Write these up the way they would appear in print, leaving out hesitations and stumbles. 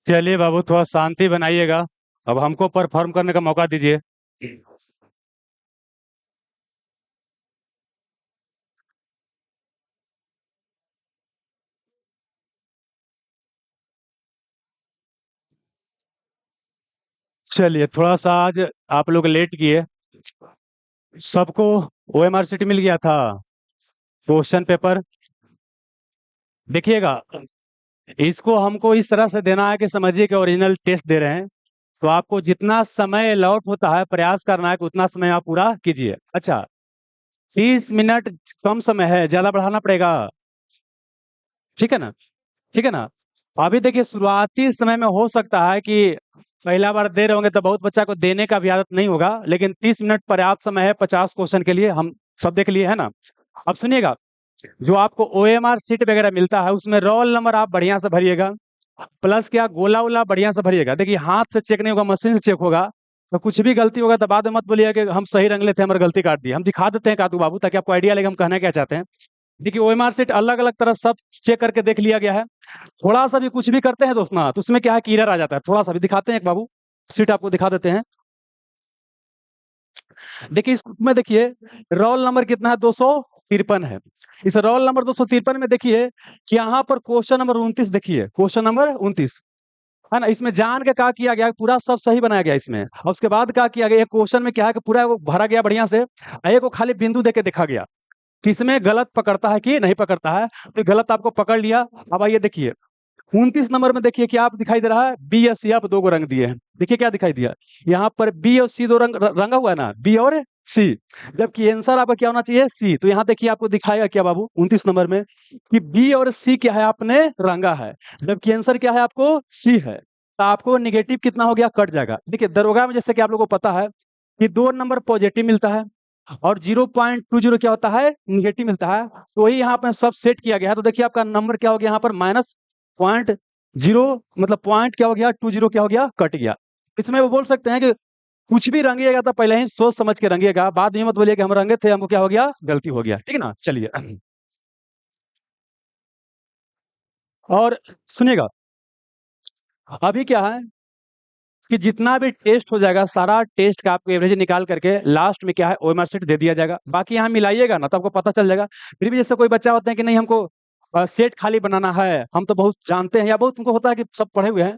चलिए बाबू, थोड़ा शांति बनाइएगा। अब हमको परफॉर्म करने का मौका दीजिए। चलिए, थोड़ा सा आज आप लोग लेट किए। सबको ओएमआर शीट मिल गया था, क्वेश्चन पेपर। देखिएगा, इसको हमको इस तरह से देना है कि समझिए कि ओरिजिनल टेस्ट दे रहे हैं। तो आपको जितना समय अलॉट होता है, प्रयास करना है कि उतना समय आप पूरा कीजिए। अच्छा, 30 मिनट कम समय है, ज्यादा बढ़ाना पड़ेगा। ठीक है ना? ठीक है ना? अभी देखिए, शुरुआती समय में हो सकता है कि पहला बार दे रहे होंगे तो बहुत बच्चा को देने का भी आदत नहीं होगा, लेकिन 30 मिनट पर्याप्त समय है 50 क्वेश्चन के लिए। हम सब देख लिए है ना? अब सुनिएगा, जो आपको ओएमआर सीट वगैरह मिलता है उसमें रोल नंबर आप बढ़िया से भरिएगा। प्लस क्या, गोला वोला बढ़िया से भरिएगा। देखिए, हाथ से चेक नहीं होगा, मशीन से चेक होगा। तो कुछ भी गलती होगा तो बाद में मत बोलिए कि हम सही रंग लेते हैं, हमारी गलती काट दी। हम दिखा देते हैं कातू बाबू, ताकि आपको आइडिया लगे हम कहना क्या चाहते हैं। देखिए, ओएमआर सीट अलग अलग तरह सब चेक करके देख लिया गया है। थोड़ा सा भी कुछ भी करते हैं दोस्त ना, तो उसमें क्या है कि एरर आ जाता है। थोड़ा सा भी दिखाते हैं एक बाबू, सीट आपको दिखा देते हैं। देखिए, इसमें देखिए रोल नंबर कितना है, 253 है। इस रोल नंबर 253 में देखिए कि यहाँ पर क्वेश्चन नंबर 29, देखिए क्वेश्चन नंबर 29 है ना। इसमें जान के क्या किया गया, पूरा सब सही बनाया गया इसमें। और उसके बाद क्या किया गया, एक क्वेश्चन में क्या है कि पूरा वो भरा गया बढ़िया से, एक को खाली बिंदु देके देखा गया किसमें गलत पकड़ता है कि नहीं पकड़ता है। तो गलत आपको पकड़ लिया। अब आइए देखिए, 29 नंबर में देखिए क्या आप दिखाई दे रहा है, बी या सी, आप दो को रंग दिए हैं। देखिए क्या दिखाई दिया, यहाँ पर बी और सी दो रंग रंगा हुआ है ना, बी और सी। जबकि आंसर आपका क्या होना चाहिए, सी। तो यहाँ देखिए आपको दिखाएगा क्या बाबू 29 नंबर में कि बी और सी क्या है, आपने रंगा है, जबकि आंसर क्या है, आपको सी है। तो आपको निगेटिव कितना हो गया, कट जाएगा। देखिए, दरोगा में जैसे कि आप लोगों को पता है कि 2 नंबर पॉजिटिव मिलता है और 0.20 क्या होता है, निगेटिव मिलता है। तो वही यहाँ पे सब सेट किया गया है। तो देखिए आपका नंबर क्या हो गया, यहाँ पर -0.0, मतलब पॉइंट क्या हो गया, 20 क्या हो गया, कट गया। इसमें वो बोल सकते हैं कि कुछ भी रंगिएगा तो पहले ही सोच समझ के रंगिएगा, बाद में मत बोलिए कि हम रंगे थे, हमको क्या हो गया, गलती हो गया। ठीक है ना? चलिए, और सुनिएगा, अभी क्या है कि जितना भी टेस्ट हो जाएगा, सारा टेस्ट का आपको एवरेज निकाल करके लास्ट में क्या है, ओएमआर शीट दे दिया जाएगा। बाकी यहाँ मिलाइएगा ना तो आपको पता चल जाएगा। फिर भी जैसे कोई बच्चा होते हैं कि नहीं हमको सेट खाली बनाना है, हम तो बहुत जानते हैं, या बहुत उनको होता है कि सब पढ़े हुए हैं,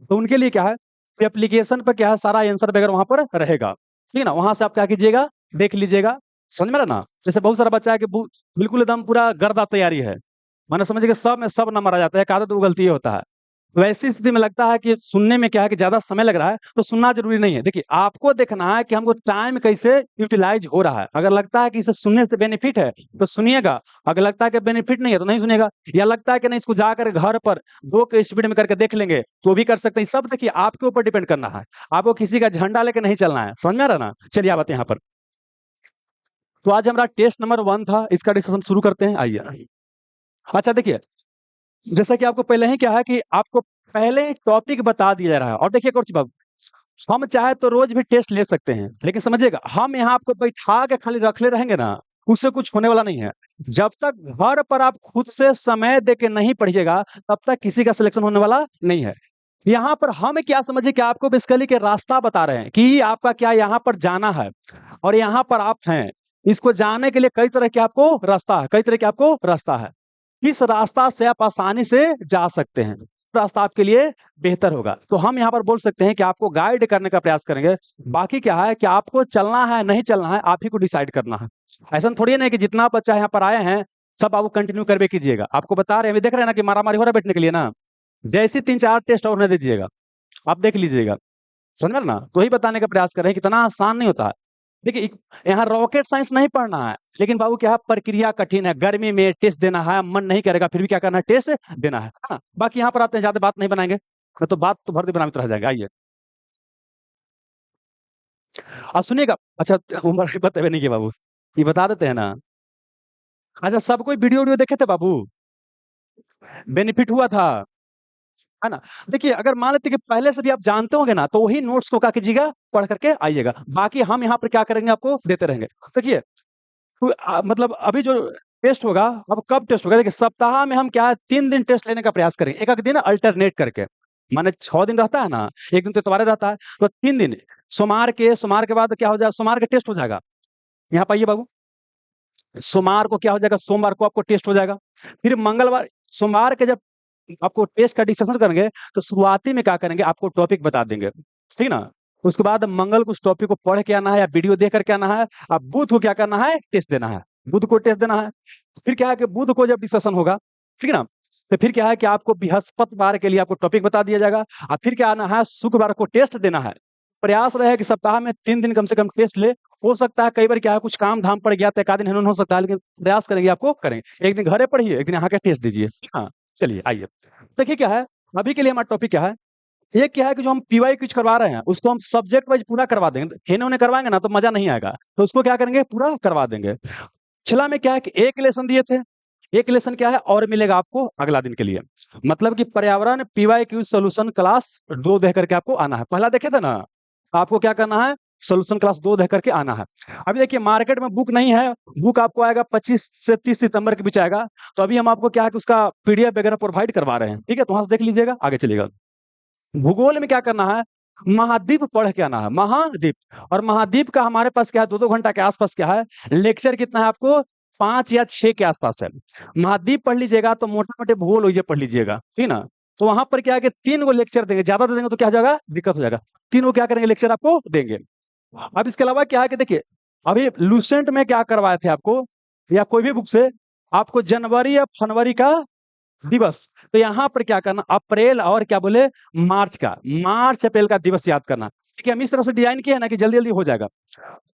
तो उनके लिए क्या है, एप्लीकेशन पर क्या है, सारा आंसर वगैरह वहां पर रहेगा। ठीक है ना? वहां से आप क्या कीजिएगा, देख लीजिएगा। समझ में रहा ना? जैसे बहुत सारा बच्चा है कि बिल्कुल एकदम पूरा गर्दा तैयारी है, मैंने समझिए कि सब में सब नंबर आ जाता है, एक आदत वो गलती ये होता है। वैसी स्थिति में लगता है कि सुनने में क्या है कि ज्यादा समय लग रहा है, तो सुनना जरूरी नहीं है। देखिए, आपको देखना है कि हमको टाइम कैसे यूटिलाइज हो रहा है। अगर लगता है कि इसे सुनने से बेनिफिट है तो सुनिएगा, अगर लगता है कि बेनिफिट नहीं है तो नहीं सुनिएगा, या लगता है कि नहीं इसको जाकर घर पर 2 के स्पीड में करके देख लेंगे तो भी कर सकते हैं। सब देखिए आपके ऊपर डिपेंड करना है, आपको किसी का झंडा लेके नहीं चलना है। समझ में आ रहा ना? चलिए आप आते हैं यहाँ पर। तो आज हमारा टेस्ट नंबर 1 था, इसका डिस्कशन शुरू करते हैं, आइए। अच्छा देखिए, जैसा कि आपको पहले ही क्या है कि आपको पहले टॉपिक बता दिया जा रहा है। और देखिए एक और चीज बाबू, हम चाहे तो रोज भी टेस्ट ले सकते हैं, लेकिन समझिएगा हम यहाँ आपको बैठा के खाली रखले रहेंगे ना, उससे कुछ होने वाला नहीं है। जब तक घर पर आप खुद से समय दे के नहीं पढ़िएगा, तब तक किसी का सिलेक्शन होने वाला नहीं है। यहाँ पर हम क्या समझिए कि आपको बेसिकली के रास्ता बता रहे हैं कि आपका क्या यहाँ पर जाना है, और यहाँ पर आप हैं। इसको जाने के लिए कई तरह के आपको रास्ता है, कई तरह के आपको रास्ता है। इस रास्ता से आप आसानी से जा सकते हैं, रास्ता आपके लिए बेहतर होगा। तो हम यहाँ पर बोल सकते हैं कि आपको गाइड करने का प्रयास करेंगे। बाकी क्या है कि आपको चलना है नहीं चलना है, आप ही को डिसाइड करना है। ऐसा थोड़ी ना है कि जितना बच्चा यहाँ पर आए हैं सब आपको कंटिन्यू करके कीजिएगा। आपको बता रहे हैं, अभी देख रहे हैं ना कि मारामारी हो रहा है बैठने के लिए ना, जैसे 3-4 टेस्ट और होने दीजिएगा, आप देख लीजिएगा। समझ में ना? तो ही बताने का प्रयास करें कि इतना आसान नहीं होता है। देखिए, यहाँ रॉकेट साइंस नहीं पढ़ना है, लेकिन बाबू क्या है, प्रक्रिया कठिन है। गर्मी में टेस्ट देना है, मन नहीं करेगा फिर भी क्या करना है, टेस्ट देना है ना? बाकी यहाँ पर आते हैं, ज्यादा बात नहीं बनाएंगे, नहीं तो बात तो भर दे बनाते रह जाएगा। आइए, अब सुनिएगा। अच्छा, उम्र बताए नहीं कि बाबू, ये बता देते हैं ना। अच्छा, सब कोई वीडियो वीडियो देखे थे बाबू, बेनिफिट हुआ था, है ना? देखिए, अगर मान लेते कि पहले से भी आप जानते होंगे ना, तो वही नोट्स को क्या कीजिएगा, पढ़ करके आइएगा। बाकी हम यहाँ पर क्या करेंगे, आपको देते रहेंगे। देखिए, तो मतलब अभी जो टेस्ट होगा, अब कब टेस्ट होगा, देखिए सप्ताह में हम क्या है 3 दिन टेस्ट लेने का प्रयास करेंगे, एक एक दिन अल्टरनेट करके। माने 6 दिन रहता है ना, एक दिन तो इतवारे रहता है, तो 3 दिन, सोमवार के बाद क्या हो जाएगा, सोमवार का टेस्ट हो जाएगा। यहाँ पाइए बाबू, सोमवार को क्या हो जाएगा, सोमवार को आपको टेस्ट हो जाएगा। फिर मंगलवार, सोमवार के जब आपको टेस्ट का डिस्कशन करेंगे, तो शुरुआती में क्या करेंगे, आपको टॉपिक बता देंगे, ठीक ना? उसके बाद मंगल को उस टॉपिक को पढ़ के आना है या वीडियो देख करके आना है। अब बुध को क्या करना है, टेस्ट देना है, बुध को टेस्ट देना है। फिर क्या है कि बुध को जब डिस्कशन होगा, ठीक है ना, तो फिर क्या है कि आपको बृहस्पतिवार के लिए आपको टॉपिक बता दिया जाएगा। और फिर क्या आना है, शुक्रवार को टेस्ट देना है। प्रयास रहे कि सप्ताह में 3 दिन कम से कम टेस्ट ले। हो सकता है कई बार क्या है, कुछ काम धाम पड़ गया तो एक आध दिन हेन-होन हो सकता है, लेकिन प्रयास करेंगे आपको करेंगे। एक दिन घरे पढ़िए, एक दिन यहाँ का टेस्ट दीजिए। हाँ, चलिए आइए। देखिए क्या है, अभी के लिए हमारा टॉपिक क्या है, एक क्या है कि जो हम पीवाई क्विज करवा रहे हैं, उसको हम सब्जेक्ट वाइज पूरा करवा देंगे। हेने-होने करवाएँगे ना तो मजा नहीं आएगा। तो उसको क्या करेंगे, पूरा करवा देंगे। पिछला में क्या है कि एक लेसन दिए थे, एक लेसन क्या है और मिलेगा आपको अगला दिन के लिए। मतलब कि पर्यावरण पीवाई क्यूज सॉल्यूशन क्लास 2 देख करके आपको आना है। पहला देखे थे ना, आपको क्या करना है, सॉल्यूशन क्लास 2 देख करके आना है। अभी देखिए मार्केट में बुक नहीं है, बुक आपको आएगा 25 से 30 सितंबर के बीच आएगा। तो अभी हम आपको क्या है कि उसका पीडीएफ वगैरह प्रोवाइड करवा रहे हैं, ठीक है? तो वहाँ से देख लीजिएगा, आगे चलिएगा। भूगोल में क्या करना है, महाद्वीप पढ़ के आना है, महाद्वीप। और महाद्वीप का हमारे पास क्या है, 2-2 घंटा के आसपास क्या है, लेक्चर कितना है आपको, 5 या 6 के आसपास है। महाद्वीप पढ़ लीजिएगा तो मोटे-मोटे भूगोल वही पढ़ लीजिएगा, ठीक ना? तो वहाँ पर क्या है कि 3 गो लेक्चर देंगे, ज़्यादा दे देंगे तो क्या हो जाएगा, दिक्कत हो जाएगा। 3 गो क्या करेंगे, लेक्चर आपको देंगे। अब इसके अलावा क्या है कि देखिए, अभी लूसेंट में क्या करवाए थे आपको, या कोई भी बुक से आपको जनवरी या फरवरी का दिवस, तो यहाँ पर क्या करना, अप्रैल और क्या बोले, मार्च अप्रैल का दिवस याद करना। ठीक है, हम इस तरह से डिजाइन किया है ना कि जल्दी जल्दी हो जाएगा।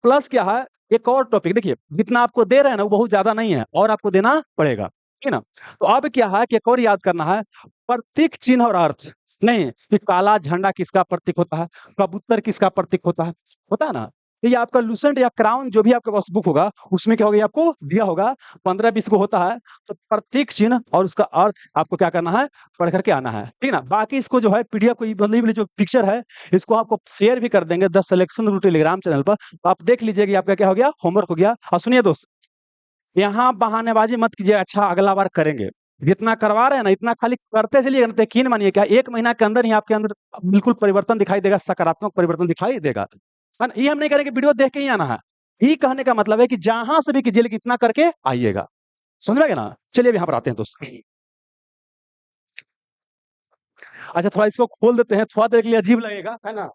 प्लस क्या है, एक और टॉपिक देखिए, जितना आपको दे रहे हैं ना वो बहुत ज्यादा नहीं है, और आपको देना पड़ेगा, ठीक है ना? तो अब क्या है कि एक और याद करना है, प्रतीक चिन्ह और अर्थ। नहीं कि काला झंडा किसका प्रतीक होता है, कबूतर किसका प्रतीक होता है ना? तो ये आपका लूसेंट या क्राउन जो भी आपके पास बुक होगा, उसमें क्या होगा, ये आपको दिया होगा, 15-20 को होता है। तो प्रतीक चिन्ह और उसका अर्थ आपको क्या करना है, पढ़ करके आना है, ठीक है ना? बाकी इसको जो है पीडीएफ को मतलब ये वाली जो पिक्चर है, इसको आपको शेयर भी कर देंगे the selection route Telegram channel पर। तो आप देख लीजिए कि आपका क्या हो गया, होमवर्क हो गया। और सुनिए दोस्त, यहाँ बहानेबाजी मत कीजिए, अच्छा अगला बार करेंगे। जितना करवा रहे हैं ना, इतना खाली करते चलिए, यकीन मानिए क्या 1 महीना के अंदर ही आपके अंदर बिल्कुल परिवर्तन दिखाई देगा, सकारात्मक परिवर्तन दिखाई देगा। है ना? ये हम नहीं करेंगे, वीडियो देख के ही आना है। ये कहने का मतलब है कि जहाँ से भी कीजिए, लेकिन इतना करके आइएगा। समझ में आ गया ना? चलिए अब यहाँ पर आते हैं दोस्त। अच्छा थोड़ा इसको खोल देते हैं, थोड़ा देर के लिए अजीब लगेगा, है ना?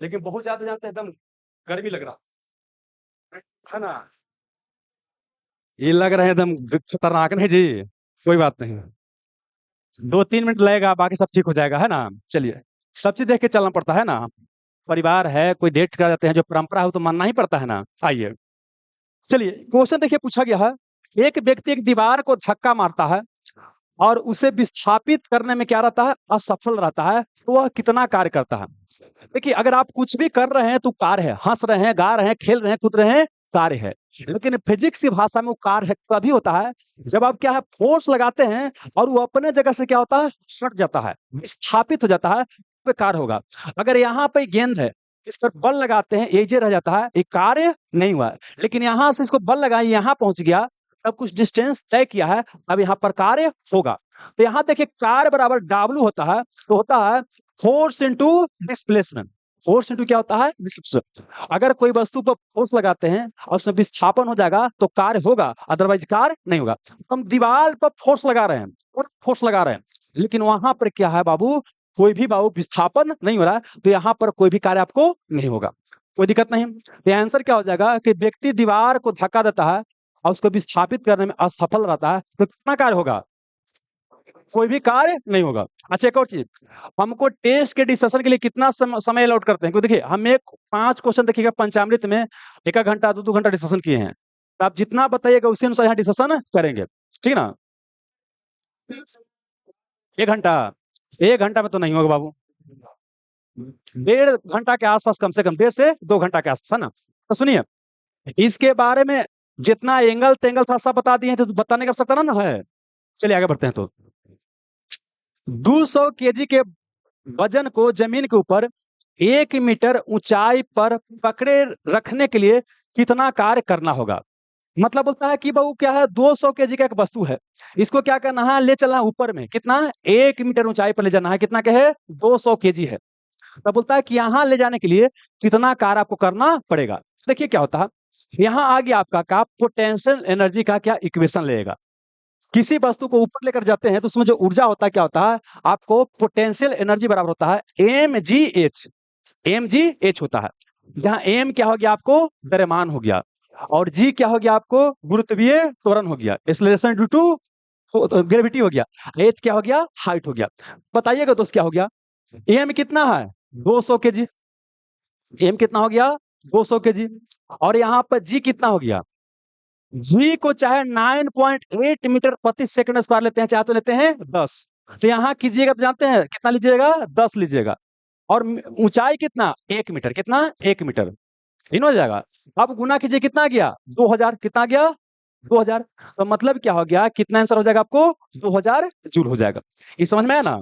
लेकिन बहुत ज़्यादा जानते हैं, एकदम गर्मी लग रहा, है ना? ये लग रहा है एकदम खतरनाक नहीं जी? कोई बात नहीं। 2-3 मिनट लगेगा, बाकी सब ठीक हो जाएगा, है ना? चलिए, सब चीज़ देख के चलना पड़ता है ना? परिवार है, कोई डेट कर जाते हैं, जो परंपरा है वो तो मानना ही पड़ता है ना? आइए, चलिए क्वेश्चन देखिए पूछा गया है, एक व्यक्ति एक दीवार को धक्का मारता है और उसे विस्थापित करने में क्या रहता है, असफल रहता है, तो वह कितना कार्य करता है? देखिए अगर आप कुछ भी कर रहे हैं तो कार्य है, हंस रहे हैं, गा रहे हैं, खेल रहे हैं, कूद रहे हैं, कार्य है। लेकिन फिजिक्स की भाषा में वो कार्य है तभी होता है जब आप क्या है, फोर्स लगाते हैं और वो अपने जगह से क्या होता है, हट जाता है, विस्थापित हो जाता है, तो कार्य होगा। अगर यहाँ पे गेंद है, इस पर बल लगाते हैं, एजे रह जाता है, एक कार्य नहीं हुआ है। लेकिन यहाँ से इसको बल लगाए, यहाँ पहुंच गया, तब कुछ डिस्टेंस तय किया है, अब यहाँ पर कार्य होगा। तो यहाँ देखिए कार्य बराबर W होता है, तो होता है force into displacement. Force into क्या होता है, डिस्प्लेसमेंट। अगर कोई वस्तु पर फोर्स लगाते हैं और उसमें विस्थापन हो जाएगा तो कार्य होगा, अदरवाइज कार्य नहीं होगा। हम दीवार पर फोर्स लगा रहे हैं और फोर्स लगा रहे हैं, लेकिन वहां पर क्या है बाबू, कोई भी बाबू विस्थापन नहीं हो रहा है, तो यहाँ पर कोई भी कार्य आपको नहीं होगा, कोई दिक्कत नहीं। तो आंसर क्या हो जाएगा कि व्यक्ति दीवार को धक्का देता है और उसको विस्थापित करने में असफल रहता है, तो कितना कार्य होगा, कोई भी कार्य नहीं होगा। अच्छा एक और चीज, हमको टेस्ट के डिस्कशन के लिए कितना समय अलॉट करते हैं, क्योंकि देखिए हम एक 5 क्वेश्चन देखिएगा पंचामृत में 1 घंटा 2-2 घंटा डिस्कशन किए हैं, तो आप जितना बताइएगा उसी अनुसार यहाँ डिस्कशन करेंगे, ठीक है ना? 1 घंटा, 1 घंटा में तो नहीं होगा बाबू, 1.5 घंटा के आसपास, कम से कम 1.5 से 2 घंटा के आसपास, है ना? तो सुनिए, इसके बारे में जितना एंगल तेंगल था सब बता दिए हैं, तो बताने का आवश्यकता ना है। चलिए आगे बढ़ते हैं। तो 200 केजी के वजन को जमीन के ऊपर 1 मीटर ऊंचाई पर पकड़े रखने के लिए कितना कार्य करना होगा? मतलब बोलता है कि बहु क्या है 200 केजी का एक वस्तु है, इसको क्या करना है, ले चलना है ऊपर में, कितना 1 मीटर ऊंचाई पर ले जाना है, कितना का है 200 केजी है। तब बोलता है कि यहाँ ले जाने के लिए कितना कार्य आपको करना पड़ेगा। देखिए क्या होता है, यहाँ आ गया आपका का पोटेंशियल एनर्जी का क्या इक्वेशन लेगा। किसी वस्तु को ऊपर लेकर जाते हैं तो उसमें जो ऊर्जा होता है क्या होता है, आपको पोटेंशियल एनर्जी बराबर होता है mgh। mgh होता है, जहां m क्या हो गया आपको द्रव्यमान हो गया, और g क्या हो गया आपको गुरुत्वीय त्वरण हो गया, एक्सेलरेशन ड्यू टू ग्रेविटी हो गया, h क्या हो गया हाइट हो गया। बताइएगा दोस्त क्या हो गया, m कितना है 200 केजी, m कितना हो गया 200 केजी, और यहाँ पर g कितना हो गया, जी को चाहे 9.8 मीटर प्रति सेकंड स्क्वायर लेते हैं, चाहे तो लेते हैं 10। तो यहाँ कीजिएगा तो जानते हैं कितना लीजिएगा 10 लीजिएगा, और ऊंचाई कितना 1 मीटर, कितना 1 मीटर, इन हो जाएगा। अब गुना कीजिए कितना गया 2000, कितना गया 2000। तो मतलब क्या हो गया, कितना आंसर हो जाएगा आपको 2000 जूल हो जाएगा। ये समझ में आया ना,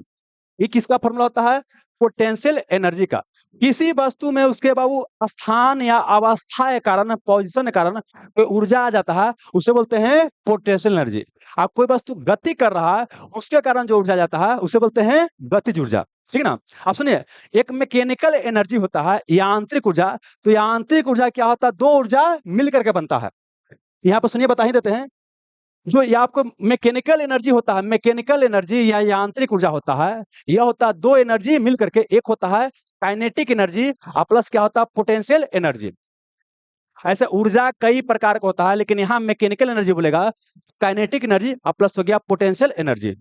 ये किसका फॉर्मूला होता है, पोटेंशियल एनर्जी का। किसी वस्तु में उसके बाबू स्थान या अवस्था के कारण, पोजीशन के कारण कोई ऊर्जा आ जाता है, उसे बोलते हैं पोटेंशियल एनर्जी। आप कोई वस्तु गति कर रहा है, उसके कारण जो ऊर्जा जाता है उसे बोलते हैं गतिज ऊर्जा, ठीक ना। आप सुनिए, एक मैकेनिकल एनर्जी होता है यांत्रिक ऊर्जा, तो यांत्रिक ऊर्जा क्या होता है, दो ऊर्जा मिल करके बनता है। यहाँ पर सुनिए बता ही देते हैं, जो ये आपको मैकेनिकल एनर्जी होता है, मैकेनिकल एनर्जी या यांत्रिक ऊर्जा होता है, यह होता है दो एनर्जी मिल करके, एक होता है काइनेटिक एनर्जी और प्लस क्या होता है पोटेंशियल एनर्जी। ऐसे ऊर्जा कई प्रकार का होता है, लेकिन यहाँ मैकेनिकल एनर्जी बोलेगा, काइनेटिक एनर्जी और प्लस हो गया पोटेंशियल एनर्जी,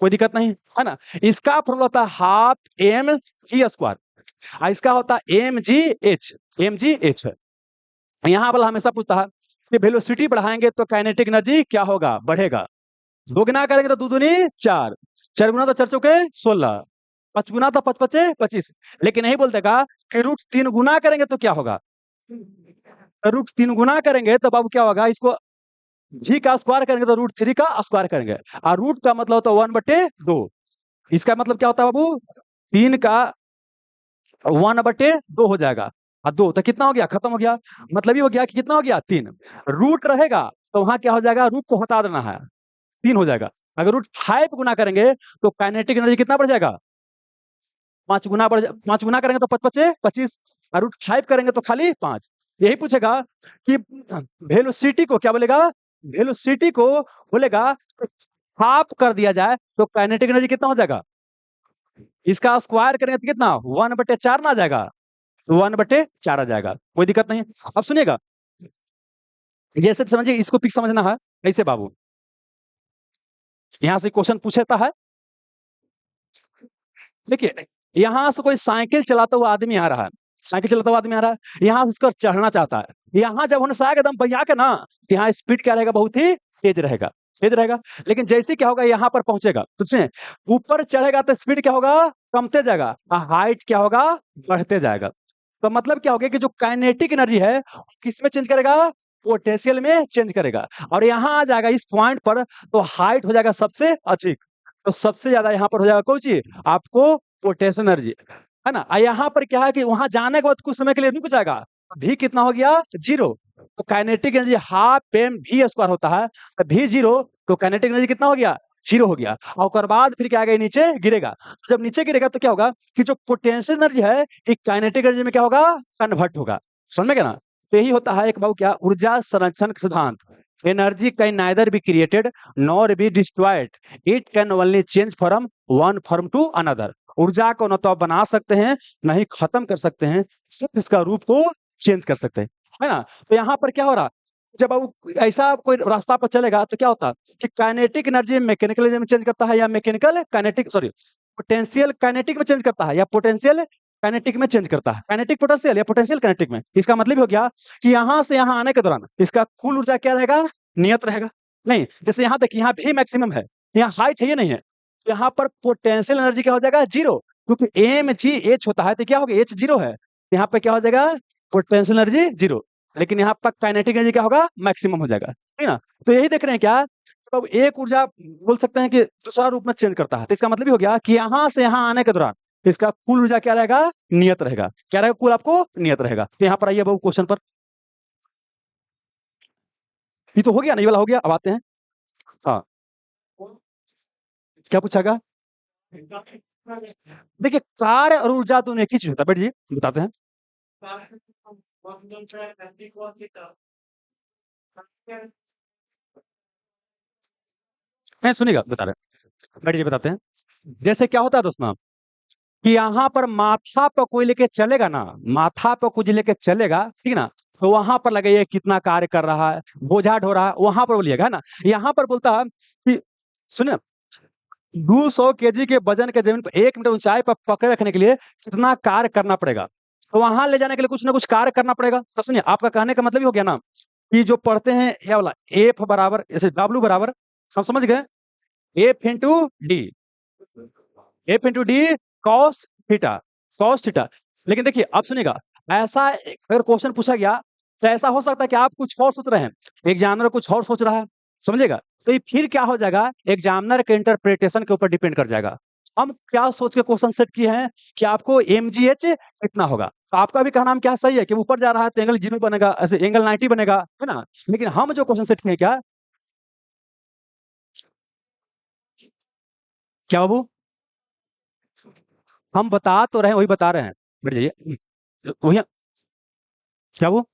कोई दिक्कत नहीं है ना। इसका फॉर्मूला होता है हाफ एम जी स्क्वायर, इसका होता है एम जी एच है। यहाँ वाला हमेशा पूछता है कि वेलोसिटी बढ़ाएंगे तो काइनेटिक एनर्जी क्या होगा, बढ़ेगा। दो गुना करेंगे तो दो दूनी चार, चार गुना तो चार चौके 16, पांच गुना तो 5 5 25। लेकिन नहीं बोल देगा कि रूट 3 गुना करेंगे तो क्या होगा, रूट 3 गुना करेंगे तो बाबू क्या होगा, इसको जी का स्क्वायर करेंगे तो रूट 3 का स्क्वायर करेंगे, और रूट का मतलब होता है 1/2। इसका मतलब क्या होता है बाबू, 3 का 1/2 हो जाएगा, और 2 तो कितना हो गया, खत्म हो गया। मतलब ये हो गया कि कितना हो गया 3, रूट रहेगा तो वहां क्या हो जाएगा, रूट को हटा देना है, 3 हो जाएगा। अगर रूट 5 गुना करेंगे तो काइनेटिक एनर्जी कितना बढ़ जाएगा, 5 गुना करेंगे तो 5 5 25, और रूट 5 करेंगे तो खाली 5। यही पूछेगा कि वेलोसिटी को क्या बोलेगा, वेलोसिटी को बोलेगा हाफ कर दिया जाए तो काइनेटिक एनर्जी कितना हो जाएगा, इसका स्क्वायर करेंगे तो कितना 1/4 ना आ जाएगा, तो 1/4 आ जाएगा, कोई दिक्कत नहीं। अब सुनिएगा, जैसे समझिए इसको पिक समझना है ऐसे बाबू, यहां से क्वेश्चन पूछता है, देखिए यहाँ से कोई साइकिल चलाता हुआ आदमी आ रहा है, साइकिल चलाता हुआ आदमी आ रहा है, यहाँ से इसको चढ़ना चाहता है, यहाँ जब होने से आएगा एकदम भैया के ना, तो यहाँ स्पीड क्या रहेगा, बहुत ही तेज रहेगा, तेज रहेगा। लेकिन जैसे क्या होगा, यहाँ पर पहुंचेगा तो ऊपर चढ़ेगा तो स्पीड क्या होगा, कमते जाएगा, और हाइट क्या होगा, बढ़ते जाएगा। तो मतलब क्या हो गया कि जो काइनेटिक एनर्जी है किस में चेंज करेगा, पोटेंशियल में चेंज करेगा, और यहाँ आ जाएगा इस पॉइंट पर तो हाइट हो जाएगा सबसे अधिक, तो सबसे ज्यादा यहाँ पर हो जाएगा कौन सी, आपको पोटेंशियल एनर्जी, है ना। यहाँ पर क्या है कि वहां जाने के बाद कुछ समय के लिए रुक जाएगा, भी कितना हो गया 0, तो kinetic energy half M V square होता है, तो भी 0, तो काइनेटिक एनर्जी कितना हो गया 0 हो गया, और उसके बाद फिर क्या आएगा, नीचे गिरेगा। जब नीचे गिरेगा तो क्या होगा कि जो पोटेंशियल एनर्जी है ये काइनेटिक एनर्जी में क्या होगा, कन्वर्ट होगा, समझ में गया ना। तो यही होता है एक बाबू क्या, ऊर्जा संरक्षण सिद्धांत। Energy can neither be created nor be destroyed, it can only change from one form to another. ऊर्जा को न तो आप बना सकते हैं न ही खत्म कर सकते हैं, सिर्फ इसका रूप को चेंज कर सकते हैं, है ना। तो यहाँ पर क्या हो रहा, जब आप ऐसा कोई रास्ता पर चलेगा तो क्या होता कि काइनेटिक एनर्जी मैकेनिकल एनर्जी में चेंज करता है, या mechanical kinetic sorry potential kinetic में चेंज करता है, या पोटेंशियल काइनेटिक में चेंज करता है, काइनेटिक पोटेंशियल या पोटेंशियल काइनेटिक में। इसका मतलब हो गया कि यहां से यहां आने के दौरान इसका कुल ऊर्जा क्या रहेगा, नियत रहेगा। नहीं, जैसे यहाँ देखिए यहाँ भी मैक्सिमम है, यहाँ हाइट है ये नहीं है, यहाँ पर पोटेंशियल एनर्जी क्या हो जाएगा 0, क्योंकि एम जी एच होता है तो क्या होगा एच 0 है, यहाँ पे क्या हो जाएगा पोटेंशियल एनर्जी 0, लेकिन यहाँ पर काइनेटिक एनर्जी क्या होगा मैक्सिमम हो जाएगा, ठीक है ना। तो यही देख रहे हैं क्या, तो एक ऊर्जा बोल सकते हैं कि दूसरा रूप में चेंज करता है, तो इसका मतलब ही हो गया कि यहाँ से यहाँ आने के दौरान इसका कुल ऊर्जा क्या रहेगा, नियत रहेगा, क्या रहेगा कुल आपको नियत रहेगा। तो यहाँ पर आइए बाबू क्वेश्चन पर, ये तो हो गया ना, ये वाला हो गया। अब आते हैं, हाँ, क्या पूछा गया? देखिए, कार्य और ऊर्जा दोनों एक ही चीज होता है। बैठिए, बताते हैं। नहीं, सुनिएगा, बता रहे हैं, बैठिए बताते हैं। जैसे क्या होता है दोस्तों, कि यहाँ पर माथा पर कोई लेके चलेगा ना, माथा पर कुछ लेके चलेगा, ठीक ना, तो वहां पर लगाइए कितना कार्य कर रहा है, बोझा ढो रहा है, वहां पर बोलिएगा, है ना। यहाँ पर बोलता है कि, सुनिए, 200 केजी के वजन के जमीन पर 1 मीटर ऊंचाई पर पकड़े रखने के लिए कितना कार्य करना पड़ेगा। तो वहां ले जाने के लिए कुछ ना कुछ कार्य करना पड़ेगा। तो सुनिए, आपका कहने का मतलब ही हो गया ना, कि जो पढ़ते हैं ये वाला एफ बराबर, जैसे डब्ल्यू बराबर, हम समझ गए, F into D, F into D cos theta, cos theta. लेकिन देखिए, अब सुनिएगा, ऐसा अगर क्वेश्चन पूछा गया, तो ऐसा हो सकता है कि आप कुछ और सोच रहे हैं, एग्जामिनर कुछ और सोच रहा है, समझिएगा। तो ये फिर क्या हो जाएगा, एग्जामिनर के इंटरप्रिटेशन के ऊपर डिपेंड कर जाएगा। हम क्या सोच के क्वेश्चन सेट किए हैं कि आपको एमजीएच कितना होगा। तो आपका भी कहना हम क्या सही है कि ऊपर जा रहा है तो एंगल 0 बनेगा, ऐसे एंगल 90 बनेगा, है ना। लेकिन हम जो क्वेश्चन सेट किए क्या, क्या बाबू, हम बता तो रहे हैं, वही बता रहे हैं, बैठ जाइए, वही, क्या वो,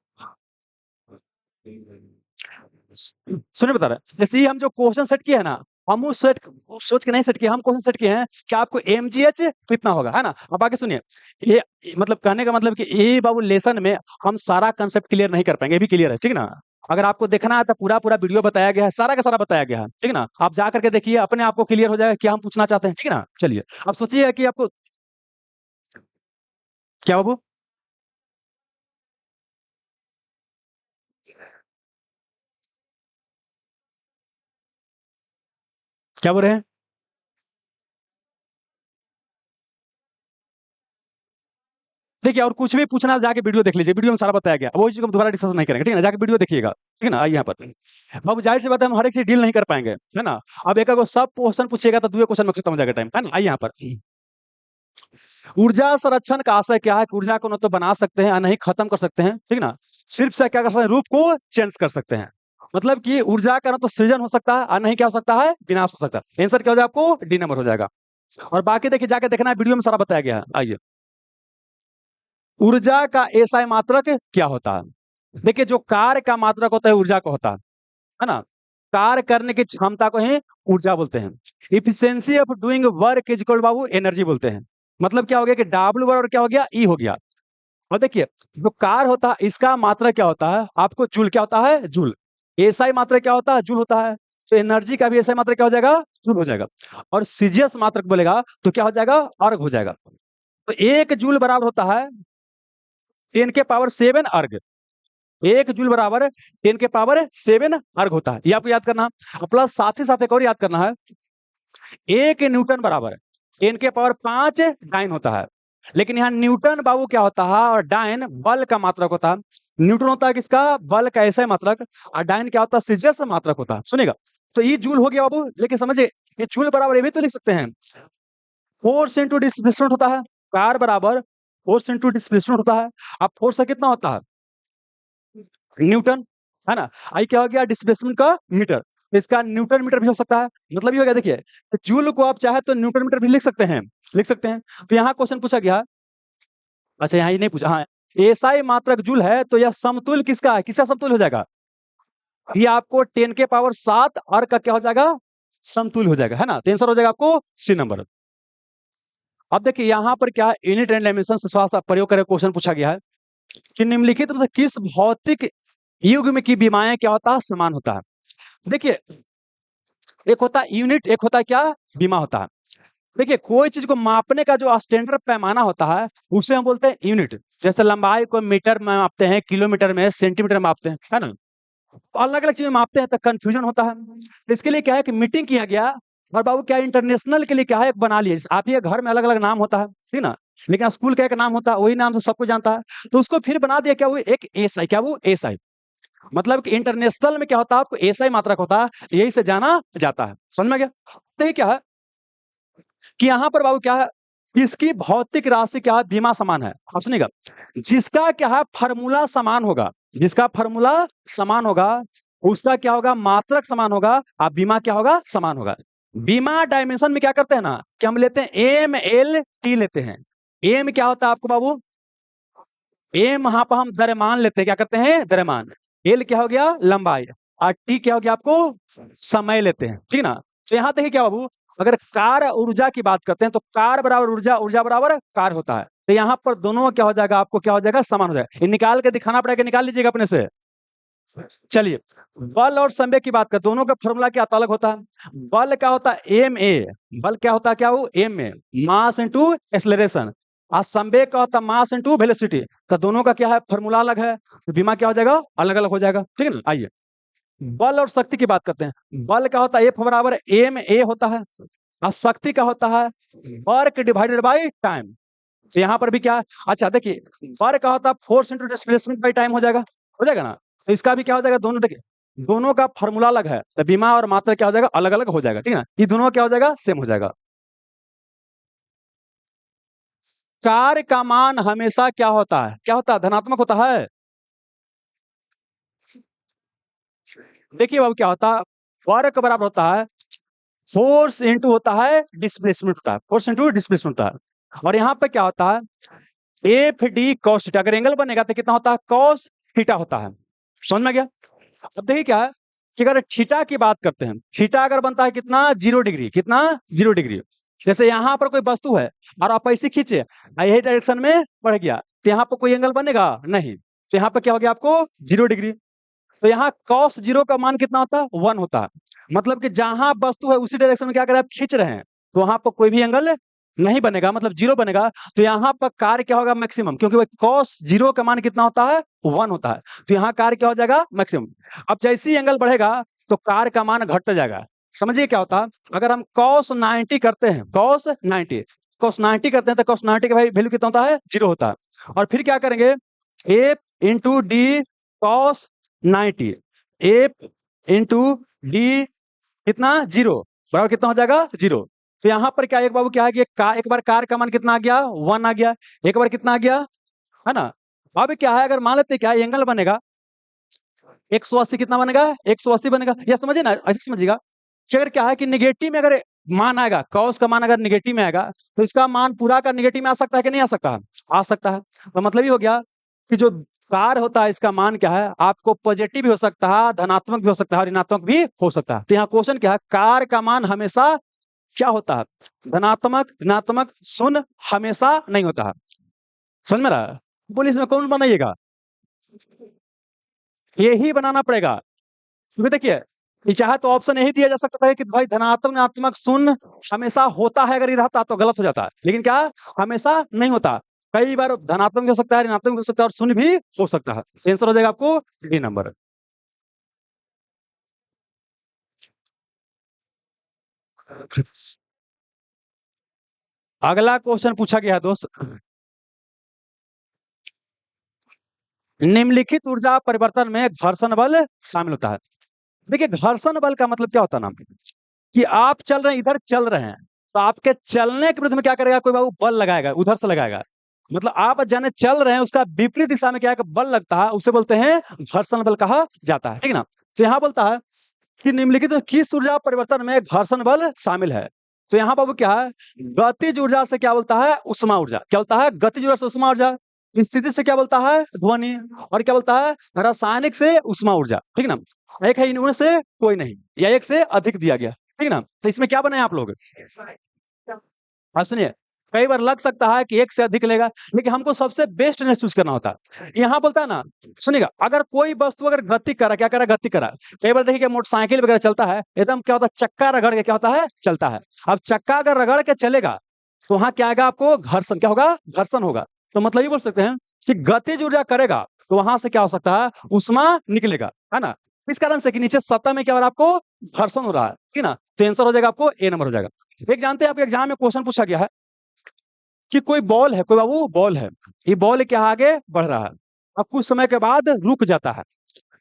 सुनिए बता रहे हैं, जैसे ही हम जो क्वेश्चन सेट किए हैं ना, हम उस सेट सोच के नहीं सेट किए, हम क्वेश्चन सेट किए हैं कि आपको एमजीएच कितना होगा, है ना। अब आगे सुनिए, ये मतलब कहने का मतलब कि ये बाबू लेसन में हम सारा कंसेप्ट क्लियर नहीं कर पाएंगे, ये भी क्लियर है, ठीक है ना। अगर आपको देखना है तो पूरा पूरा वीडियो बताया गया है, सारा का सारा बताया गया है, ठीक है ना। आप जा करके देखिए, अपने आप को क्लियर हो जाएगा क्या हम पूछना चाहते हैं, ठीक है ना। चलिए, अब सोचिए कि आपको, क्या बाबू, क्या बोल रहे हैं। देखिए, और कुछ भी पूछना है, जाके वीडियो देख लीजिए, वीडियो में सारा बताया गया, वो चीज हम दोबारा डिस्कस नहीं करेंगे, ठीक है ना। जाके वीडियो देखिएगा, ठीक है ना। आइए यहाँ पर, बाबू जाहिर सी बात है, हम हर एक चीज डील नहीं कर पाएंगे, है ना। अब एक अगर सब क्वेश्चन पूछिएगा तो 2 क्वेश्चन में खत्म हो जाएगा टाइम, है ना। आइए यहाँ पर, ऊर्जा संरक्षण का आशय क्या है कि ऊर्जा को न तो बना सकते हैं और नहीं खत्म कर सकते हैं, ठीक ना। सिर्फ से क्या कर सकते हैं, रूप को चेंज कर सकते हैं। मतलब कि ऊर्जा का न तो सृजन हो सकता है और नहीं क्या हो सकता है, विनाश हो सकता है। आंसर क्या हो जाएगा, आपको डी नंबर हो जाएगा। और बाकी देखिए, जाके देखना है, वीडियो में सारा बताया गया है। आइए, ऊर्जा का एसआई मात्रक क्या होता है। देखिए, जो कार्य का मात्रक होता है ऊर्जा का होता है ना। कार्य करने की क्षमता को ही ऊर्जा बोलते हैं। Efficiency of doing work is equal Babu energy बोलते हैं। मतलब क्या हो गया कि डब्ल्यू बराबर क्या हो गया, ई हो गया। और देखिए, जो कार्य होता है इसका मात्रा क्या होता है, आपको जूल क्या होता है, जूल। एसआई मात्रा क्या होता है, जूल होता है। तो एनर्जी का भी एसआई मात्रा क्या हो जाएगा, जूल हो जाएगा। और सीजीएस मात्रक बोलेगा तो क्या हो जाएगा, अर्ग हो जाएगा। तो 1 जूल बराबर होता है 10 के पावर 7 अर्ग। 1 जूल बराबर 10 के पावर 7 अर्ग होता है, ये आपको याद करना है। प्लस साथ ही साथ एक और याद करना है, 1 न्यूटन बराबर 10 के पावर 5 डाइन होता है। लेकिन यहाँ न्यूटन बाबू क्या होता है, और डाइन बल का मात्रक होता है। न्यूटन होता है किसका, बल का ऐसा मात्रक, और डाइन क्या होता है, सीजियस मात्रक होता है। सुनिएगा, तो ये जूल हो गया बाबू। लेकिन समझिए, ये जूल बराबर ये भी तो लिख सकते हैं, फोर्स इंटू डिस्प्लेसमेंट होता है। कार बराबर फोर्स इंटू डिस्प्लेसमेंट होता है। अब फोर्स का कितना होता है, न्यूटन, है ना। आई क्या हो गया, डिस्प्लेसमेंट का मीटर, इसका न्यूटन मीटर भी हो सकता है। मतलब ये हो गया, देखिए, तो जूल को आप चाहे तो न्यूटन मीटर भी लिख सकते हैं, लिख सकते हैं। तो यहाँ क्वेश्चन पूछा गया, अच्छा यहाँ ये नहीं पूछा, हाँ, एसआई मात्रक जूल है तो यह समतुल्य किसका है, किसका समतुल्य हो जाएगा, ये आपको 10 के पावर 7 और का क्या हो जाएगा, समतुल्य हो जाएगा, है ना। तो आंसर हो जाएगा आपको सी नंबर। अब देखिए, यहाँ पर क्या यूनिट एंड डायमेंशन से थोड़ा सा प्रयोग करके क्वेश्चन पूछा गया है कि निम्नलिखित में से किस भौतिक युग में की बीमाएं क्या होता है, समान होता है। देखिए, एक होता है यूनिट, एक होता है क्या, बीमा होता है। देखिए, कोई चीज को मापने का जो स्टैंडर्ड पैमाना होता है उसे हम बोलते हैं यूनिट। जैसे लंबाई को मीटर में मापते हैं, किलोमीटर में, सेंटीमीटर में मापते हैं, है ना। अलग अलग चीजें मापते हैं तो कंफ्यूजन होता है। तो इसके लिए क्या है कि मीटिंग किया गया, और बाबू क्या इंटरनेशनल के लिए क्या है, एक बना लिया। जैसे आप ये घर में अलग अलग नाम होता है, ठीक ना, लेकिन स्कूल का एक नाम होता है, वही नाम से सबको जानता है। तो उसको फिर बना दिया क्या, वो एक एसआई, क्या वो एसआई। मतलब कि इंटरनेशनल में क्या होता है, आपको एसआई मात्रक होता है, यही से जाना जाता है। समझ में गया। तो ये क्या है कि यहाँ पर बाबू क्या है, इसकी भौतिक राशि क्या है, बीमा समान है। आप सुनिएगा, जिसका क्या है, फार्मूला समान होगा, जिसका फार्मूला समान होगा, उसका क्या होगा, मात्रक समान होगा, अब बीमा क्या होगा, समान होगा। बीमा डायमेंशन में क्या करते हैं ना कि हम लेते हैं एम एल टी लेते हैं। एम क्या होता है आपको बाबू, एम यहाँ पर हम द्रव्यमान लेते हैं, क्या करते हैं, द्रव्यमान। एल क्या हो गया, लंबाई, और टी क्या हो गया आपको, समय लेते हैं, ठीक ना। तो यहाँ देखिए क्या बाबू, अगर कार्य ऊर्जा की बात करते हैं तो कार्य बराबर ऊर्जा, ऊर्जा बराबर कार्य होता है। तो यहाँ पर दोनों क्या हो जाएगा, आपको क्या हो जाएगा, समान हो जाएगा। ये निकाल के दिखाना पड़ेगा, निकाल लीजिएगा अपने से। चलिए, बल और संवेग की बात कर, दोनों का फॉर्मूला क्या अलग होता है। बल क्या होता है, एम ए, बल क्या होता है, क्या वो M A, mass into acceleration. और संवेग का होता है मास इनटू वेलोसिटी। तो दोनों का क्या है, फॉर्मूला अलग है, तो बीमा क्या हो जाएगा, अलग अलग हो जाएगा, ठीक है ना। आइए बल और शक्ति की बात करते हैं। बल क्या होता है, एफ बराबर एम ए होता है, और शक्ति का होता है वर्क डिवाइडेड बाई टाइम। तो यहाँ पर भी क्या है, अच्छा देखिए, वर्क का होता है force into displacement by time, हो जाएगा ना। तो इसका भी क्या हो जाएगा, दोनों देखिए, दोनों का फॉर्मूला अलग है, तो बीमा और मात्रा क्या हो जाएगा, अलग अलग हो जाएगा, ठीक है ना। ये दोनों क्या हो जाएगा, सेम हो जाएगा। कार्य का मान हमेशा क्या होता है, क्या होता है, धनात्मक होता है। देखिए बाबू क्या होता है, वर्क बराबर होता है फोर्स इंटू होता है डिस्प्लेसमेंट होता है, फोर्स इंटू डिस्प्लेसमेंट होता है। और यहाँ पे क्या होता है, एफ डी कॉस थीटा, अगर एंगल बनेगा तो कितना होता है, कॉस थीटा होता है। समझ में गया। अब देखिए क्या है कि अगर थीटा की बात करते हैं, थीटा अगर बनता है कितना, 0 डिग्री, कितना, 0 डिग्री। जैसे यहाँ पर कोई वस्तु है और आप ऐसे खींचे, यही डायरेक्शन में बढ़ गया, तो यहाँ पर कोई एंगल बनेगा नहीं, तो यहाँ पर क्या हो गया आपको, 0 डिग्री। तो यहाँ cos 0 का मान कितना होता है, 1 होता है। मतलब कि जहां वस्तु है उसी डायरेक्शन में क्या करें, आप खींच रहे हैं, तो वहां पर कोई भी एंगल नहीं बनेगा, मतलब 0 बनेगा। तो यहाँ पर कार्य क्या होगा, मैक्सिमम, क्योंकि cos 0 का मान कितना होता है, 1 होता है। तो यहाँ कार्य क्या हो जाएगा, मैक्सिमम। अब जैसे ही एंगल बढ़ेगा तो कार्य का मान घटता जाएगा। समझिए क्या होता है, अगर हम cos 90 करते हैं, cos 90 करते हैं, तो cos 90 का भाई वैल्यू कितना होता है, 0 होता है। और फिर क्या करेंगे, F into D cos 90, F into D कितना, 0 बराबर कितना हो जाएगा, 0। तो यहाँ पर क्या, एक बाबू क्या है कि एक बार कार का मान कितना आ गया, 1 आ गया, एक बार कितना आ गया, है ना। अब क्या है, अगर मान लेते क्या एंगल बनेगा 180, कितना बनेगा, 180 बनेगा। या समझिए ना, ऐसे समझिएगा कि अगर क्या है कि निगेटिव में अगर मान आएगा, कॉस का मान अगर निगेटिव में आएगा, तो इसका मान पूरा का निगेटिव में आ सकता है कि नहीं आ सकता, आ सकता है। तो मतलब ये हो गया कि जो कार होता है इसका मान क्या है, आपको पॉजिटिव भी हो सकता है, धनात्मक भी हो सकता है, और ऋणात्मक भी हो सकता है। तो यहाँ क्वेश्चन क्या है, कार का मान हमेशा क्या होता है, धनात्मक, ऋणात्मक, शून्य हमेशा नहीं होता है। समझ में रहा है? बोलिए इसमें कौन बनाइएगा, यही बनाना पड़ेगा। क्योंकि देखिए, ये चाहे तो ऑप्शन यही दिया जा सकता है कि भाई धनात्मक, ऋणात्मक, शून्य हमेशा होता है, अगर ये रहता तो गलत हो जाता है, लेकिन क्या, हमेशा नहीं होता। कई बार धनात्मक भी हो सकता है, ऋणात्मक भी हो सकता है, और शून्य भी हो सकता है। आंसर हो जाएगा आपको डी नंबर। अगला क्वेश्चन पूछा गया है दोस्त, निम्नलिखित ऊर्जा परिवर्तन में घर्षण बल शामिल होता है। देखिए घर्षण बल का मतलब क्या होता है ना, कि आप चल रहे हैं, इधर चल रहे हैं, तो आपके चलने के विरुद्ध में क्या करेगा, कोई बाबू बल लगाएगा, उधर से लगाएगा। मतलब आप जाने चल रहे हैं, उसका विपरीत दिशा में क्या है, बल लगता है, उसे बोलते हैं घर्षण बल कहा जाता है, ठीक है ना। तो यहाँ बोलता है कि निम्नलिखित किस ऊर्जा परिवर्तन में घर्षण बल शामिल है। तो यहाँ बाबू क्या है, गतिज ऊर्जा से क्या बोलता है, उष्मा ऊर्जा, क्या बोलता है, गतिज ऊर्जा से उष्मा ऊर्जा, स्थिति से क्या बोलता है, ध्वनि, और क्या बोलता है, रासायनिक से उष्मा ऊर्जा, ठीक है ना। एक है इनमें से कोई नहीं, या एक से अधिक दिया गया, ठीक है ना। तो इसमें क्या बनाए आप लोग, आप सुनिए, कई बार लग सकता है कि एक से अधिक लेगा, लेकिन हमको सबसे बेस्ट चूज करना होता है। यहाँ बोलता है ना, सुनिएगा, अगर कोई वस्तु अगर गति करा, क्या करा, गति करा। कई बार देखिए मोटरसाइकिल वगैरह चलता है, एकदम क्या होता है, चक्का रगड़ के क्या होता है, चलता है। अब चक्का अगर रगड़ के चलेगा तो वहां क्या आएगा, आपको घर्षण, क्या होगा, घर्षण होगा। तो मतलब ये बोल सकते हैं कि गतिज ऊर्जा करेगा तो वहां से क्या हो सकता है, उष्मा निकलेगा, है ना। इस कारण से कि नीचे सतह में क्या हो रहा है, आपको घर्षण हो रहा है, ठीक है ना। तो आंसर हो जाएगा आपको ए नंबर हो जाएगा। एक जानते हैं आपके एग्जाम में क्वेश्चन पूछा गया है कि कोई बॉल है, कोई बाबू बॉल है, ये बॉल क्या आगे बढ़ रहा है, अब कुछ समय के बाद रुक जाता है।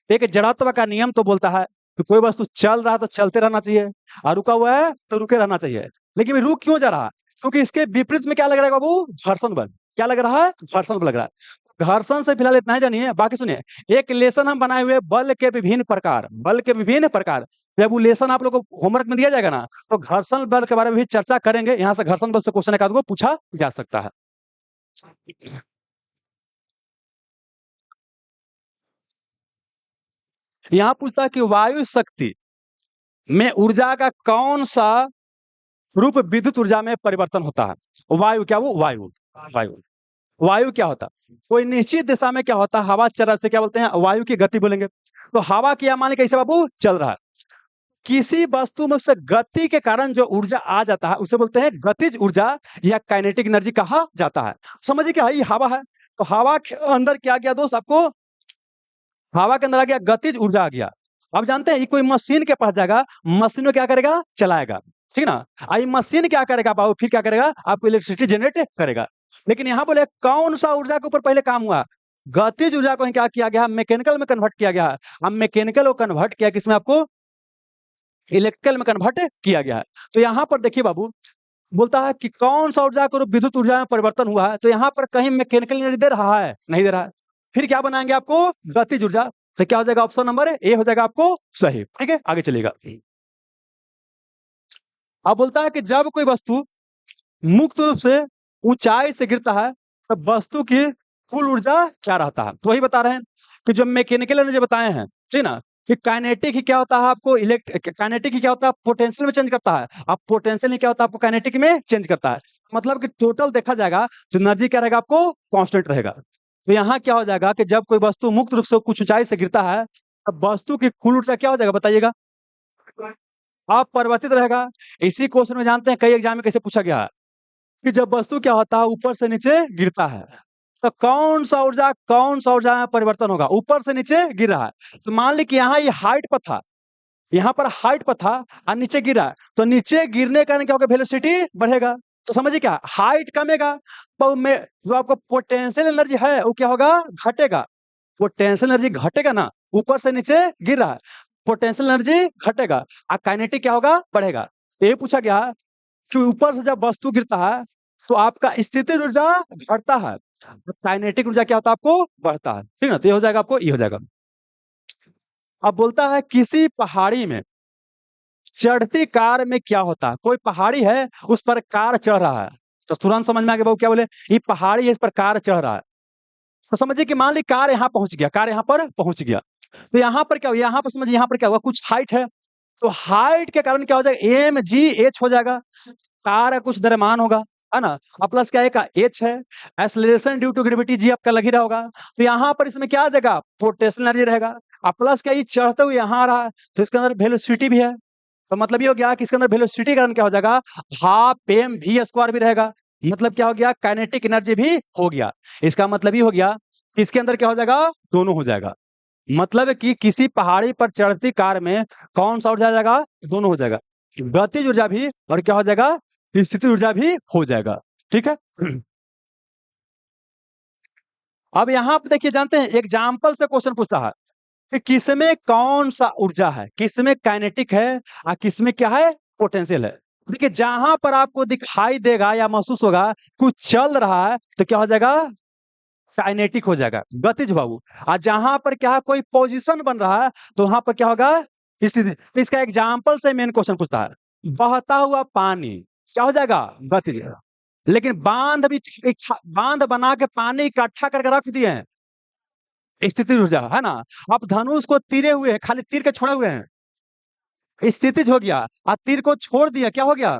एक जड़त्व का नियम तो बोलता है कि कोई वस्तु चल रहा है तो चलते रहना चाहिए, और रुका हुआ है तो रुके रहना चाहिए। लेकिन ये रुक क्यों जा रहा है, क्योंकि इसके विपरीत में क्या लग रहा है बाबू, घर्षण बल, क्या लग रहा है, घर्षण बल लग रहा है। घर्षण से फिलहाल इतना ही जानिए, बाकी सुनिए। एक लेसन हम बनाए हुए हैं, बल के विभिन्न प्रकार, बल के विभिन्न प्रकार। जब वो लेसन आप लोग को होमवर्क में दिया जाएगा ना, तो घर्षण बल के बारे में भी चर्चा करेंगे। यहाँ से घर्षण बल से क्वेश्चन एक आध को पूछा जा सकता है। यहाँ पूछता है कि वायु शक्ति में ऊर्जा का कौन सा रूप विद्युत ऊर्जा में परिवर्तन होता है? वायु, क्या वो वायु, वायु, वायु क्या होता है? कोई निश्चित दिशा में क्या होता है, हवा चल रहा है, से क्या बोलते हैं? वायु की गति बोलेंगे। तो हवा की, मान लीजिए कैसे बाबू चल रहा है, किसी वस्तु में से गति के कारण जो ऊर्जा आ जाता है उसे बोलते हैं गतिज ऊर्जा या काइनेटिक एनर्जी कहा जाता है। समझिए क्या है, ये हवा है, तो हवा के अंदर क्या गया दोस्त आपको? हवा के अंदर आ गया गतिज ऊर्जा आ गया। अब जानते हैं, ये कोई मशीन के पास जाएगा, मशीन में क्या करेगा? चलाएगा, ठीक ना? आई मशीन क्या करेगा बाबू? फिर क्या करेगा? आपको इलेक्ट्रिसिटी जनरेट करेगा। लेकिन यहाँ बोले कौन सा ऊर्जा के ऊपर पहले काम हुआ? गतिज ऊर्जा को क्या किया गया? मैकेनिकल में कन्वर्ट किया गया। अब मैकेनिकल को कन्वर्ट किया किसमें? आपको इलेक्ट्रिकल में कन्वर्ट किया गया है। तो यहाँ पर देखिए बाबू, बोलता है कि कौन सा ऊर्जा को विद्युत ऊर्जा में परिवर्तन हुआ है, तो यहाँ पर कहीं मैकेनिकल एनर्जी दे रहा है? नहीं दे रहा है। फिर क्या बनाएंगे आपको? गतिज ऊर्जा। तो क्या हो जाएगा? ऑप्शन नंबर ए हो जाएगा आपको सही। ठीक है, आगे चलेगा। अब बोलता है कि जब कोई वस्तु मुक्त रूप से ऊंचाई से गिरता है, तब वस्तु की कुल ऊर्जा क्या रहता है? तो वही बता रहे हैं कि जो मैकेनिकल एनर्जी बताए हैं, ठीक ना, कि काइनेटिक ही क्या होता है आपको? काइनेटिक ही क्या होता है? पोटेंशियल में चेंज करता है। अब पोटेंशियल ही क्या होता है आपको? काइनेटिक में चेंज करता है। मतलब कि टोटल देखा जाएगा तो एनर्जी क्या रहेगा आपको? कांस्टेंट रहेगा। तो यहाँ क्या हो जाएगा कि जब कोई वस्तु मुक्त रूप से कुछ ऊंचाई से गिरता है, तब वस्तु की कुल ऊर्जा क्या हो जाएगा बताइएगा? अपरिवर्तित रहेगा। इसी क्वेश्चन में जानते हैं कई एग्जाम में कैसे पूछा गया है कि जब वस्तु क्या होता है ऊपर से नीचे गिरता है, तो कौन सा ऊर्जा में परिवर्तन होगा? ऊपर से नीचे गिर रहा है, तो मान ली कि यहाँ ये हाइट पर था, यहाँ पर हाइट पर था और नीचे गिरा, तो नीचे गिरने के कारण क्या होगा? वेलोसिटी बढ़ेगा। तो समझिए क्या, हाइट कमेगा, तो में जो आपको पोटेंशियल एनर्जी है वो क्या होगा? घटेगा। पोटेंशियल एनर्जी घटेगा ना, ऊपर से नीचे गिर रहा है, पोटेंशियल एनर्जी घटेगा और काइनेटिक क्या होगा? बढ़ेगा। ये पूछा गया कि ऊपर से जब वस्तु गिरता है तो आपका स्थितिज ऊर्जा घटता है, काइनेटिक ऊर्जा क्या होता है? आपको बढ़ता है। ठीक है ना? तो ये हो जाएगा आपको, ये हो जाएगा। अब बोलता है किसी पहाड़ी में चढ़ती कार में क्या होता है? कोई पहाड़ी है, उस पर कार चढ़ रहा है, तो तुरंत समझ में आ गया बाबू क्या बोले? ये पहाड़ी है, इस पर कार चढ़ रहा है। तो समझिए कि मान ली कार यहाँ पहुंच गया, कार यहाँ पर पहुंच गया, तो यहाँ पर क्या हुआ? यहाँ पर समझिए, यहाँ पर क्या हुआ? कुछ हाइट है, तो हाइट के कारण क्या हो जाएगा? एम जी एच हो जाएगा। कार का कुछ द्रव्यमान होगा, है ना? और प्लस क्या है का एच है, acceleration due to gravity G आपका लग ही रहा होगा। तो यहाँ पर इसमें क्या आ जाएगा? पोटेंशियल एनर्जी रहेगा। और प्लस क्या, ये चढ़ते हुए यहाँ आ रहा है, तो इसके अंदर वेलोसिटी भी है। तो मतलब ये हो गया कि इसके अंदर वेलोसिटी के कारण क्या हो जाएगा? हाफ एम वी स्क्वायर भी रहेगा। मतलब क्या हो गया? काइनेटिक एनर्जी भी हो गया। इसका मतलब ये हो गया कि इसके अंदर क्या हो जाएगा? दोनों हो जाएगा। मतलब है कि किसी पहाड़ी पर चढ़ती कार में कौन सा ऊर्जा आ जाएगा? दोनों हो जाएगा, गतिज ऊर्जा भी और क्या हो जाएगा? स्थिति ऊर्जा भी हो जाएगा। ठीक है। अब यहाँ पे देखिए, जानते हैं एग्जाम्पल से क्वेश्चन पूछता है कि किसमें कौन सा ऊर्जा है, किसमें काइनेटिक है और किसमें क्या है? पोटेंशियल है। देखिए जहां पर आपको दिखाई देगा या महसूस होगा कुछ चल रहा है, तो क्या हो जाएगा? काइनेटिक हो जाएगा, गतिज बाबू। और जहां पर क्या है? कोई पोजीशन बन रहा है, तो वहां पर क्या होगा? स्थिति। तो इसका एग्जाम्पल से मेन क्वेश्चन पूछता है। बहता हुआ पानी क्या हो जाएगा? गतिज। लेकिन बांध भी, बांध बना के पानी इकट्ठा करके रख दिए हैं, स्थिति ऊर्जा है ना? आप धनुष को तीरे हुए हैं, खाली तीर के छोड़े हुए हैं, स्थितिज हो गया। और तीर को छोड़ दिया, क्या हो गया?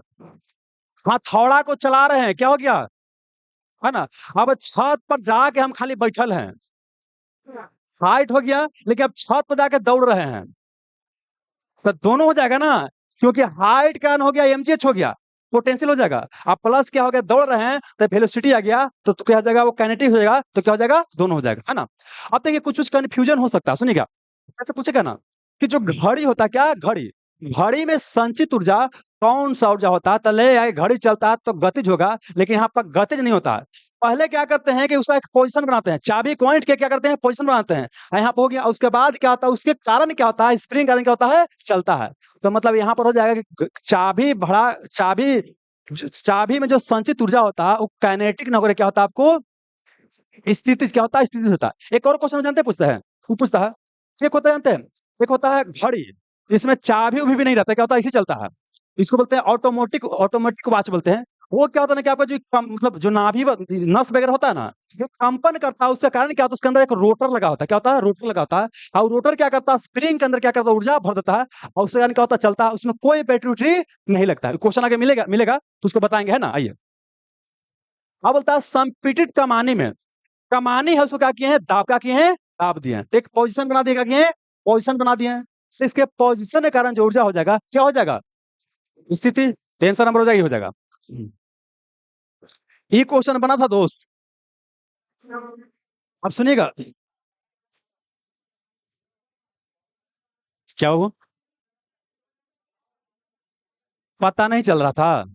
हथौड़ा को चला रहे हैं, क्या हो गया? है ना? अब छत पर जाके हम खाली बैठल हैं, हाइट हो गया, लेकिन अब छत पर जाके दौड़ रहे हैं, तो दोनों हो जाएगा ना, क्योंकि हाइट का हो गया एमजीएच हो गया, पोटेंशियल हो जाएगा। अब प्लस क्या हो गया? दौड़ रहे हैं तो वेलोसिटी आ गया, तो क्या हो जाएगा? वो काइनेटिक हो जाएगा, तो क्या हो जाएगा? दोनों हो जाएगा, है ना? अब देखिए कुछ कुछ कंफ्यूजन हो सकता है, सुनिएगा। ऐसे पूछेगा ना कि जो घड़ी होता है, क्या घड़ी, घड़ी में संचित ऊर्जा कौन सा ऊर्जा होता है? तो ले आए, घड़ी चलता है तो गतिज होगा, लेकिन यहाँ पर गतिज नहीं होता है। पहले क्या करते हैं कि उसका एक पोजीशन बनाते हैं, चाबी पॉइंट के क्या करते हैं? पोजीशन बनाते हैं। यहाँ पर हो गया, उसके बाद क्या होता है? उसके कारण क्या होता है? स्प्रिंग कारण क्या होता है? चलता है। तो मतलब यहाँ पर हो जाएगा कि चाबी में जो संचित ऊर्जा होता है वो काइनेटिक न होकर क्या होता है? आपको स्थिति क्या होता है? स्थिति होता है। एक और क्वेश्चन जानते हैं पूछता है, वो पूछता है, एक होता है जानते हैं, एक होता है घड़ी, इसमें चाबी-उबी भी नहीं रहता, क्या होता है? ऐसे ही चलता है। इसको बोलते हैं ऑटोमोटिक ऑटोमेटिक वॉच बोलते हैं। वो क्या होता है ना कि आपका जो मतलब जो नाभि व नस वगैरह होता है ना, जो कंपन करता है उसका कारण क्या होता है? उसके अंदर एक रोटर लगा होता है। क्या होता है? रोटर लगा होता है। और रोटर क्या करता है? स्प्रिंग के अंदर क्या करता है? ऊर्जा भर देता है और उसके कारण क्या होता है? चलता है। उसमें कोई बैटरी-वैटरी नहीं लगता है। क्वेश्चन आगे मिलेगा मिलेगा तो उसको बताएँगे, है ना? आइए। अब बोलता है संपीड़ित कमानी में, कमानी है उसको क्या किए हैं? दाब क्या किए हैं? दाब दिए हैं। तो एक पोज़ीशन बना दिए, क्या किए हैं? पोज़ीशन बना दिए हैं। तो इसके पोज़ीशन के कारण जो ऊर्जा हो जाएगा, क्या हो जाएगा? स्थिति। तो आंसर नंबर हो जाएगा, ये हो जाएगा। ये क्वेश्चन बना था दोस्त। अब सुनिएगा। क्या हुआ? पता नहीं चल रहा था।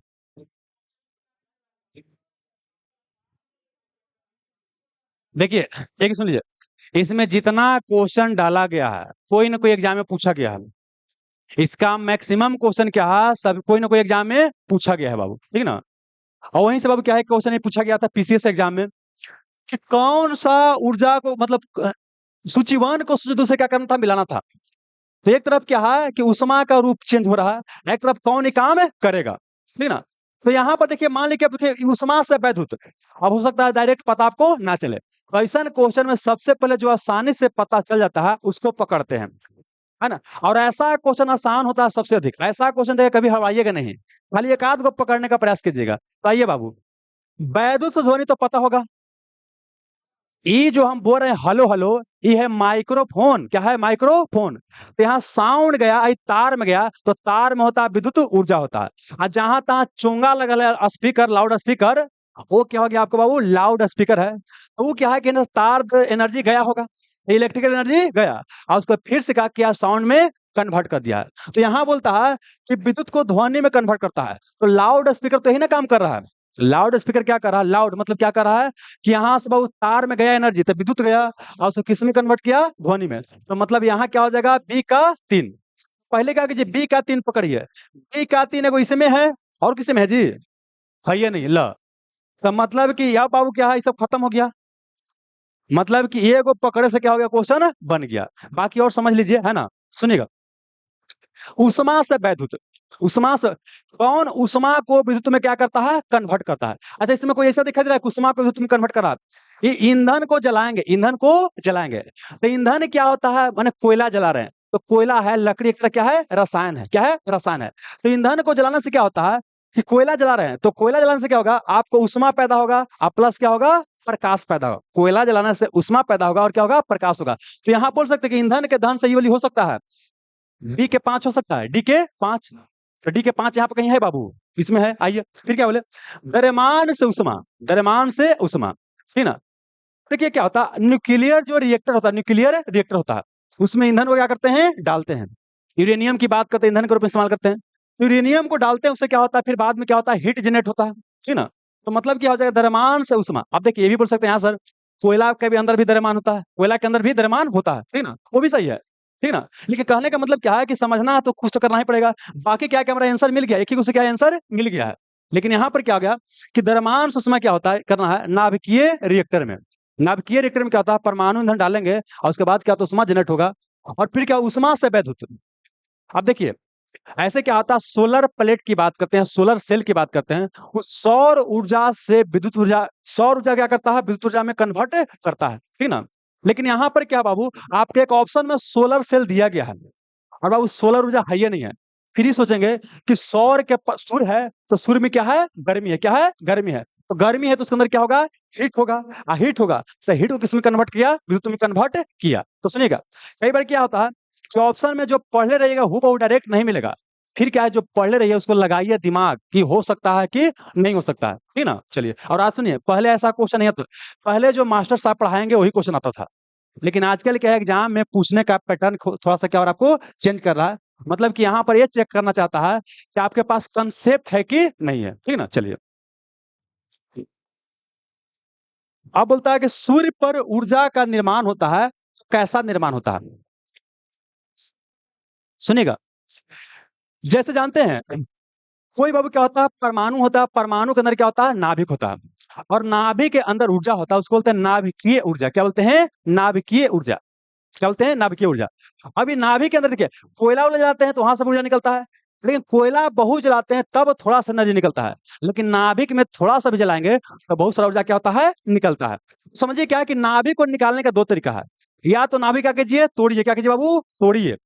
देखिए, एक सुन लीजिए, इसमें जितना क्वेश्चन डाला गया है, कोई ना कोई एग्जाम में पूछा गया है। इसका मैक्सिमम क्वेश्चन क्या है? सब कोई ना कोई एग्जाम में पूछा गया है बाबू, ठीक ना? और वहीं से बाबू क्या है, क्वेश्चन ये पूछा गया था पीसीएस एग्जाम में कि कौन सा ऊर्जा को मतलब सूची 1 को सूची 2 से क्या करना था? मिलाना था। तो एक तरफ क्या है कि ऊष्मा का रूप चेंज हो रहा है, एक तरफ कौन ये काम करेगा, ठीक ना? तो यहाँ पर देखिए, मान लीजिए देखिए ऊष्मा से वैद्युत, अब हो सकता है डायरेक्ट पता आपको ना चले। तो ऐसा क्वेश्चन में सबसे पहले जो आसानी से पता चल जाता है उसको पकड़ते हैं, है ना? और ऐसा क्वेश्चन आसान होता है सबसे अधिक। ऐसा क्वेश्चन देखिए कभी हवाइएगा नहीं, खाली एक आध को पकड़ने का प्रयास कीजिएगा। तो आइए बाबू, वैद्युत से ध्वनि तो पता होगा। ये जो हम बोल रहे हैं हेलो हेलो, ये है माइक्रोफोन। क्या है? माइक्रोफोन। तो यहाँ साउंड गया, ये तार में गया, तो तार में होता है विद्युत ऊर्जा होता है। और जहां तहां चोंगा लगल है, स्पीकर, लाउड स्पीकर, वो क्या हो गया आपको बाबू? लाउड स्पीकर है। तो वो क्या है कि ना, तार एनर्जी गया होगा, इलेक्ट्रिकल एनर्जी गया, और उसको फिर से क्या साउंड में कन्वर्ट कर दिया है। तो यहाँ बोलता है कि विद्युत को ध्वनि में कन्वर्ट करता है। तो लाउड स्पीकर तो यही ना काम कर रहा है। लाउड स्पीकर क्या कर रहा है? लाउड मतलब क्या कर रहा है कि यहाँ से बहुत तार में गया एनर्जी, तो विद्युत गया और उसको किस में कन्वर्ट किया? ध्वनि में। तो मतलब यहाँ क्या हो जाएगा? बी का 3। पहले क्या कीजिए, बी का 3 पकड़िए। बी का 3 एगो इसमें है और किसी में है जी? है ये नहीं ल। तो मतलब कि यह बाबू क्या है, ये सब खत्म हो गया। मतलब कि ये को पकड़े से क्या हो गया? क्वेश्चन बन गया। बाकी और समझ लीजिए, है ना? सुनिएगा, उष्मा से वैद्युत, उष्मा से कौन उष्मा को विद्युत में क्या करता है? कन्वर्ट करता है। अच्छा, इसमें कोई ऐसा दिखाई दे रहा है कि उष्मा को विद्युत में कन्वर्ट कर रहा है? ये ईंधन को जलाएंगे, ईंधन को जलाएंगे। तो ईंधन क्या होता है? माने कोयला जला रहे हैं, तो कोयला है, लकड़ी एक तरह क्या है? रसायन है। क्या है? रसायन है। तो ईंधन को जलाने से क्या होता है कि कोयला जला रहे हैं, तो कोयला जलाने से क्या होगा? आपको उष्मा पैदा होगा और प्लस क्या होगा? प्रकाश पैदा होगा। कोयला जलाने से उष्मा पैदा होगा और क्या होगा? प्रकाश होगा। तो यहाँ बोल सकते हैं कि ईंधन के दहन से ये वाली हो सकता है, डी के 5 हो सकता है, डी के 5। तो डी के 5 यहाँ पे कहीं है बाबू, इसमें है। आइए फिर क्या बोले, द्रव्यमान से उष्मा, द्रव्यमान से उष्मा, ठीक ना? देखिए क्या होता है, न्यूक्लियर जो रिएक्टर होता है, न्यूक्लियर रिएक्टर होता है, उसमें ईंधन को क्या करते हैं? डालते हैं। यूरेनियम की बात करते हैं, ईंधन के रूप में इस्तेमाल करते हैं। यूरेनियम को डालते हैं, उससे क्या होता है? फिर बाद में क्या होता है? हीट जनरेट होता है, ठीक ना? तो मतलब क्या हो जाएगा? द्रव्यमान से उष्मा। अब देखिए, ये भी बोल सकते हैं यहाँ सर, कोयला के भी अंदर भी द्रव्यमान होता है, कोयला के अंदर भी द्रव्यमान होता है, ठीक ना? वो भी सही है, ठीक ना? लेकिन कहने का मतलब क्या है कि समझना है तो कुछ तो करना ही पड़ेगा। बाकी क्या क्या हमारा आंसर मिल गया, एक ही से क्या आंसर मिल गया है। लेकिन यहाँ पर क्या हो गया कि द्रव्यमान से उष्मा क्या होता है? करना है नाभिकीय रिएक्टर में। नाभिकीय रिएक्टर में क्या होता है? परमाणु ईंधन डालेंगे और उसके बाद क्या होता है? उष्मा जनरेट होगा और फिर क्या? उष्मा से वैद्युत। अब देखिए, ऐसे क्या होता है? सोलर प्लेट की बात करते हैं, सोलर सेल की बात करते हैं, उस सौर ऊर्जा से विद्युत ऊर्जा, सौर ऊर्जा क्या करता है? विद्युत ऊर्जा में कन्वर्ट करता है, ठीक ना? लेकिन यहाँ पर क्या बाबू, आपके एक ऑप्शन में सोलर सेल दिया गया है और बाबू सोलर ऊर्जा है या नहीं है। फिर ही सोचेंगे कि सौर के सूर्य है, तो सूर्य में क्या है? गर्मी है। क्या है? गर्मी है। तो गर्मी है तो उसके अंदर क्या होगा? हीट होगा। हीट होगा तो हीट को किस में कन्वर्ट किया? विद्युत में कन्वर्ट किया। तो सुनिएगा, कई बार क्या होता है कि ऑप्शन में जो पढ़ले रहिएगा हूबहू डायरेक्ट नहीं मिलेगा। फिर क्या है, जो पढ़ले रहिए उसको लगाइए दिमाग कि हो सकता है कि नहीं हो सकता है, ठीक ना? चलिए, और आज सुनिए, पहले ऐसा क्वेश्चन नहीं आता, पहले जो मास्टर साहब पढ़ाएंगे वही क्वेश्चन आता था। लेकिन आजकल क्या है, एग्जाम में पूछने का पैटर्न थोड़ा सा क्या और आपको चेंज कर रहा है। मतलब कि यहाँ पर ये चेक करना चाहता है कि आपके पास कंसेप्ट है कि नहीं है, ठीक ना? चलिए, अब बोलता है कि सूर्य पर ऊर्जा का निर्माण होता है, कैसा निर्माण होता है? सुनिएगा, जैसे जानते हैं, कोई बाबू क्या होता है? परमाणु होता है, परमाणु के अंदर क्या होता है? नाभिक होता है। और नाभिक के अंदर ऊर्जा होता है, उसको बोलते हैं नाभिकीय ऊर्जा। क्या बोलते हैं? नाभिकीय ऊर्जा। क्या बोलते हैं? नाभिकीय ऊर्जा। अभी नाभिक के अंदर देखिए, कोयला वोला जलाते हैं तो वहां से ऊर्जा निकलता है, लेकिन कोयला बहुत जलाते हैं तब थोड़ा सा एनर्जी निकलता है, लेकिन नाभिक में थोड़ा सा भी जलाएंगे तो बहुत सारा ऊर्जा क्या होता है? निकलता है। समझिए क्या है कि नाभिक को निकालने का दो तरीका है। या तो नाभिक क्या कीजिए? तोड़िए। क्या कीजिए बाबू? तोड़िए।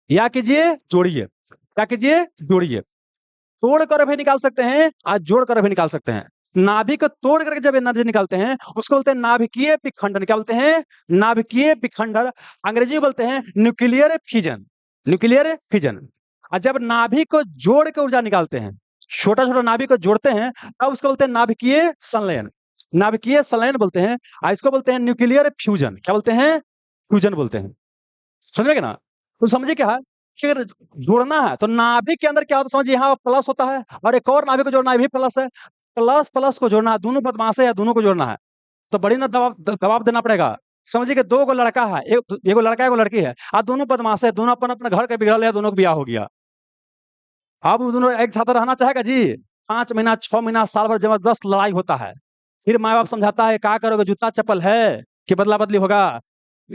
या कीजिए जोड़िए। क्या कीजिए? जोड़िए। तोड़ कर भी निकाल सकते हैं और जोड़ कर भी निकाल सकते हैं। नाभिक को तोड़ करके जब एनर्जी निकालते हैं उसको बोलते हैं नाभिकीय विखंडन। क्या बोलते हैं? नाभिकीय विखंडन। अंग्रेजी में बोलते हैं न्यूक्लियर फिजन। Nuclear fission. और जब नाभिक को जोड़ के ऊर्जा निकालते हैं, छोटा छोटा नाभिक को जोड़ते हैं, तब उसको बोलते हैं नाभिकीय संलयन। नाभिकीय संलयन बोलते हैं। और इसको बोलते हैं न्यूक्लियर फ्यूजन। क्या बोलते हैं? फ्यूजन बोलते हैं। समझ में ना? तो समझिए क्या है कि अगर जोड़ना है तो नाभिक के अंदर क्या होता है समझिए, यहाँ प्लस होता है और एक और नाभिक को जोड़ना है, भी प्लस है। प्लस प्लस को जोड़ना है, दोनों बदमाश है या दोनों को जोड़ना है, तो बड़ी ना दबाव दबाव देना पड़ेगा। समझिए कि दो को लड़का है, एगो लड़का एगो लड़की है, और दोनों बदमाश है, दोनों अपन अपने घर के बिगड़ल है, दोनों का ब्याह हो गया। अब वो दोनों एक साथ रहना चाहेगा जी? 5 महीना 6 महीना साल भर जबरदस्त लड़ाई होता है, फिर माँ बाप समझाता है क्या करोगे, जूता चप्पल है कि बदला बदली होगा।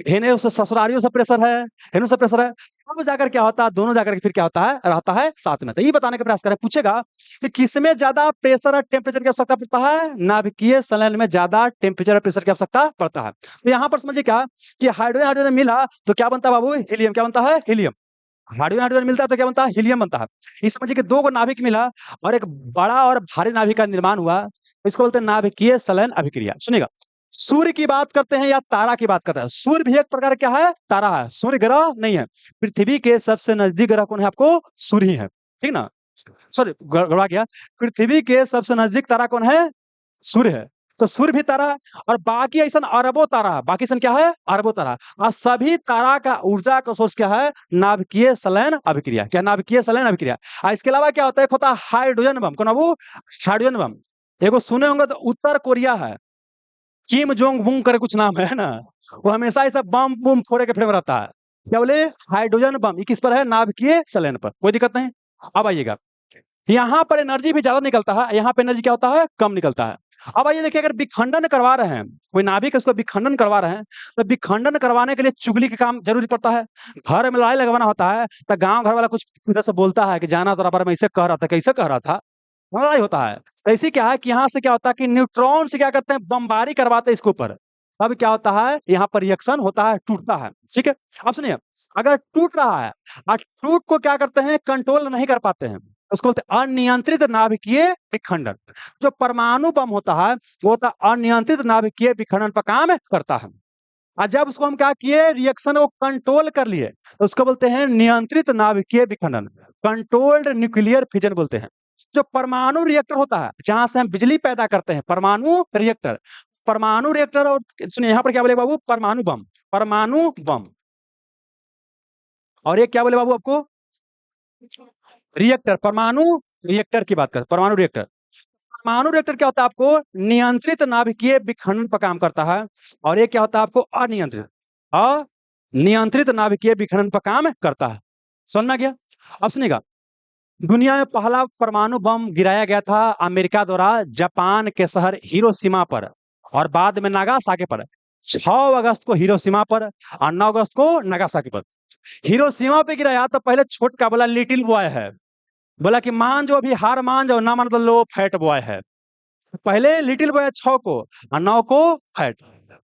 हेने उसे ससुरारियों से प्रेशर है, हेनु से प्रेशर है, तब जाकर क्या होता है, दोनों जाकर के फिर क्या होता है, रहता है साथ में। तो ये बताने का प्रयास करें, पूछेगा कि किसमें ज्यादा प्रेशर और टेम्परेचर की आवश्यकता पड़ता है? नाभिकीय संलयन में ज्यादा टेम्परेचर और प्रेशर की आवश्यकता पड़ता है। तो यहाँ पर समझिए क्या कि हाइड्रोजन हाइड्रोजन मिला तो क्या बनता है बाबू? हीलियम। क्या बनता है? हीलियम। हाइड्रोजन हाइड्रोजन मिलता है तो क्या बनता है? हीलियम बनता है। इस समझिए कि दो को नाभिक मिला और एक बड़ा और भारी नाभिक का निर्माण हुआ, इसको बोलते हैं नाभिकीय संलयन अभिक्रिया। सुनिएगा, सूर्य की बात करते हैं या तारा की बात करते हैं? सूर्य भी एक प्रकार क्या है? तारा है। सूर्य ग्रह नहीं है। पृथ्वी के सबसे नजदीक ग्रह कौन है आपको? सूर्य ही है, ठीक ना? सॉरी, गड़बड़ा गया। पृथ्वी के सबसे नजदीक तारा कौन है? सूर्य है। तो सूर्य भी तारा है, और बाकी ऐसा अरबों तारा है, बाकी ऐसा क्या है? अरबों तारा। और सभी तारा का ऊर्जा का सोर्स क्या है? नाभिकीय संलयन अभिक्रिया। क्या? नाभिकीय संलयन अभिक्रिया। और इसके अलावा क्या होता है? एक होता है हाइड्रोजन बम। कौन है वो? Hydrogen bomb. एगो सुने होंगे तो उत्तर कोरिया है, किम जोंग बुंग करे कुछ नाम है ना, वो हमेशा ऐसा बम बम फोड़े के फेर में रहता है। क्या बोले? Hydrogen bomb. ये किस पर है? नाभिकीय संलयन पर। कोई दिक्कत नहीं। अब आइएगा, यहाँ पर एनर्जी भी ज्यादा निकलता है, यहाँ पे एनर्जी क्या होता है? कम निकलता है। अब आइए देखिए, अगर विखंडन करवा रहे हैं, कोई नाभिक उसको विखंडन करवा रहे हैं, तो विखंडन करवाने के लिए चुगली का काम जरूरी पड़ता है। घर में लड़ाई लगवाना होता है तो गांव घर वाला कुछ इधर से बोलता है कि जाना तो पर मैं इसे कह रहा था, कैसे कह रहा था, लड़ाई होता है। ऐसे क्या है कि यहाँ से क्या होता है कि न्यूट्रॉन से क्या करते हैं? बमबारी करवाते हैं इसके ऊपर। अब क्या होता है? यहाँ पर रिएक्शन होता है, टूटता है। ठीक है, अब सुनिए, अगर टूट रहा है और टूट को क्या करते हैं? कंट्रोल नहीं कर पाते हैं, उसको बोलते हैं अनियंत्रित नाभिकीय विखंडन। जो परमाणु बम होता है वो होता है अनियंत्रित नाभिकीय विखंडन पर काम करता है। और जब उसको हम क्या किए? रिएक्शन को कंट्रोल कर लिए, तो उसको बोलते हैं नियंत्रित नाभिकीय विखंडन, कंट्रोल्ड न्यूक्लियर फिजन बोलते हैं। जो परमाणु रिएक्टर होता है जहां से हम बिजली पैदा करते हैं, परमाणु रिएक्टर, परमाणु रिएक्टर, और सुनिए यहाँ पर क्या बोले बाबू? परमाणु बम। परमाणु बम। और ये क्या बोले बाबू आपको? रिएक्टर। परमाणु रिएक्टर की बात करते हैं, परमाणु रिएक्टर। परमाणु रिएक्टर क्या होता है आपको? नियंत्रित नाभिकीय विखंडन पर काम करता है। और ये क्या होता है आपको? अनियंत्रित, अनियंत्रित नाभिकीय विखंडन पर काम करता है। समझ में आ गया? अब सुनिएगा, दुनिया में पहला परमाणु बम गिराया गया था अमेरिका द्वारा जापान के शहर हिरोशिमा पर, और बाद में नागासाकी पर। 6 अगस्त को हिरोशिमा पर और 9 अगस्त को नागासाकी पर। हिरोशिमा पे गिराया तो पहले छोट का बोला लिटिल बॉय है, बोला कि मान जो अभी हार मान जाओ, ना मान तो लो फैट बॉय है। पहले लिटिल बॉय 6 को और 9 को फैट।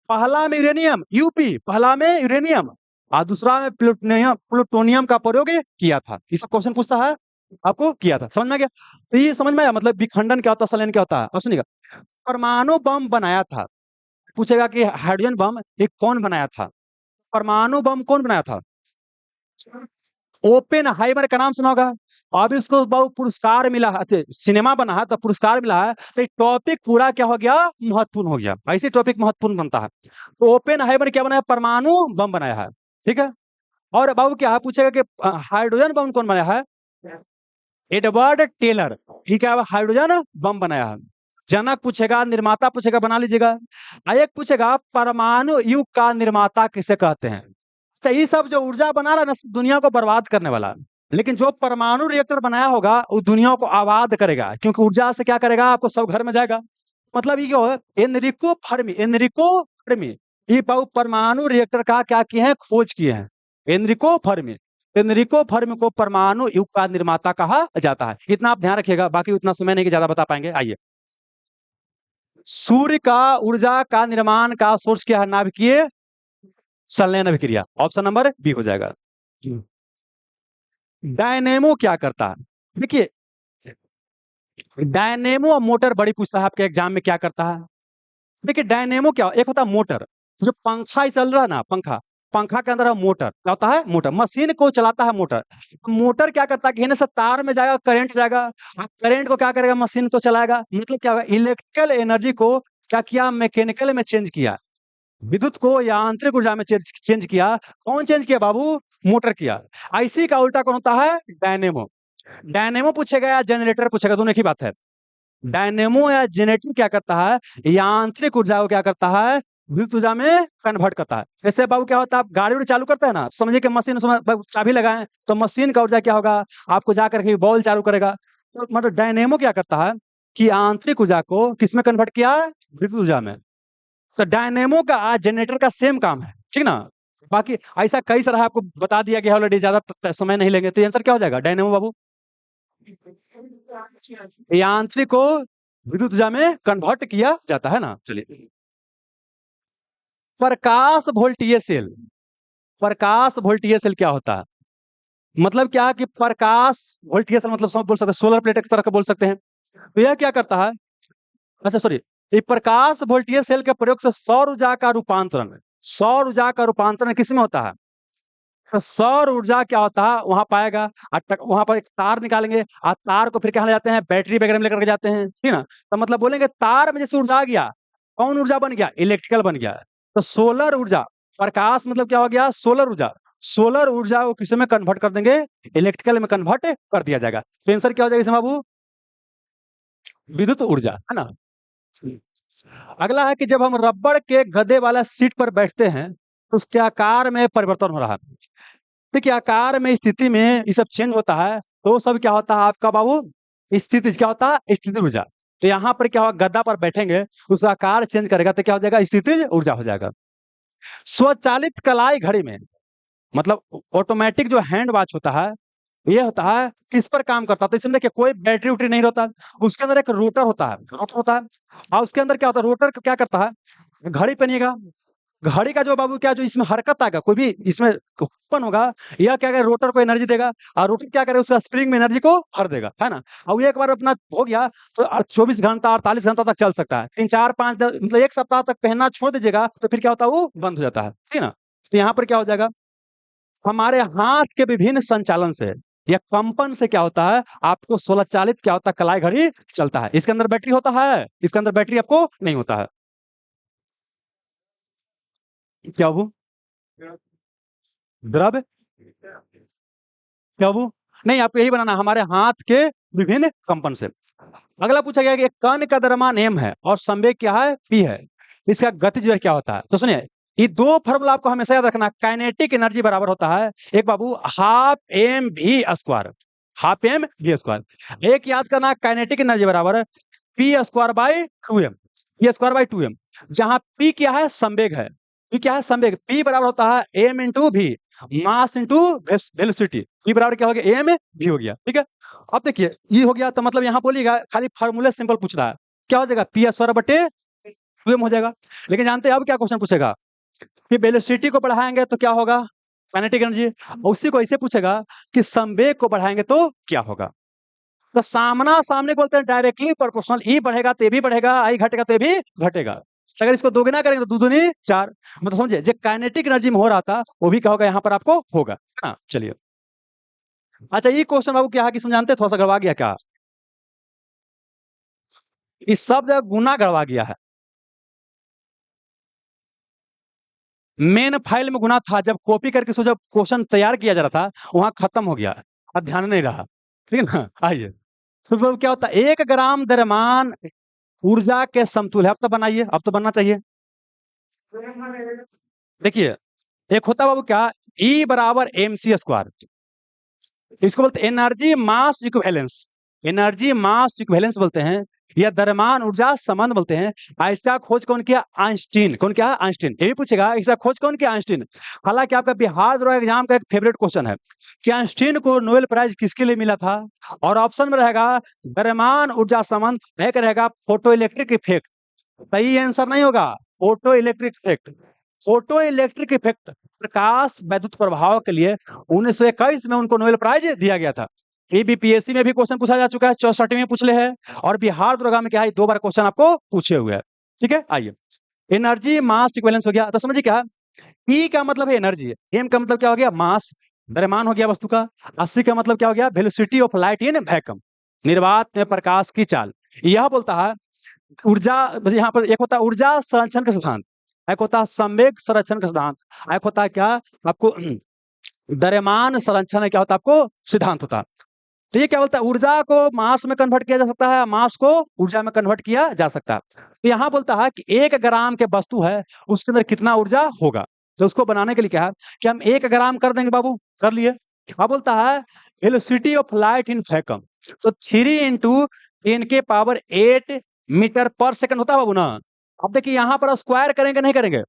पहला में यूरेनियम, यूपी पहला में यूरेनियम, और दूसरा में प्लूटोनियम, प्लूटोनियम का प्रयोग किया था। ये सब क्वेश्चन पूछता है आपको, किया था। समझ में आ गया? तो ये समझ में आया मतलब विखंडन क्या होता है, संलयन क्या होता है। अब सुनिएगा, परमाणु बम बनाया था, पूछेगा कि हाइड्रोजन बम ये कौन बनाया था? परमाणु बम कौन बनाया था? ओपेनहाइमर का नाम सुना होगा। अभी उसको बहुत पुरस्कार मिला है, सिनेमा बना है तो पुरस्कार मिला है, तो टॉपिक पूरा क्या हो गया? महत्वपूर्ण हो गया। ऐसे टॉपिक महत्वपूर्ण बनता है। तो ओपेनहाइमर क्या बनाया? परमाणु बम बनाया है। ठीक है, और बाबू क्या है? पूछेगा कि हाइड्रोजन बम कौन बनाया है? एडवर्ड टेलर, ठीक है, हाइड्रोजन बम बनाया है। जनक पूछेगा, निर्माता पूछेगा, बना लीजिएगा। एक पूछेगा परमाणु युग का निर्माता किसे कहते हैं? अच्छा, ये सब जो ऊर्जा बना रहा है ना, दुनिया को बर्बाद करने वाला, लेकिन जो परमाणु रिएक्टर बनाया होगा वो दुनिया को आबाद करेगा, क्योंकि ऊर्जा से क्या करेगा? आपको सब घर में जाएगा। मतलब ये क्या है, एनरिको फर्मी ये परमाणु रिएक्टर का क्या किए हैं, खोज किए हैं। एनरिको फर्मी को परमाणु युग का निर्माता कहा जाता है। इतना आप ध्यान रखिएगा, बाकी उतना समय नहीं कि ज्यादा बता पाएंगे। आइए, सूर्य का ऊर्जा का निर्माण का सोर्स क्या है, नाभिकीय संलयन अभिक्रिया। ऑप्शन नंबर बी हो जाएगा। डायनेमो क्या करता है, देखिए डायनेमो और मोटर बड़ी पूछता है आपके एग्जाम में, क्या करता है। देखिए डायनेमो क्या, एक होता है मोटर, जो पंखा चल रहा है ना, पंखा पंखा के अंदर मोटर क्या होता है, मोटर मशीन को चलाता है मोटर। मोटर क्या करता है कि ना से तार में जाएगा, करंट जाएगा, करंट को क्या करेगा, मशीन को चलाएगा। मतलब क्या होगा, इलेक्ट्रिकल एनर्जी को क्या किया, मैकेनिकल में चेंज किया, विद्युत को यांत्रिक ऊर्जा में चेंज किया। कौन चेंज किया बाबू, मोटर किया। ऐसी का उल्टा कौन होता है, डायनेमो। डायनेमो पूछेगा या जनरेटर पूछेगा, दोनों एक ही बात है। डायनेमो या जनरेटर क्या करता है, यांत्रिक ऊर्जा को क्या करता है, विद्युत ऊर्जा में कन्वर्ट करता है। जैसे बाबू क्या होता है, आप गाड़ी उड़ी चालू करते हैं ना, समझिए कि मशीन उसमें चाबी लगाएं तो मशीन का ऊर्जा क्या होगा, आपको जाकर के बॉल चालू करेगा। तो मतलब डायनेमो क्या करता है कि आंतरिक ऊर्जा को किसमें कन्वर्ट किया है, विद्युत ऊर्जा में। तो डायनेमो का आज जनरेटर का सेम काम है, ठीक ना। बाकी ऐसा कई सारा आपको बता दिया गया ऑलरेडी, ज्यादा समय नहीं लेंगे। तो आंसर क्या हो जाएगा, डायनेमो बाबू। यांत्रिक को विद्युत ऊर्जा में कन्वर्ट किया जाता है ना। चलिए, प्रकाश वोल्टीय सेल, प्रकाश वोल्टीय सेल क्या होता है, मतलब क्या है कि प्रकाश वोल्टीय सेल मतलब सब बोल सकते हैं, सोलर प्लेट की तरह का बोल सकते हैं। तो यह क्या करता है, अच्छा सॉरी, ये प्रकाश वोल्टीय सेल के प्रयोग से सौर ऊर्जा का रूपांतरण किसमें होता है। तो सौर ऊर्जा क्या होता है, वहां पाएगा, वहां पर एक तार निकालेंगे, तार को फिर क्या ले जाते हैं, बैटरी वगैरह में लेकर के जाते हैं, ठीक ना। तो मतलब बोलेंगे तार में जैसे ऊर्जा आ गया, कौन ऊर्जा बन गया, इलेक्ट्रिकल बन गया। तो सोलर ऊर्जा, प्रकाश मतलब क्या हो गया, सोलर ऊर्जा। सोलर ऊर्जा को किस में कन्वर्ट कर देंगे, इलेक्ट्रिकल में कन्वर्ट कर दिया जाएगा। तो आंसर क्या हो जाएगा इसमें बाबू, विद्युत ऊर्जा, है ना। अगला है कि जब हम रबड़ के गद्दे वाला सीट पर बैठते हैं तो उसके आकार में परिवर्तन हो रहा है। देखिए आकार में, स्थिति में ये सब चेंज होता है, तो सब क्या होता है आपका बाबू, स्थिति क्या होता है, स्थिति ऊर्जा। तो यहाँ पर क्या होगा, गद्दा पर बैठेंगे, उसका आकार चेंज करेगा तो क्या हो जाएगा, स्थिति ऊर्जा हो जाएगा। स्वचालित कलाई घड़ी में, मतलब ऑटोमेटिक जो हैंड वॉच होता है, ये होता है किस पर काम करता है, तो इसमें देखिए कोई बैटरी उटरी नहीं होता, उसके अंदर एक रोटर होता है। और उसके अंदर क्या होता है, रोटर क्या करता है, घड़ी पहनिएगा, घड़ी का जो बाबू क्या, जो इसमें हरकत आएगा, कोई भी इसमें ओपन होगा, यह क्या करेगा, रोटर को एनर्जी देगा, और रोटर क्या करेगा, उसका स्प्रिंग में एनर्जी को भर देगा, है ना। और एक बार अपना हो गया तो 24 घंटा 48 घंटा तक चल सकता है। 3 4 5 मतलब एक सप्ताह तक पहनना छोड़ दीजिएगा तो फिर क्या होता है, वो बंद हो जाता है, ठीक है ना। तो यहाँ पर क्या हो जाएगा, हमारे हाथ के विभिन्न संचालन से या कंपन से क्या होता है, आपको स्वचालित क्या होता है, कलाई घड़ी चलता है। इसके अंदर बैटरी होता है, इसके अंदर बैटरी आपको नहीं होता है। क्या वो द्रव, क्या वो, नहीं आपको यही बनाना, हमारे हाथ के विभिन्न कंपन से। अगला पूछा गया कि एक कण का द्रव्यमान m है और संवेग क्या है, p है, इसका गतिज वेग क्या होता है। तो सुनिए, ये दो फॉर्मूला आपको हमेशा याद रखना। काइनेटिक एनर्जी बराबर होता है एक बाबू half M V square, half M V square. एक याद करना, काइनेटिक एनर्जी बराबर P square by 2m, P square by 2m, जहां p क्या है, संवेग है। p क्या है, संवेग। p बराबर होता है m into V, mass into velocity. p बराबर क्या हो गया, m v हो गया, ठीक है। अब देखिए ये हो गया, तो मतलब यहाँ बोलिएगा खाली फार्मूले सिंपल पूछ रहा है, क्या हो जाएगा, पी स्क्वायर बटे 2m हो जाएगा। लेकिन जानते हैं अब क्या क्वेश्चन पूछेगा कि वेलोसिटी को बढ़ाएंगे तो क्या होगा, काइनेटिक एनर्जी। उसी को ऐसे पूछेगा कि संवेग को बढ़ाएंगे तो क्या होगा। तो सामना सामने को बोलते हैं डायरेक्टली प्रोपोर्शनल, ई बढ़ेगा तो भी बढ़ेगा, आई घटेगा तो भी घटेगा। अगर इसको दोगुना करेंगे तो दो दूनी 4, मतलब समझिए जो काइनेटिक एनर्जी में हो रहा था वो भी क्या होगा, यहाँ पर आपको होगा, है ना। चलिए, अच्छा ये क्वेश्चन बाबू क्या है कि समझाते हैं, थोड़ा सा गड़वा गया क्या, इस सब जगह गुना गड़वा गया है। मेन फाइल में गुना था, जब कॉपी करके सो जब क्वेश्चन तैयार किया जा रहा था वहां खत्म हो गया, अब ध्यान नहीं रहा, ठीक है ना। आइए, तो फिर क्या होता है, 1 ग्राम द्रव्यमान ऊर्जा के समतुल्य, अब तो बनाइए, अब तो बनना चाहिए। देखिए एक होता है बाबू क्या, E बराबर mc स्क्वायर, इसको बोलते हैं एनर्जी मास इक्विवेलेंस, एनर्जी मास इक्विवेलेंस बोलते हैं। या द्रव्यमान ऊर्जा संबंध बोलते हैं। इसका खोज कौन किया? आइंस्टीन। कौन किया? आइंस्टीन। ये भी पूछेगा इसका खोज कौन किया? आइंस्टीन। हालांकि आपका बिहार द्रोह एग्जाम का एक फेवरेट क्वेश्चन है कि आइंस्टीन को नोबेल प्राइज किसके लिए मिला था? और ऑप्शन में रहेगा द्रव्यमान ऊर्जा संबंध, एक रहेगा फोटो इलेक्ट्रिक इफेक्ट। सही आंसर नहीं होगा, photo electric effect. Photo electric effect, प्रकाश वैद्युत प्रभाव के लिए 1921 में उनको नोबेल प्राइज दिया गया था। ये भी पीएससी में भी क्वेश्चन पूछा जा चुका है, 64 में पूछ ले है, और बिहार दरोगा में क्या है 2 बार क्वेश्चन आपको पूछे हुए हैं। ठीक है, आइए। एनर्जी मास इक्विवेलेंस हो गया, तो समझिए क्या पी का मतलब है एनर्जी है, एम का मतलब क्या हो गया? मास, द्रव्यमान हो गया वस्तु का, 80 का मतलब क्या हो गया? Velocity of light in vacuum, निर्वात में प्रकाश की चाल। यह बोलता है ऊर्जा, यहाँ पर एक होता है ऊर्जा संरक्षण का सिद्धांत, एक होता है संवेग संरक्षण का सिद्धांत, एक होता है क्या आपको द्रव्यमान संरक्षण क्या होता है आपको सिद्धांत होता है। तो ये क्या बोलता है? ऊर्जा को मास में कन्वर्ट किया जा सकता है, मास को ऊर्जा में कन्वर्ट किया जा सकता है। तो यहाँ बोलता है कि 1 ग्राम के वस्तु है उसके अंदर कितना ऊर्जा होगा। तो उसको बनाने के लिए क्या है कि हम 1 ग्राम कर देंगे बाबू, कर लिए। अब बोलता है velocity of light in vacuum, तो 3 इंटू 10⁸ मीटर पर सेकंड होता है बाबू ना। अब देखिए यहाँ पर स्क्वायर करेंगे नहीं करेंगे?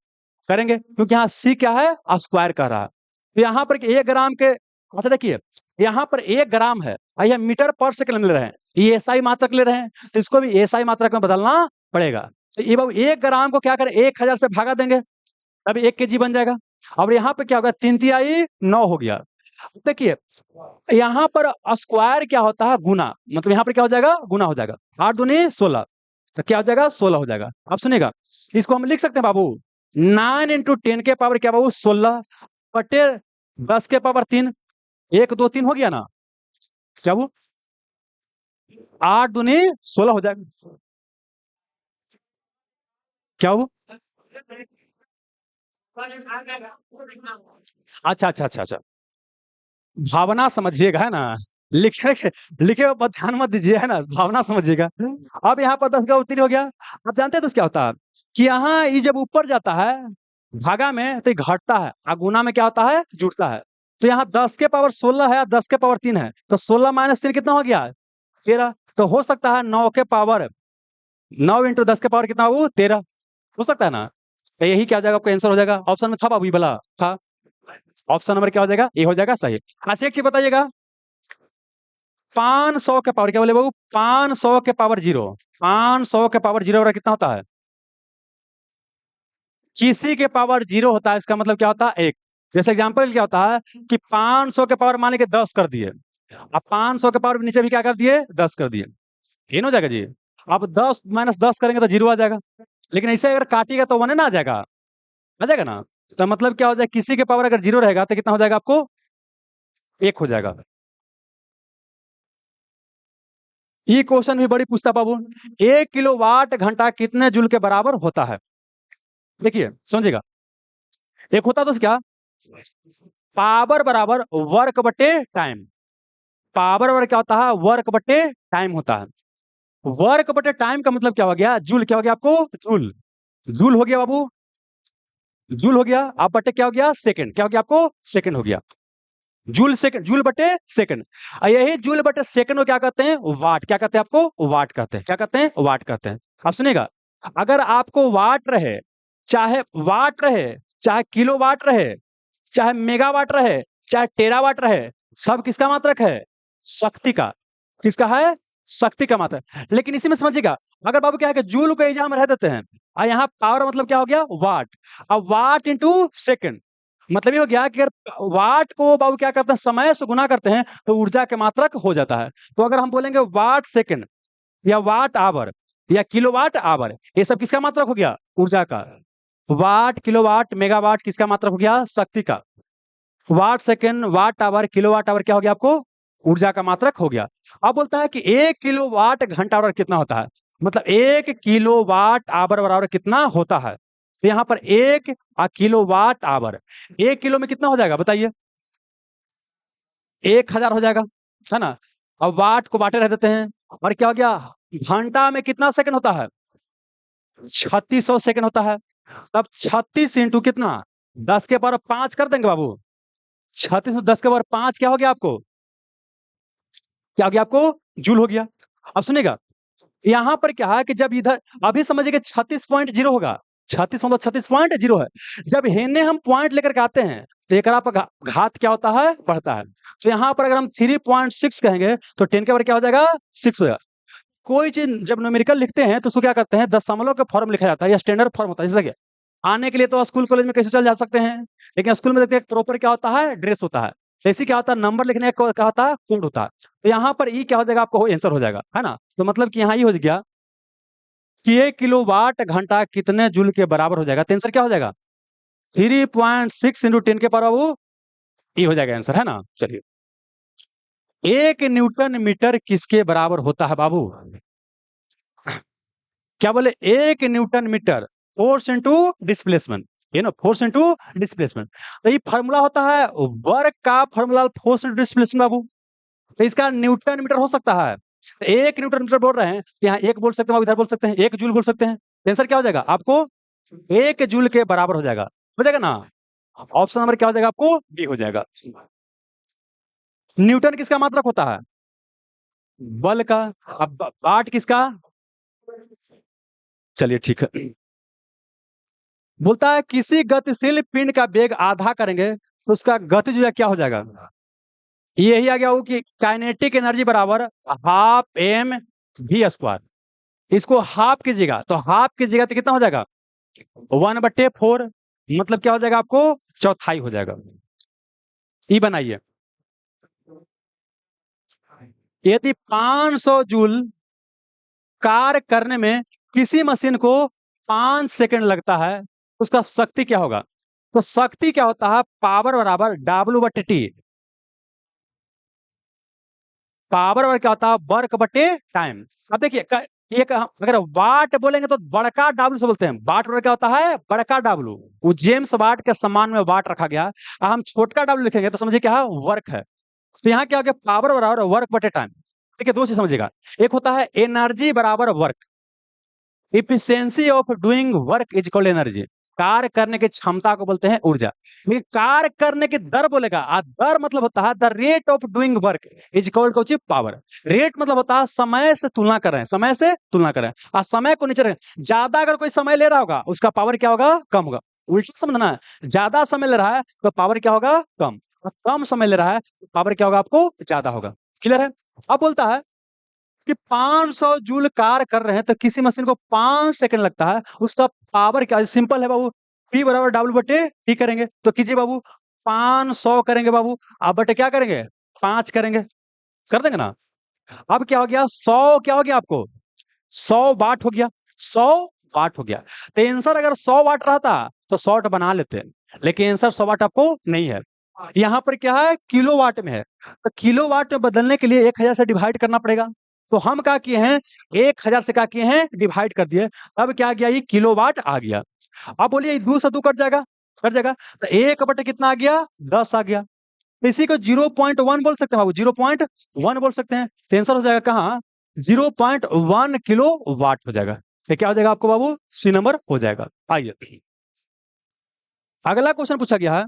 करेंगे, क्योंकि यहाँ सी क्या है? स्क्वायर कर रहा है। तो यहाँ पर 1 ग्राम के, अच्छा देखिए यहाँ पर 1 ग्राम है और यह मीटर पर सेकंड ले रहे हैं, ये एसआई मात्रक ले रहे हैं, तो इसको भी एसआई मात्रक में बदलना पड़ेगा। तो ये बाबू 1 ग्राम को क्या करें? 1000 से भागा देंगे, तब 1 केजी बन जाएगा। और यहाँ पे क्या होगा? 3 तिहाई 9 हो गया। देखिए यहाँ पर स्क्वायर क्या होता है? गुना, मतलब यहाँ पर क्या हो जाएगा? गुना हो जाएगा। 8 दूनी 16, तो क्या हो जाएगा? 16 हो जाएगा। अब सुनिएगा, इसको हम लिख सकते हैं बाबू 9 इंटू 10 के पावर क्या बाबू? 16 बटे 10 के पावर 3, 1 2 3 हो गया ना। क्या वो 8 दूनी 16 हो जाएगा। क्या वो? अच्छा अच्छा अच्छा अच्छा, भावना समझिएगा, है ना? लिखे लिखे पर ध्यान मत दीजिए, है ना? भावना समझिएगा। अब यहाँ पर 10 का उत्तीर्ण हो गया। अब जानते हैं तो क्या होता है कि यहाँ ये जब ऊपर जाता है भागा में तो ये घटता है, और गुना में क्या होता है? जुड़ता है। तो यहाँ 10 के पावर 16 है, 10 के पावर 3 है, तो 16 माइनस 3 कितना हो गया? 13। तो हो सकता है 9 के पावर 9 इंटू 10 के पावर कितना वो? 13 हो सकता है ना। तो यही क्या हो जाएगा? आपका आंसर हो जाएगा। ऑप्शन में था बाबू, ये वाला था। ऑप्शन नंबर क्या हो जाएगा? ए हो जाएगा सही। अच्छा एक चीज बताइएगा, 500 के पावर क्या बोले बाबू? 500 के पावर 0, 500 के पावर 0 कितना होता है? किसी के पावर 0 होता है, इसका मतलब क्या होता है? 1। जैसे एग्जांपल क्या होता है कि 500 के पावर मान लीजिए 10 कर दिए, अब 500 के पावर नीचे भी क्या कर दिए? 10 कर दिए, इन हो जाएगा जी। अब 10 माइनस 10 करेंगे तो 0 आ जाएगा, लेकिन ऐसे अगर काटिएगा तो 1 ना आ जाएगा ना। तो मतलब क्या हो जाएगा? किसी के पावर अगर 0 रहेगा तो कितना हो जाएगा आपको? 1 हो जाएगा। ये क्वेश्चन भी बड़ी पूछता बाबू, 1 किलोवाट घंटा कितने जूल के बराबर होता है? देखिए समझिएगा, एक होता तो क्या पावर बराबर वर्क बटे टाइम, पावर बराबर क्या होता है? वर्क बटे टाइम होता है। वर्क बटे टाइम का मतलब क्या हो गया? जूल। क्या हो गया आपको? जूल। जूल हो गया बाबू, जूल हो गया। आप बटे क्या हो गया? सेकंड। क्या हो गया आपको? सेकंड हो गया। जूल सेकंड, जूल बटे सेकंड। यही जूल बटे सेकंड को क्या कहते हैं? वाट। क्या कहते हैं आपको? वाट कहते हैं। क्या कहते हैं? वाट कहते हैं। आप सुनिएगा, अगर आपको वाट रहे, चाहे वाट रहे, चाहे किलो वाट रहे, चाहे मेगावाट रहे, चाहे टेरावाट रहे, सब किसका मात्रक है? शक्ति का। किसका है? शक्ति का मात्रक। लेकिन इसी में समझिएगा, अगर बाबू क्या है कि जूल को एग्जाम रह देते हैं, और यहाँ पावर मतलब क्या हो गया? वाट। अब वाट इंटू सेकंड, मतलब ये हो गया कि अगर वाट को बाबू क्या करते हैं? समय से गुना करते हैं तो ऊर्जा के मात्रक हो जाता है। तो अगर हम बोलेंगे वाट सेकंड या वाट आवर या किलोवाट आवर, ये सब किसका मात्रक हो गया? ऊर्जा का। वाट, किलोवाट, मेगावाट किसका मात्रक हो गया? शक्ति का। Watt second, watt hour, kilowatt hour क्या हो गया आपको? ऊर्जा का मात्रक हो गया। अब बोलता है कि 1 किलोवाट घंटा आवर कितना होता है? मतलब 1 किलोवाट आवर बराबर कितना होता है? तो यहाँ पर 1 किलोवाट आवर, 1 किलो में कितना हो जाएगा बताइए? 1000 हो जाएगा, है ना। अब वाट को वाटे रह देते हैं, और क्या हो गया? घंटा में कितना सेकंड होता है? 3600 सेकंड होता है। तब 36 इंटू कितना? 10 के पावर 5 कर देंगे बाबू। 36 10 के पावर 5 क्या हो गया आपको? क्या हो गया आपको? जूल हो गया। अब सुनिएगा, यहाँ पर क्या है कि जब इधर अभी समझिए 36.0 होगा, 36 मतलब 36.0 है। जब हेने हम पॉइंट लेकर के आते हैं तो एकरा पर घात क्या होता है, बढ़ता है। तो यहाँ पर अगर हम 3.6 कहेंगे तो 10 के ऊपर क्या हो जाएगा, 6 हो जाएगा। कोई चीज जब न्यूमेरिकल लिखते हैं तो उसको क्या करते हैं, दशमलव का फॉर्म लिखा जाता है या स्टैंडर्ड फॉर्म होता है। जैसे आने के लिए तो स्कूल कॉलेज में कैसे चल जा सकते हैं, लेकिन स्कूल में देखते हैं प्रॉपर क्या होता है, ड्रेस होता है। जैसे क्या होता है, नंबर लिखने का क्या होता है, कोड होता है। तो यहाँ पर ई क्या हो जाएगा, आपको आंसर हो जाएगा, है ना। तो मतलब कि यहाँ ये हो गया कि 1 किलोवाट घंटा कितने जूल के बराबर हो जाएगा। तो आंसर क्या हो जाएगा, 3.6 इंटू 10 के पावर वो ई हो जाएगा आंसर, है ना। चलिए, 1 न्यूटन मीटर किसके बराबर होता है बाबू, क्या बोले, 1 newton metre, force into displacement, ये ना, फोर्स इंटू डिस्प्लेसमेंट। तो ये फार्मूला होता है वर्क का फार्मूला, फोर्स इंटू डिस्प्लेसमेंट बाबू। तो इसका न्यूटन मीटर हो सकता है। तो 1 न्यूटन मीटर बोल रहे हैं, यहाँ 1 बोल सकते हैं, इधर बोल सकते हैं 1 जूल बोल सकते हैं। आंसर क्या हो जाएगा आपको, 1 जूल के बराबर हो जाएगा ना। ऑप्शन नंबर क्या हो जाएगा आपको, बी हो जाएगा। न्यूटन किसका मात्रक होता है, बल का। अब वाट किसका, चलिए ठीक है। बोलता है किसी गतिशील पिंड का वेग आधा करेंगे तो उसका गतिज ऊर्जा क्या हो जाएगा। यही आ गया वो कि काइनेटिक एनर्जी बराबर हाफ एम वी स्क्वायर। इसको हाफ कीजिएगा तो हाफ कीजिएगा तो कितना हो जाएगा, 1/4, मतलब क्या हो जाएगा आपको, चौथाई हो जाएगा। ई बनाइए, यदि 500 जूल कार्य करने में किसी मशीन को 5 सेकंड लगता है तो उसका शक्ति क्या होगा। तो शक्ति क्या होता है, पावर बराबर W/T। पावर और क्या होता है, वर्क बटे टाइम। अब देखिए अगर वाट बोलेंगे तो बड़का W से बोलते हैं, वाट क्या होता है, बड़का W। वो जेम्स वाट के सम्मान में वाट रखा गया। हम छोटका W लिखेंगे तो समझिए क्या है, वर्क है। तो यहाँ क्या हो गया, पावर बराबर वर्क बटे टाइम। देखिए दो चीज समझिएगा, एक होता है एनर्जी बराबर work, efficiency of doing work is equal energy. कार्य करने की क्षमता को बोलते हैं ऊर्जा। लेकिन कार्य करने की दर बोलेगा, दर मतलब होता है the rate of doing work is equal to power. Rate मतलब होता है समय से तुलना कर रहे हैं, समय से तुलना कर रहे हैं, और समय को नीचे रखें। ज्यादा अगर कोई समय ले रहा होगा उसका पावर क्या होगा, कम होगा। उल्टा समझना है, ज्यादा समय ले रहा है तो पावर क्या होगा, कम। और कम समय ले रहा है तो पावर क्या होगा आपको, ज्यादा होगा। क्लियर है। अब बोलता है कि 500 जूल कार्य कर रहे हैं तो किसी मशीन को 5 सेकंड लगता है, उसका पावर क्या है, सिंपल है बाबू, P बराबर W/T करेंगे तो कीजिए बाबू, 500 करेंगे बाबू, अब बटे क्या करेंगे, 5 करेंगे, कर देंगे ना। अब क्या हो गया, 100 क्या हो गया आपको, 100 वाट हो गया, 100 वाट हो गया। तो आंसर अगर 100 वाट रहता तो 100 बना लेते, लेकिन आंसर 100 वाट आपको नहीं है। यहाँ पर क्या है, किलो वाट में है। तो किलो वाट में बदलने के लिए 1000 से डिवाइड करना पड़ेगा। तो हम क्या किए हैं, 1000 से क्या किए हैं, डिवाइड कर दिए। अब क्या गया, ये किलो वाट आ गया। अब बोलिए 2 से 2 कट जाएगा, कट जाएगा। तो 1 बटे कितना आ गया, 10 आ गया। तो इसी को 0.1 बोल सकते हैं बाबू, 0.1 बोल सकते हैं। तो आंसर हो जाएगा कहाँ, 0.1 किलो वाट हो जाएगा। तो क्या हो जाएगा आपको बाबू, सी नंबर हो जाएगा। आइए अगला क्वेश्चन पूछा गया है,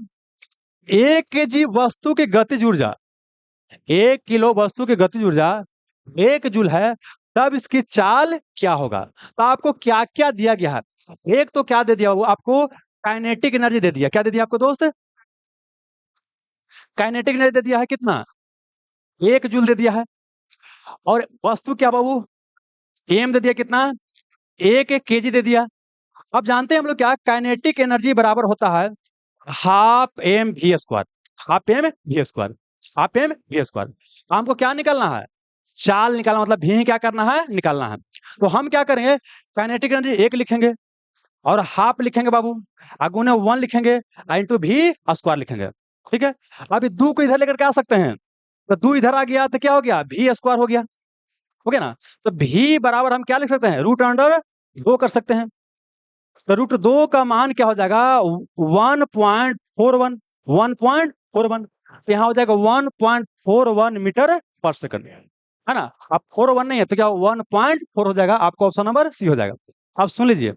1 केजी वस्तु की गतिज ऊर्जा, 1 किलो वस्तु की गतिज ऊर्जा 1 जूल है, तब इसकी चाल क्या होगा। तो आपको क्या क्या दिया गया है, एक तो क्या दे दिया वो आपको, काइनेटिक एनर्जी दे दिया। क्या दे दिया आपको दोस्त, काइनेटिक एनर्जी दे दिया है कितना, 1 जूल दे दिया है। और वस्तु क्या बाबू, एम दे दिया कितना, 1 केजी दे दिया। अब जानते हैं हम लोग क्या, काइनेटिक एनर्जी बराबर होता है half M V square, half M V square, half M V square. हमको क्या निकालना है, चाल निकालना, मतलब भी क्या करना है, निकालना है। तो हम क्या करेंगे, काइनेटिक एनर्जी 1 लिखेंगे और हाफ लिखेंगे बाबू, अगुने 1 लिखेंगे, इंटू भी स्क्वायर लिखेंगे। ठीक है। अभी 2 को इधर लेकर के आ सकते हैं, तो 2 इधर आ गया तो क्या हो गया, भी स्क्वायर हो गया, हो गया ना। तो भी बराबर हम क्या लिख सकते हैं, रूट अंडर 2 कर सकते हैं। तो रूट 2 का मान क्या हो जाएगा, 1.41, 1.41। तो यहाँ हो जाएगा 1.41 मीटर पर सेकंड, है ना। अब 41 नहीं है तो क्या 1.4 हो जाएगा, आपको ऑप्शन नंबर सी हो जाएगा। अब सुन लीजिए,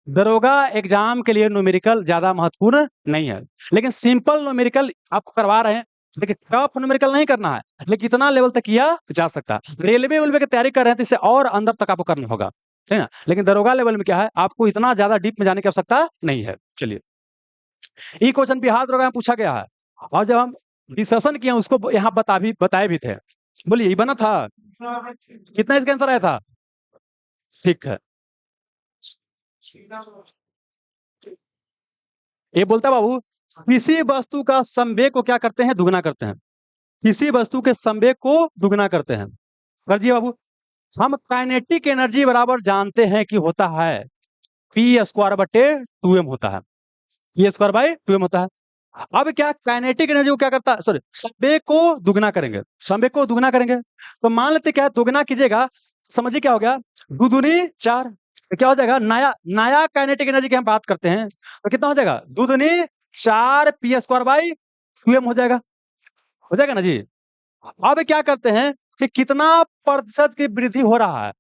दरोगा एग्जाम के लिए न्यूमेरिकल ज्यादा महत्वपूर्ण नहीं है, लेकिन सिंपल न्यूमेरिकल आपको करवा रहे हैं। देखिए टफ न्यूमेरिकल नहीं करना है, लेकिन इतना लेवल तक किया तो जा सकता है। रेलवे वेलवे की तैयारी कर रहे हैं तो इससे और अंदर तक आपको करना होगा, है ना। लेकिन दरोगा लेवल में क्या है, आपको इतना ज्यादा डीप में जाने की आवश्यकता नहीं है। चलिए, ये क्वेश्चन बिहार दरोगा में पूछा गया है, और जब हम डिस्कशन किए उसको यहाँ बताए भी थे। बोलिए, ये बना था कितना, इसका आंसर आया था? ठीक है, ये बोलता है बाबू, किसी वस्तु का संवेग को क्या करते हैं, दुगना करते हैं। किसी वस्तु के संवेग को दुगना करते हैं। कर दिए बाबू। हम काइनेटिक एनर्जी बराबर जानते हैं कि होता है पी स्क्वायर बटे 2m होता है, पी स्क्वायर बाई 2m होता है। अब क्या काइनेटिक एनर्जी को क्या करता है, सॉरी, संवेग को दुगना करेंगे। संवेग को दुगना करेंगे तो मान लेते क्या है, दुगना कीजिएगा, समझिए क्या हो गया, दो दूनी 4, तो क्या हो जाएगा, नया नया काइनेटिक एनर्जी की हम बात करते हैं तो कितना हो जाएगा, दो दूनी 4 पी स्क्वायर बाई 2m हो जाएगा ना जी। अब क्या करते हैं कि कितना प्रतिशत की वृद्धि हो रहा है,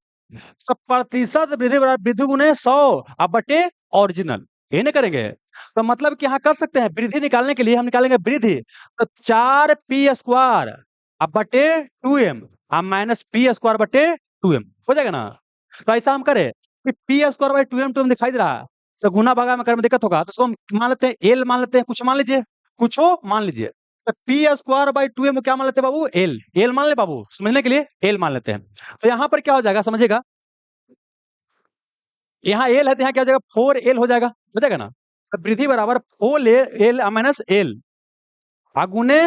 तो प्रतिशत वृद्धि बराबर वृद्धि गुने 100 अब बटे ओरिजिनल, ये नहीं करेंगे। तो मतलब कि यहाँ कर सकते हैं, वृद्धि निकालने के लिए हम निकालेंगे वृद्धि, तो 4 पी स्क्वायर अब बटे 2m अब माइनस पी स्क्वायर बटे 2m हो जाएगा ना। तो ऐसा हम करें कि पी स्क्वायर बाई 2m दिखाई दे रहा है, तो गुना भागा में करने में दिक्कत होगा, तो उसको हम मान लेते हैं एल मान लेते हैं, कुछ मान लीजिए, कुछ हो मान लीजिए। तो पी स्क्वायर बाई 2m क्या मान लेते हैं बाबू, एल, एल मान ले बाबू, समझने के लिए एल मान लेते हैं। तो यहाँ पर क्या हो जाएगा समझिएगा, यहाँ एल है तो यहाँ क्या हो जाएगा, 4l हो जाएगा ना। तो वृद्धि बराबर 4l माइनस एल गुने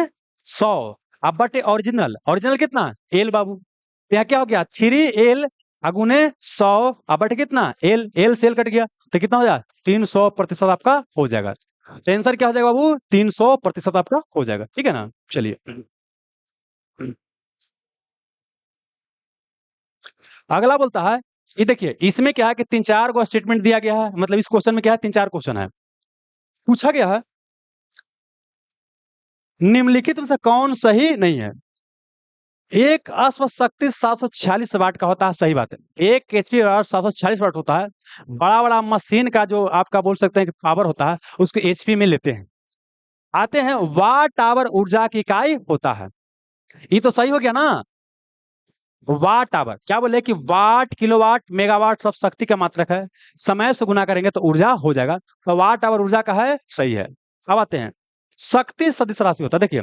100 अब बटे ओरिजिनल, ओरिजिनल कितना एल बाबू, तो यहाँ क्या हो गया 3l गुने 100 अब बटे कितना एल, एल से एल कट गया तो कितना हो जाएगा 300% आपका हो जाएगा। तो आंसर क्या हो जाएगा बाबू, 300% आपका हो जाएगा, ठीक है ना। चलिए, अगला बोलता है, ये देखिए इसमें क्या है कि 3-4 को स्टेटमेंट दिया गया है, मतलब इस क्वेश्चन में क्या है 3-4 क्वेश्चन है, पूछा गया है निम्नलिखित में से कौन सही नहीं है। एक अश्व शक्ति 746 वाट का होता है, सही बात है, एक एचपी और 746 वाट होता है। बड़ा बड़ा मशीन का जो आपका बोल सकते हैं कि पावर होता है उसको एचपी में लेते हैं, आते हैं वाट आवर ऊर्जा की इकाई होता है। ये तो सही हो गया ना, वाट आवर क्या बोले कि वाट किलोवाट मेगावाट सब शक्ति का मात्रक है, समय से गुना करेंगे तो ऊर्जा हो जाएगा, तो वाट आवर ऊर्जा का है, सही है। अब आते हैं शक्ति सदिश राशि होता है, देखिए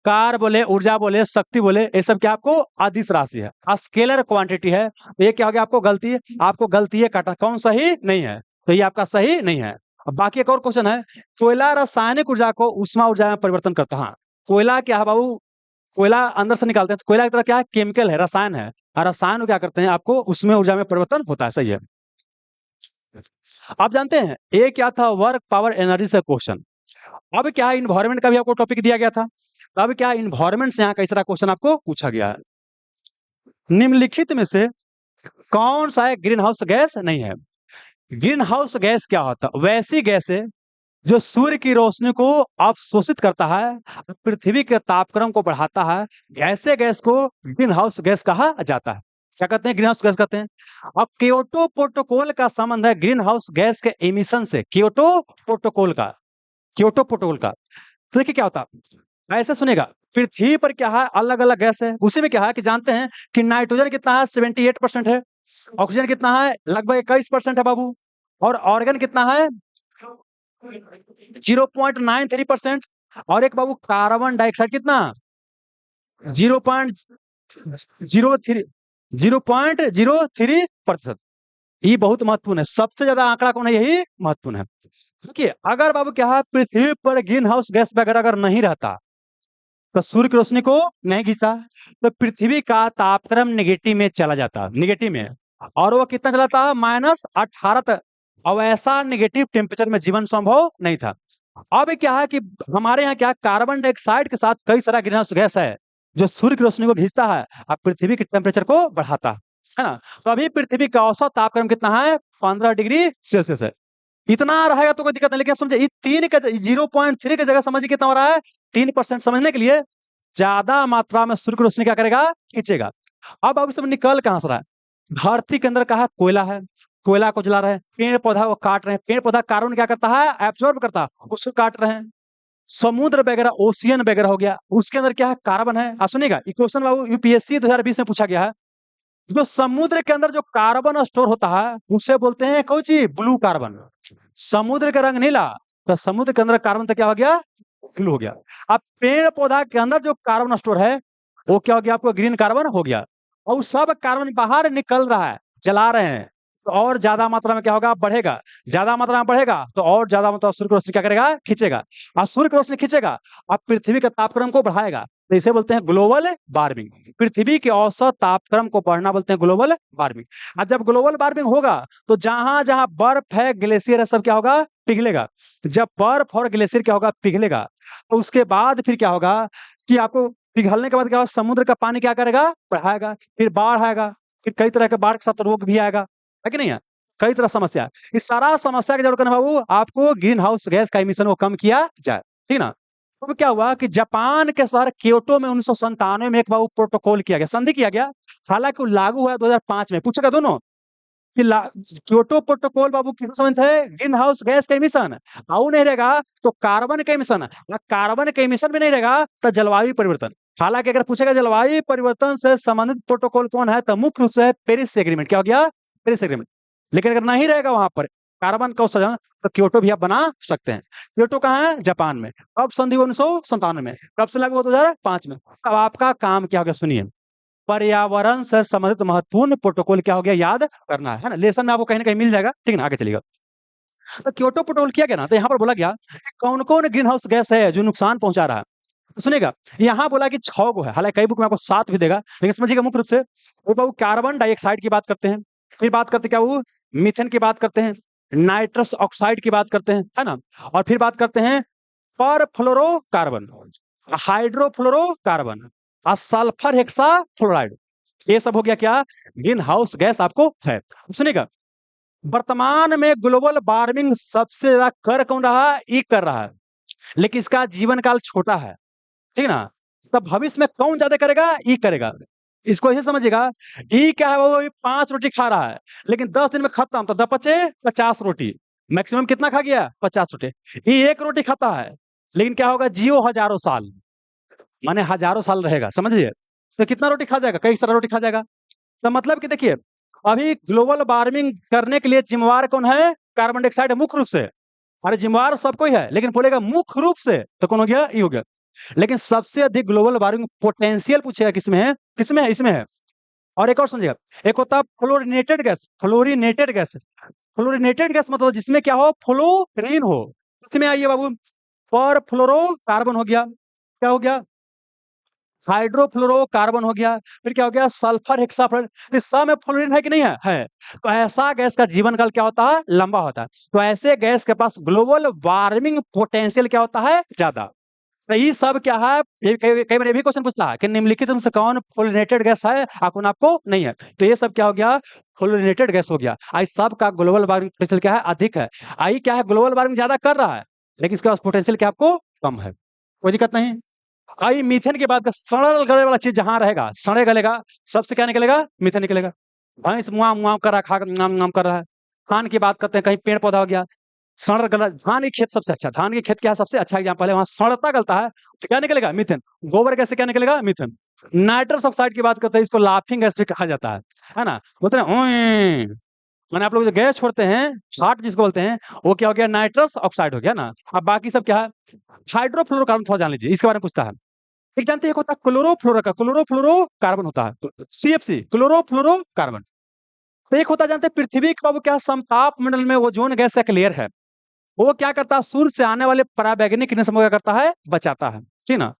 कार बोले ऊर्जा बोले शक्ति बोले ये सब क्या आपको अदिश राशि है, स्केलर क्वांटिटी है, तो ये क्या हो गया आपको गलती है, आपको गलती है काटा, कौन सही नहीं है, तो ये आपका सही नहीं है। अब बाकी एक और क्वेश्चन है, कोयला रासायनिक ऊर्जा को उष्मा ऊर्जा में परिवर्तन करता है। हाँ, कोयला क्या है बाबू, कोयला अंदर से निकालते हैं तो कोयला की तरह क्या है, केमिकल है, रसायन है, और रसायन को क्या करते हैं आपको उसमें ऊर्जा में परिवर्तन होता है, सही है। आप जानते हैं ये क्या था, वर्क पावर एनर्जी से क्वेश्चन। अब क्या है, इन्वायरमेंट का भी आपको टॉपिक दिया गया था, तो अब क्या इन्वायरमेंट से यहाँ कई सारा क्वेश्चन आपको पूछा गया है। निम्नलिखित में से कौन सा है ग्रीन हाउस गैस नहीं है। ग्रीन हाउस गैस क्या होता है, वैसी गैस है जो सूर्य की रोशनी को अवशोषित करता है, पृथ्वी के तापक्रम को बढ़ाता है, ऐसे गैस को ग्रीन हाउस गैस कहा जाता है। क्या कहते हैं, ग्रीन हाउस गैस कहते हैं। अब क्योटो प्रोटोकॉल का संबंध है ग्रीन हाउस गैस के एमिशन से, क्योटो प्रोटोकॉल का। तो देखिए क्या होता है, ऐसे सुनेगा, पृथ्वी पर क्या है अलग अलग गैस है, उसी में क्या है कि जानते हैं कि नाइट्रोजन कितना है 78% है, ऑक्सीजन कितना है लगभग 21% है बाबू, और ऑर्गन कितना है 0.93%, और एक बाबू कार्बन डाइऑक्साइड कितना 0.03%। ये बहुत महत्वपूर्ण है, सबसे ज्यादा आंकड़ा कौन है, यही महत्वपूर्ण है। देखिए अगर बाबू क्या है पृथ्वी पर ग्रीन हाउस गैस वगैरह अगर नहीं रहता तो सूर्य की रोशनी को नहीं खींचता, तो पृथ्वी का तापक्रम नेगेटिव में चला जाता, नेगेटिव में, और वो कितना चला था -18 तक। अब ऐसा नेगेटिव टेम्परेचर में जीवन संभव नहीं था। अब क्या है कि हमारे यहाँ क्या कार्बन डाइऑक्साइड के साथ कई सारा ग्रीन हाउस गैस है जो सूर्य की रोशनी को खींचता है और पृथ्वी के टेम्परेचर को बढ़ाता है ना। तो अभी पृथ्वी का औसत तापक्रम कितना है 15 डिग्री सेल्सियस है, इतना रहेगा तो कोई दिक्कत नहीं, लेकिन आप समझे 0.3 की जगह समझिए कितना हो रहा है 3%, समझने के लिए ज्यादा मात्रा में सूर्य की रोशनी क्या करेगा खींचेगा। अब सब निकल कहां से रहा है, धरती के अंदर कहा कोयला है, कोयला को जला रहे हैं, पेड़ पौधा को काट रहे हैं, पेड़ पौधा कार्बन क्या करता है एब्जॉर्ब करता है, उसको काट रहे हैं। समुद्र वगैरह, ओशियन वगैरह हो गया, उसके अंदर क्या है, कार्बन है। आप सुनिएगा, ये क्वेश्चन बाबू यूपीएससी 2020 में पूछा गया है। जो समुद्र के अंदर जो कार्बन स्टोर होता है उसे बोलते हैं कौन सी, ब्लू कार्बन। समुद्र का रंग नीला, तो समुद्र के अंदर कार्बन तो क्या हो गया, ब्लू हो गया। अब पेड़ पौधा के अंदर जो कार्बन स्टोर है वो क्या हो गया, आपको ग्रीन कार्बन हो गया। और सब कार्बन बाहर निकल रहा है, जला रहे हैं, तो और ज्यादा मात्रा में क्या होगा, बढ़ेगा। ज्यादा मात्रा में बढ़ेगा तो और ज्यादा मात्रा सूर्य की रोशनी क्या करेगा, खींचेगा। और सूर्य की रोशनी खींचेगा अब पृथ्वी के तापक्रम को बढ़ाएगा, तो इसे बोलते हैं ग्लोबल वार्मिंग। पृथ्वी के औसत तापक्रम को बढ़ना बोलते हैं ग्लोबल वार्मिंग। और जब ग्लोबल वार्मिंग होगा तो जहां जहां बर्फ है, ग्लेशियर है, सब क्या होगा, पिघलेगा। जब बर्फ और ग्लेशियर क्या होगा, पिघलेगा, तो उसके बाद फिर क्या होगा कि आपको पिघलने के बाद क्या होगा, समुद्र का पानी क्या करेगा, बढ़ाएगा, फिर बाढ़ आएगा, फिर कई तरह के बाढ़ के साथ रोग भी आएगा, है कि नहीं है। कई तरह समस्या, इस सारा समस्या के जरूर करना बाबू आपको ग्रीन हाउस गैस का इमिशन को कम किया जाए, ठीक ना। तो क्या हुआ कि जापान के शहर क्योटो में 1997 में एक बाबू प्रोटोकॉल किया गया, संधि किया गया। हालांकि वो लागू हुआ 2005 में। पूछेगा दोनों कि क्योटो प्रोटोकॉल बाबू किस संबंध है, ग्रीन हाउस गैस का इमिशन। आऊ नहीं रहेगा तो कार्बन का इमिशन, कार्बन का इमिशन भी नहीं रहेगा तो जलवायु परिवर्तन। हालांकि अगर पूछेगा जलवायु परिवर्तन से संबंधित प्रोटोकॉल कौन है, तो मुख्य रूप से पेरिस एग्रीमेंट। क्या हो गया, पेरिस एग्रीमेंट। लेकिन अगर नहीं रहेगा वहां पर कार्बन का उत्सर्जन, तो क्योटो भी आप बना सकते हैं। क्योटो कहाँ है, जापान में। कब संधि हुआ, 1997 में। कब से लागू हुआ, 2005 में। अब आपका काम क्या हो गया, सुनिए। पर्यावरण से संबंधित महत्वपूर्ण प्रोटोकॉल क्या हो गया, याद करना है ना। लेसन में आपको कहीं ना कहीं मिल जाएगा, ठीक ना, आगे चलिएगा। तो क्योटो प्रोटोकॉल किया गया ना, तो यहाँ पर बोला गया कि कौन कौन ग्रीन हाउस गैस है जो नुकसान पहुंचा रहा है। तो सुनेगा, यहाँ बोला कि 6 गो है, हालांकि कई बुक में आपको 7 भी देगा, लेकिन समझिएगा मुख्य रूप से वो बाबू कार्बन डाइऑक्साइड की बात करते हैं, फिर बात करते क्या वो मीथेन की बात करते हैं, नाइट्रस ऑक्साइड की बात करते हैं, है ना। और फिर बात करते हैं पर फ्लोरोकार्बन, हाइड्रोफ्लोरोकार्बन और सल्फर हेक्सा फ्लोराइड। ये सब हो गया क्या, ग्रीन हाउस गैस आपको है। सुनिएगा, वर्तमान में ग्लोबल वार्मिंग सबसे ज्यादा कर कौन रहा है, ई कर रहा है, लेकिन इसका जीवन काल छोटा है, ठीक ना। तब भविष्य में कौन ज्यादा करेगा, ई करेगा। इसको ऐसे समझिएगा, ई क्या है, वो 5 रोटी खा रहा है, लेकिन 10 दिन में खत्म, तो 10 बचे 50 रोटी। मैक्सिमम कितना खा गया, 50 रोटी। ई 1 रोटी खाता है, लेकिन क्या होगा, जियो हजारों साल, माने हजारों साल रहेगा, समझिए। तो कितना रोटी खा जाएगा, कई सारा रोटी खा जाएगा। तो मतलब कि देखिए, अभी ग्लोबल वार्मिंग करने के लिए जिम्मेवार कौन है, कार्बन डाइऑक्साइड मुख्य रूप से। अरे जिम्मेवार सबको ही है, लेकिन बोलेगा मुख्य रूप से, तो कौन हो गया, ये हो गया। लेकिन सबसे अधिक ग्लोबल वार्मिंग पोटेंशियल पूछेगा किसमें है, किसमें है, इसमें है। और एक और समझिएगा, एक होता है fluorinated gas, fluorinated gas. Fluorinated gas मतलब जिसमें क्या हो, फ्लोरीन हो। इसमें आइए बाबू, पर फ्लोरो कार्बन हो गया, क्या हो गया, हाइड्रोफ्लोरोकार्बन हो गया, फिर क्या हो गया, सल्फर हेक्साफ्लोराइड। इस सब में फ्लोरीन है कि नहीं है, है। तो ऐसा गैस का जीवन काल क्या होता है, लंबा होता है। तो ऐसे गैस के पास ग्लोबल वार्मिंग पोटेंशियल क्या होता है, ज्यादा। तो ये सब क्या है, कई बार ये भी क्वेश्चन पूछता है कि निम्नलिखित में से कौन फ्लोरिनेटेड गैस है, आपको नहीं है। तो ये सब क्या हो गया, फ्लोरिनेटेड गैस हो गया। आई सब का ग्लोबल वार्मिंग पोटेंशियल क्या है, अधिक है। आई क्या है, ग्लोबल वार्मिंग ज्यादा कर रहा है, लेकिन इसका पोटेंशियल क्या आपको कम है, कोई दिक्कत नहीं। आई मीथेन के बाद सड़ल गले वाला चीज जहां रहेगा, सड़े गलेगा, सबसे क्या निकलेगा, मीथेन निकलेगा। भैंस मुआ मुआ कर रहा है, खा नाम नाम कर रहा है। धान की बात करते हैं, कहीं पेड़ पौधा हो गया, सड़ गला, धान की खेत सबसे अच्छा, धान की खेत क्या है, सबसे अच्छा एग्जाम्पल है, वहां सड़ता गलता है, तो क्या निकलेगा, मीथेन। गोबर गैस से क्या निकलेगा, मीथेन। नाइट्रस ऑक्साइड की बात करते हैं, इसको लाफिंग गैस भी कहा जाता है ना। बोलते हैं ओए, मैंने आप लोग जो गैस छोड़ते हैं, हार्ट जिसको बोलते हैं, वो क्या हो गया, नाइट्रस ऑक्साइड हो गया ना। अब बाकी सब क्या है, हाइड्रोफ्लोरोकार्बन थोड़ा जान लीजिए, इसके बारे में पूछता है। एक जानते हैं, एक होता है क्लोरोफ्लोरो का, क्लोरोफ्लोरो कार्बन होता है, सीएफसी, क्लोरोफ्लोरो कार्बन। तो एक होता है, जानते हैं, पृथ्वी का वो क्या, समताप मंडल में ओजोन गैस एक लेयर है, वो क्या करता है, सूर्य से आने वाले पराबैंगनी किरणों से क्या करता है, बचाता है, ठीक ना।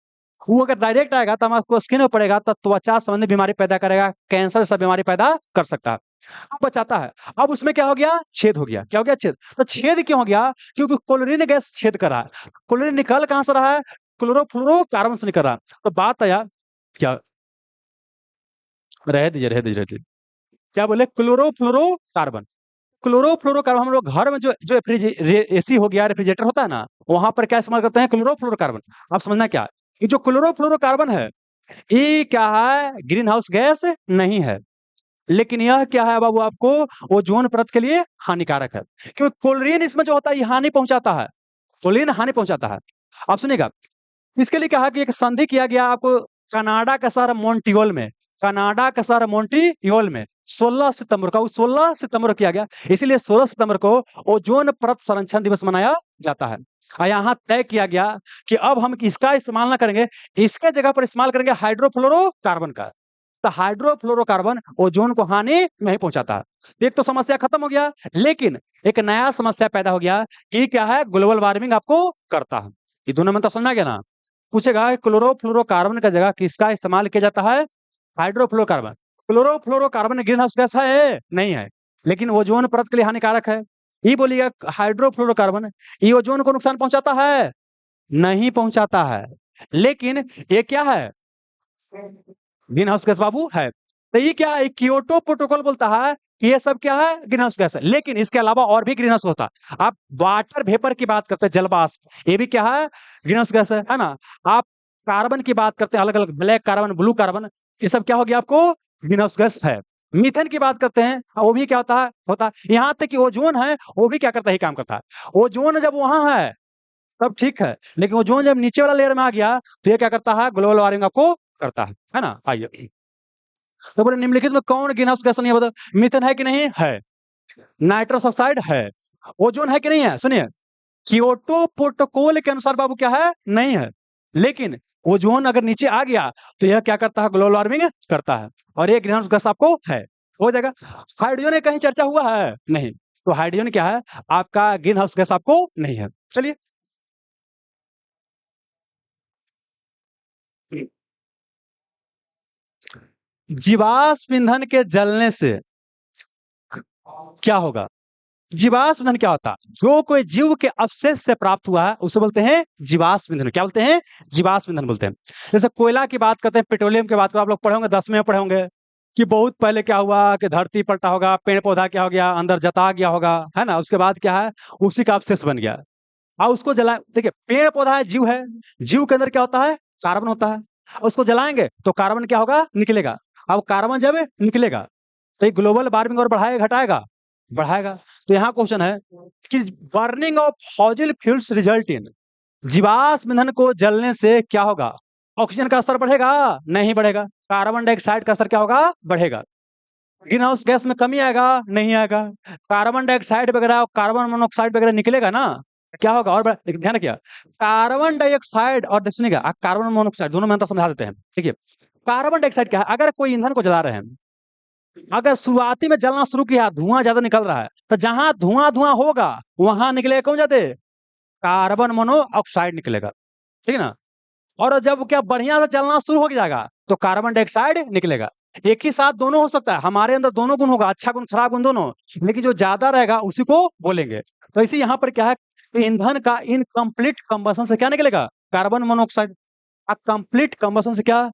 वो अगर डायरेक्ट आएगा तो हमारे स्किन में पड़ेगा तो त्वचा संबंधी बीमारी पैदा करेगा, कैंसर सब बीमारी पैदा कर सकता है। अब बचाता है। अब उसमें क्या हो गया, छेद हो गया। क्या हो गया, छेद। तो छेद क्यों हो गया, क्योंकि क्लोरीन गैस छेद कर रहा है। क्लोरीन निकल कहां से रहा है, क्लोरोफ्लोरोकार्बन से निकल रहा है। तो बात आया क्या, रह दीजिए। क्या बोले, क्लोरोफ्लोरोकार्बन। क्लोरोफ्लोरोकार्बन हम लोग घर में जो जो एसी हो गया, रेफ्रिजरेटर होता है ना, वहां पर क्या इस्तेमाल करते हैं, क्लोरोफ्लोरोकार्बन। आप समझना क्या, ये जो क्लोरोफ्लोरोकार्बन है, ये क्या है, ग्रीन हाउस गैस नहीं है, लेकिन यह क्या है बाबू, आपको ओजोन परत के लिए हानिकारक है। क्योंकि क्लोरीन इसमें जो होता है, ये हानि पहुंचाता है, क्लोरीन हानि पहुंचाता है। आप सुनिएगा, इसके लिए कहा कि एक संधि किया गया आपको कनाडा का शहर मॉन्ट्रियल में, कनाडा का शहर मॉन्ट्रियल में 16 सितंबर को, 16 सितंबर को किया गया। इसीलिए 16 सितंबर को ओजोन परत संरक्षण दिवस मनाया जाता है। और यहाँ तय किया गया कि अब हम इसका इस्तेमाल ना करेंगे, इसके जगह पर इस्तेमाल करेंगे हाइड्रोफ्लोरोकार्बन का। तो हाइड्रोफ्लोरोकार्बन ओजोन को हानि नहीं पहुंचाता। एक तो समस्या खत्म हो गया, लेकिन एक नया समस्या पैदा हो गया कि क्या है, ग्लोबल वार्मिंग आपको करता है। ये दोनों में तो समझ में आ गया ना। पूछेगा क्लोरोफ्लोरोकार्बन का जगह किसका इस्तेमाल किया जाता है, hydrofluorocarbon. Chlorofluorocarbon green house gas है नहीं है, लेकिन ओजोन परत के लिए हानिकारक है। ये बोलिएगा हाइड्रोफ्लोरोकार्बन, ये ओजोन को नुकसान पहुंचाता है, नहीं पहुंचाता है, लेकिन ये क्या है, ग्रीन हाउस गैस बाबू है। तो ये क्या है, क्योटो प्रोटोकॉल बोलता है कि ये सब क्या है, ग्रीन हाउस गैस है। लेकिन इसके अलावा और भी ग्रीन हाउस होता है। आप वाटर वेपर की बात करते हैं, जलवाष्प, ये भी क्या है, ग्रीन हाउस गैस है ना। आप कार्बन की बात करते हैं, अलग अलग ब्लैक कार्बन, ब्लू कार्बन, ये सब क्या हो गया आपको, ग्रीन हाउस गैस है। मीथेन की बात करते हैं, वो भी क्या होता है यहाँ तक कि ओजोन है, वो भी क्या करता है, काम करता है। ओजोन जब वहां है तब ठीक है, लेकिन ओजोन जब नीचे वाला लेयर में आ गया तो ये क्या करता है, ग्लोबल वार्मिंग आपको करता है ना। आइए, तो बोले निम्नलिखित में कौन ग्रीन हाउस गैस नहीं है, बताओ। मीथेन है कि नहीं है, नाइट्रस ऑक्साइड है, ओजोन है कि नहीं है। सुनिए, क्योटो प्रोटोकॉल के अनुसार बाबू क्या है, नहीं है, लेकिन ओजोन अगर नीचे आ गया तो यह क्या करता है, ग्लोबल वार्मिंग करता है, और ये ग्रीन हाउस गैस आपको है, हो जाएगा। हाइड्रोजन में कहीं चर्चा हुआ है नहीं, तो हाइड्रोजन क्या है, आपका ग्रीन हाउस गैस आपको नहीं है। चलिए, जीवाश्म ईंधन के जलने से क्या होगा। जीवाश्म ईंधन क्या होता है, जो कोई जीव के अवशेष से प्राप्त हुआ है उसे बोलते हैं जीवाश्म ईंधन। क्या बोलते हैं, जीवाश्म ईंधन बोलते हैं। जैसे कोयला की बात करते हैं, पेट्रोलियम की बात करते हैं, आप लोग पढ़े होंगे, 10वीं में पढ़े होंगे कि बहुत पहले क्या हुआ कि धरती पलटा होगा, पेड़ पौधा क्या हो गया, अंदर जता गया होगा, है ना। उसके बाद क्या है, उसी का अवशेष बन गया, और उसको जला, देखिए पेड़ पौधा है, जीव है, जीव के अंदर क्या होता है, कार्बन होता है। उसको जलाएंगे तो कार्बन क्या होगा, निकलेगा। अब कार्बन जब निकलेगा तो ये ग्लोबल वार्मिंग और बढ़ाएगा घटाएगा, बढ़ाएगा। तो यहाँ क्वेश्चन है कि burning of fossil fuels result in, जीवाश्म ईंधन को जलने से क्या होगा, ऑक्सीजन का स्तर बढ़ेगा, नहीं बढ़ेगा। कार्बन डाइऑक्साइड का स्तर क्या होगा, बढ़ेगा। ग्रीन हाउस गैस में कमी आएगा, नहीं आएगा। कार्बन डाइऑक्साइड वगैरह, कार्बन मोनोऑक्साइड वगैरह निकलेगा ना, क्या होगा, और लेकिन ध्यान रखिए, कार्बन डाइऑक्साइड और सुनिएगा, कार्बन मोनोऑक्साइड दोनों में अंतर समझा देते हैं। ठीक है, कार्बन डाइऑक्साइड क्या है, अगर कोई ईंधन को जला रहे हैं, अगर शुरुआती में जलना शुरू किया, धुआं ज्यादा निकल रहा है, तो जहां धुआं धुआं होगा वहां निकलेगा कौन ज्यादा, कार्बन मोनोऑक्साइड निकलेगा, ठीक है ना। और जब क्या बढ़िया से चलना शुरू हो जाएगा तो कार्बन डाइऑक्साइड निकलेगा। एक ही साथ दोनों हो सकता है, हमारे अंदर दोनों गुण होगा, अच्छा गुण खराब गुण दोनों, लेकिन जो ज्यादा रहेगा उसी को बोलेंगे। तो इसी यहाँ पर क्या है, ईंधन का इनकम्प्लीट कंबशन से क्या निकलेगा, कार्बन मोनोऑक्साइड। कंप्लीट कंबशन से क्या,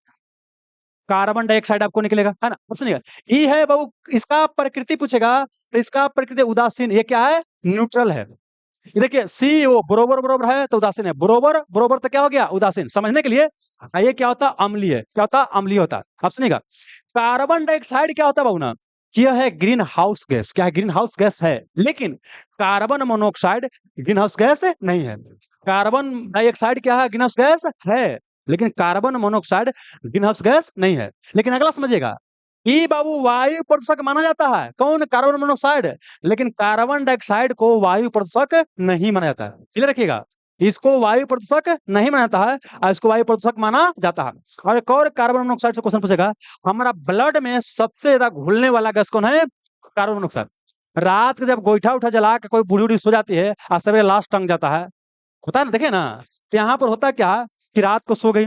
कार्बन डाइऑक्साइड आपको निकलेगा, है ना। अब सुनिएगा, ये है बाबू, इसका प्रकृति पूछेगा तो इसका प्रकृति उदासीन, ये क्या है, न्यूट्रल है। ये देखिए, सी ओ बरोबर बरोबर है तो उदासीन है, बरोबर बरोबर तो क्या हो गया, उदासीन। समझने के लिए, ये क्या होता है, अम्लीय, क्या होता है, अम्लीय होता है। अब सुनिएगा, कार्बन डाइऑक्साइड क्या होता है बाबू ना, कि यह है ग्रीन हाउस गैस, क्या है, ग्रीन हाउस गैस है, लेकिन carbon monoxide green house gas नहीं है। कार्बन डाइऑक्साइड क्या है, ग्रीन हाउस गैस है, लेकिन carbon monoxide green house gas नहीं है। लेकिन अगला समझिएगा, ये बाबू वायु प्रदूषक माना जाता है, कौन, कार्बन मोनोऑक्साइड, लेकिन कार्बन डाइऑक्साइड को वायु प्रदूषक नहीं माना जाता है। क्लियर रखिएगा, इसको वायु प्रदूषक नहीं माना जाता है, और इसको वायु प्रदूषक माना जाता है। और एक और कार्बन मोनोऑक्साइड से क्वेश्चन पूछेगा, हमारा ब्लड में सबसे ज्यादा घुलने वाला गैस कौन है, कार्बन मोनोऑक्साइड। रात को जब गोईठा उठा जला के कोई बूढ़ी बूढ़ी सो जाती है और सवेरे लाश टंग जाता है, होता है ना, देखिए ना। तो यहाँ पर होता क्या है कि रात को सो गई,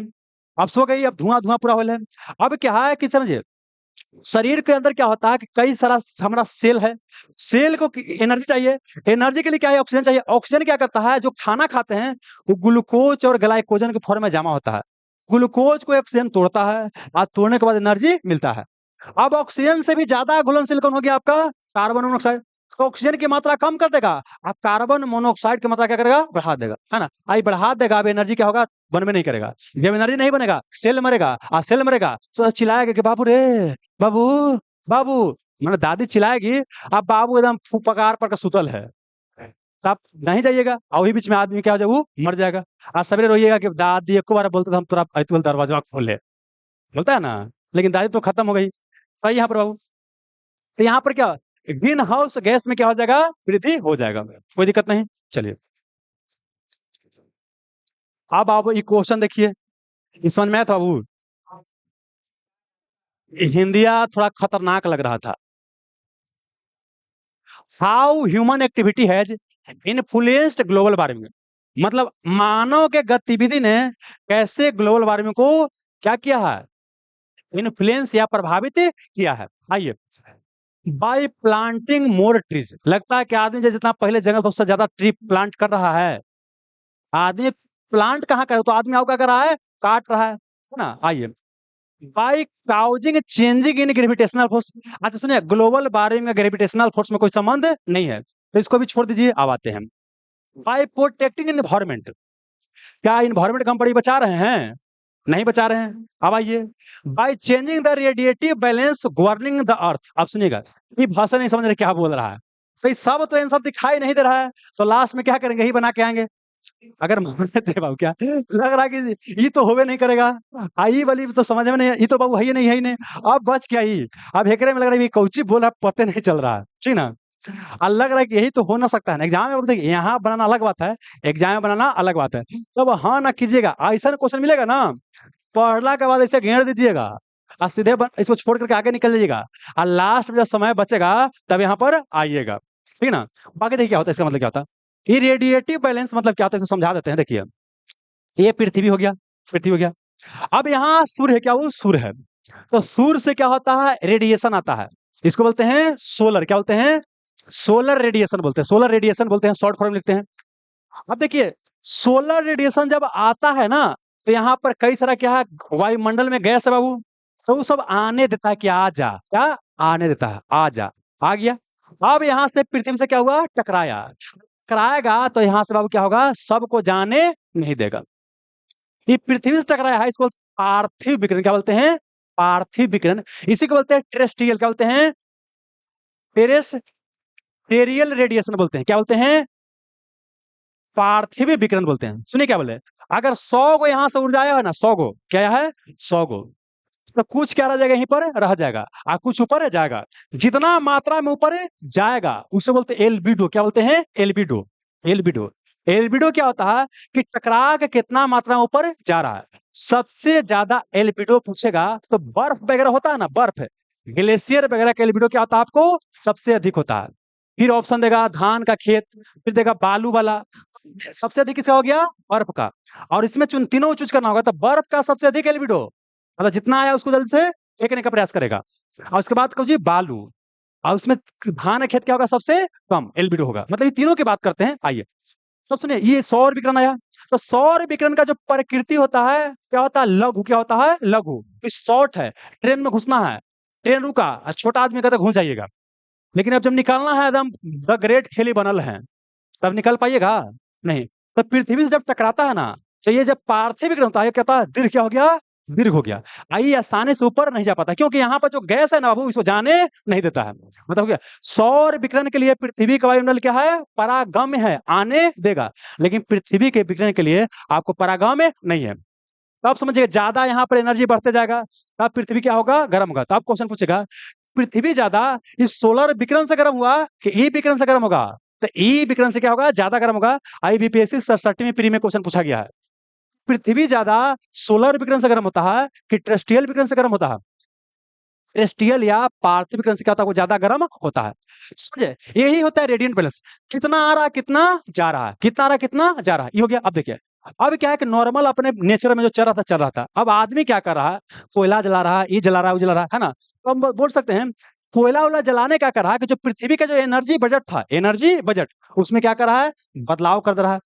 अब सो गई, अब धुआं धुआं पूरा हो है। अब क्या है कि समझिए, शरीर के अंदर क्या होता है कि कई सारा हमारा सेल है, सेल को एनर्जी चाहिए, एनर्जी के लिए क्या है, ऑक्सीजन चाहिए। ऑक्सीजन क्या करता है, जो खाना खाते हैं वो ग्लूकोज और ग्लाइकोजन के फॉर्म में जमा होता है। ग्लूकोज को ऑक्सीजन तोड़ता है, और तोड़ने के बाद एनर्जी मिलता है। अब ऑक्सीजन से भी ज्यादा घुलनशील कौन हो गया आपका, कार्बन मोनोऑक्साइड। तो ऑक्सीजन की मात्रा कम कर देगा, और कार्बन मोनोऑक्साइड की मात्रा क्या करेगा, बढ़ा देगा, है ना। आई बढ़ा देगा, अब एनर्जी क्या होगा, बनवे नहीं करेगा। जब एनर्जी नहीं बनेगा, सेल मरेगा, और सेल मरेगा तो चिल्लाएगा कि बाबू रे, बाबू, बाबू, मैंने दादी चिल्लाएगी, अब बाबू एकदम फुपकार पर के सुतल है, तो आप नहीं जाइएगा, और वही बीच में आदमी क्या हो जाए, वो मर जाएगा। आप सवेरे रोइएगा कि दादी एक बार बोलते तो हम तुरा तुल दरवाजा खोल ले, बोलता है ना, लेकिन दादी तो खत्म हो गई। तो यहाँ पर बाबू, तो यहाँ पर क्या, ग्रीन हाउस गैस में क्या हो जाएगा, वृद्धि हो जाएगा, कोई दिक्कत नहीं। चलिए, अब आप ये क्वेश्चन देखिए, इस समझ में आया था बाबू? हिंदिया थोड़ा खतरनाक लग रहा था। How human activity has influenced global warming, मतलब मानव के गतिविधि ने कैसे ग्लोबल वार्मिंग को क्या किया है, इन्फ्लुएंस या प्रभावित किया है। आइए, बाय प्लांटिंग मोर ट्रीज, लगता है कि आदमी जितना पहले जंगल था उससे ज्यादा ट्री प्लांट कर रहा है। आदमी प्लांट कहाँ करे, तो आदमी आओ क्या कर रहा है, काट रहा है ना। आइए, by causing changing in gravitational force. अच्छा सुनिए, ग्लोबल वार्मिंग में ग्रेविटेशनल फोर्स में कोई संबंध नहीं है, तो इसको भी छोड़ दीजिए। अब आते हैं, बाय प्रोटेक्टिंग इन्वायरमेंट, क्या इन्वायरमेंट को हम बड़ी बचा रहे हैं, नहीं बचा रहे हैं। अब आइए, by changing the radiative balance governing the earth. अब सुनिएगा, ये भाषा नहीं समझ रहे क्या बोल रहा है, तो ये सब तो आंसर दिखाई नहीं दे रहा है, तो लास्ट में क्या करेंगे, ही बना के आएंगे। अगर मान लेते बाबू, क्या लग रहा है कि ये तो होवे नहीं करेगा, आई वाली तो समझ में नहीं, ये तो बाबू है ही नहीं। अब बच क्या ही, अब हेकरे में लग रहा है ये कौची बोल रहा है, पते नहीं चल रहा है, ठीक ना। और लग रहा है कि यही तो हो ना सकता है। एग्जाम में देखिए, यहाँ बनाना अलग बात है, एग्जाम में बनाना अलग बात है। तब हाँ ना कीजिएगा, ऐसा क्वेश्चन मिलेगा ना, पढ़ला के बाद ऐसे घेर दीजिएगा, और सीधे इसको छोड़ करके आगे निकल जाइएगा, और लास्ट में जब समय बचेगा तब यहाँ पर आइएगा, ठीक ना। बाकी देखिए क्या होता है, इसका मतलब क्या होता है, इरेडिएटिव बैलेंस मतलब क्या होता है, इसको समझा देते हैं। देखिए, ये पृथ्वी हो गया, पृथ्वी हो गया। अब यहाँ सूर्य है, क्या वो सूर्य है, तो सूर्य से क्या होता है, रेडिएशन आता है, इसको बोलते हैं सोलर, क्या बोलते हैं, सोलर रेडिएशन बोलते हैं, सोलर रेडिएशन बोलते हैं, शॉर्ट फॉर्म लिखते हैं। अब देखिए, सोलर रेडिएशन जब आता है ना, तो यहाँ पर कई सारा क्या है, वायुमंडल में गैस है बाबू, तो वो सब आने देता है कि आ जा, क्या आने देता है, आ जा, आ गया। अब यहाँ से पृथ्वी से क्या हुआ, टकराया, टकराएगा तो यहाँ से बाबू क्या होगा, सबको जाने नहीं देगा। ये पृथ्वी से टकराया है, इसको पार्थिव विकिरण क्या बोलते हैं, पार्थिव विकिरण। इसी को बोलते हैं टेरेस्ट्रियल, क्या बोलते हैं, टेरेस्ट्रियल रेडिएशन बोलते हैं, क्या बोलते हैं, पार्थिव विकिरण बोलते हैं। सुनिए क्या बोले, अगर 100 को यहाँ से ऊर्जा आया है ना, 100 को क्या है, 100 को, तो कुछ क्या रह जाएगा, यहीं पर रह जाएगा, और कुछ ऊपर जाएगा। जितना मात्रा में ऊपर जाएगा उसे बोलते हैं एल्बिडो, क्या बोलते हैं, एल्बिडो, एल्बिडो। एल्बिडो क्या होता है कि टकरा के कितना मात्रा में ऊपर जा रहा है। सबसे ज्यादा एल्बिडो पूछेगा तो बर्फ वगैरह होता है ना, बर्फ, ग्लेशियर वगैरह का एल्बिडो क्या होता है, आपको सबसे अधिक होता है। फिर ऑप्शन देगा धान का खेत, फिर देगा बालू वाला, सबसे अधिक किसका हो गया, बर्फ का। और इसमें तीनों चूज करना होगा, तो बर्फ का सबसे अधिक एल्बिडो, मतलब जितना आया उसको जल्दी से फेंकने का प्रयास करेगा। और उसके बाद कहो जी बालू, और उसमें धान का खेत क्या होगा, सबसे कम एल्बिडो होगा। मतलब ये तीनों की बात करते हैं। आइए, तो सुनिए, ये सौर विकिरण आया, तो सौर विकिरण का जो प्रकृति होता है क्या होता है, लघु, क्या होता है, लघु। शॉर्ट है, ट्रेन में घुसना है, ट्रेन रुका, छोटा आदमी कहता घुस जाइएगा, लेकिन अब जब निकलना है एकदम द ग्रेट खेली बनल है, तब निकल पाइएगा नहीं। तो पृथ्वी से जब टकराता है ना, तो ये जब पार्थिव विकिरण होता है, कहता है दीर्घ, क्या हो गया, दीर्घ हो गया। आई आसानी से ऊपर नहीं जा पाता, क्योंकि यहाँ पर जो गैस है ना बाबू, इसको जाने नहीं देता है। मतलब क्या, सौर विकिरण के लिए पृथ्वी का वायुमंडल क्या है, परागम्य है, आने देगा, लेकिन पृथ्वी के विकिरण के लिए आपको परागम्य नहीं है। तो आप समझिए, ज्यादा यहाँ पर एनर्जी बढ़ते जाएगा, तब पृथ्वी क्या होगा, गर्म होगा। तो आप क्वेश्चन पूछेगा, पृथ्वी ज्यादा इस सोलर विकिरण से गर्म हुआ कि ई विकिरण से गर्म होगा, तो ई विकिरण से क्या होगा, ज्यादा गर्म होगा। आईबीपीएससी 67वीं प्री में क्वेश्चन पूछा गया है, पृथ्वी ज्यादा सोलर विकिरण से गर्म होता है कि टेरेस्ट्रियल विकिरण से गर्म होता है, टेरेस्ट्रियल या पार्थिव विकिरण से क्या होता है, वो ज्यादा गर्म होता है। समझे, यही होता है रेडिएंट बैलेंस, कितना आ रहा कितना जा रहा है, कितना आ रहा कितना जा रहा है, ये हो गया। अब देखिए, अब क्या है कि नॉर्मल अपने नेचर में जो चल रहा था चल रहा था, अब आदमी क्या कर रहा है, कोयला जला रहा है, ये जला रहा है, वो जला रहा है ना। तो हम बोल सकते हैं कोयला वोला जलाने क्या कर रहा है कि जो पृथ्वी का जो एनर्जी बजट था, एनर्जी बजट, उसमें क्या कर रहा है, बदलाव कर दे रहा है।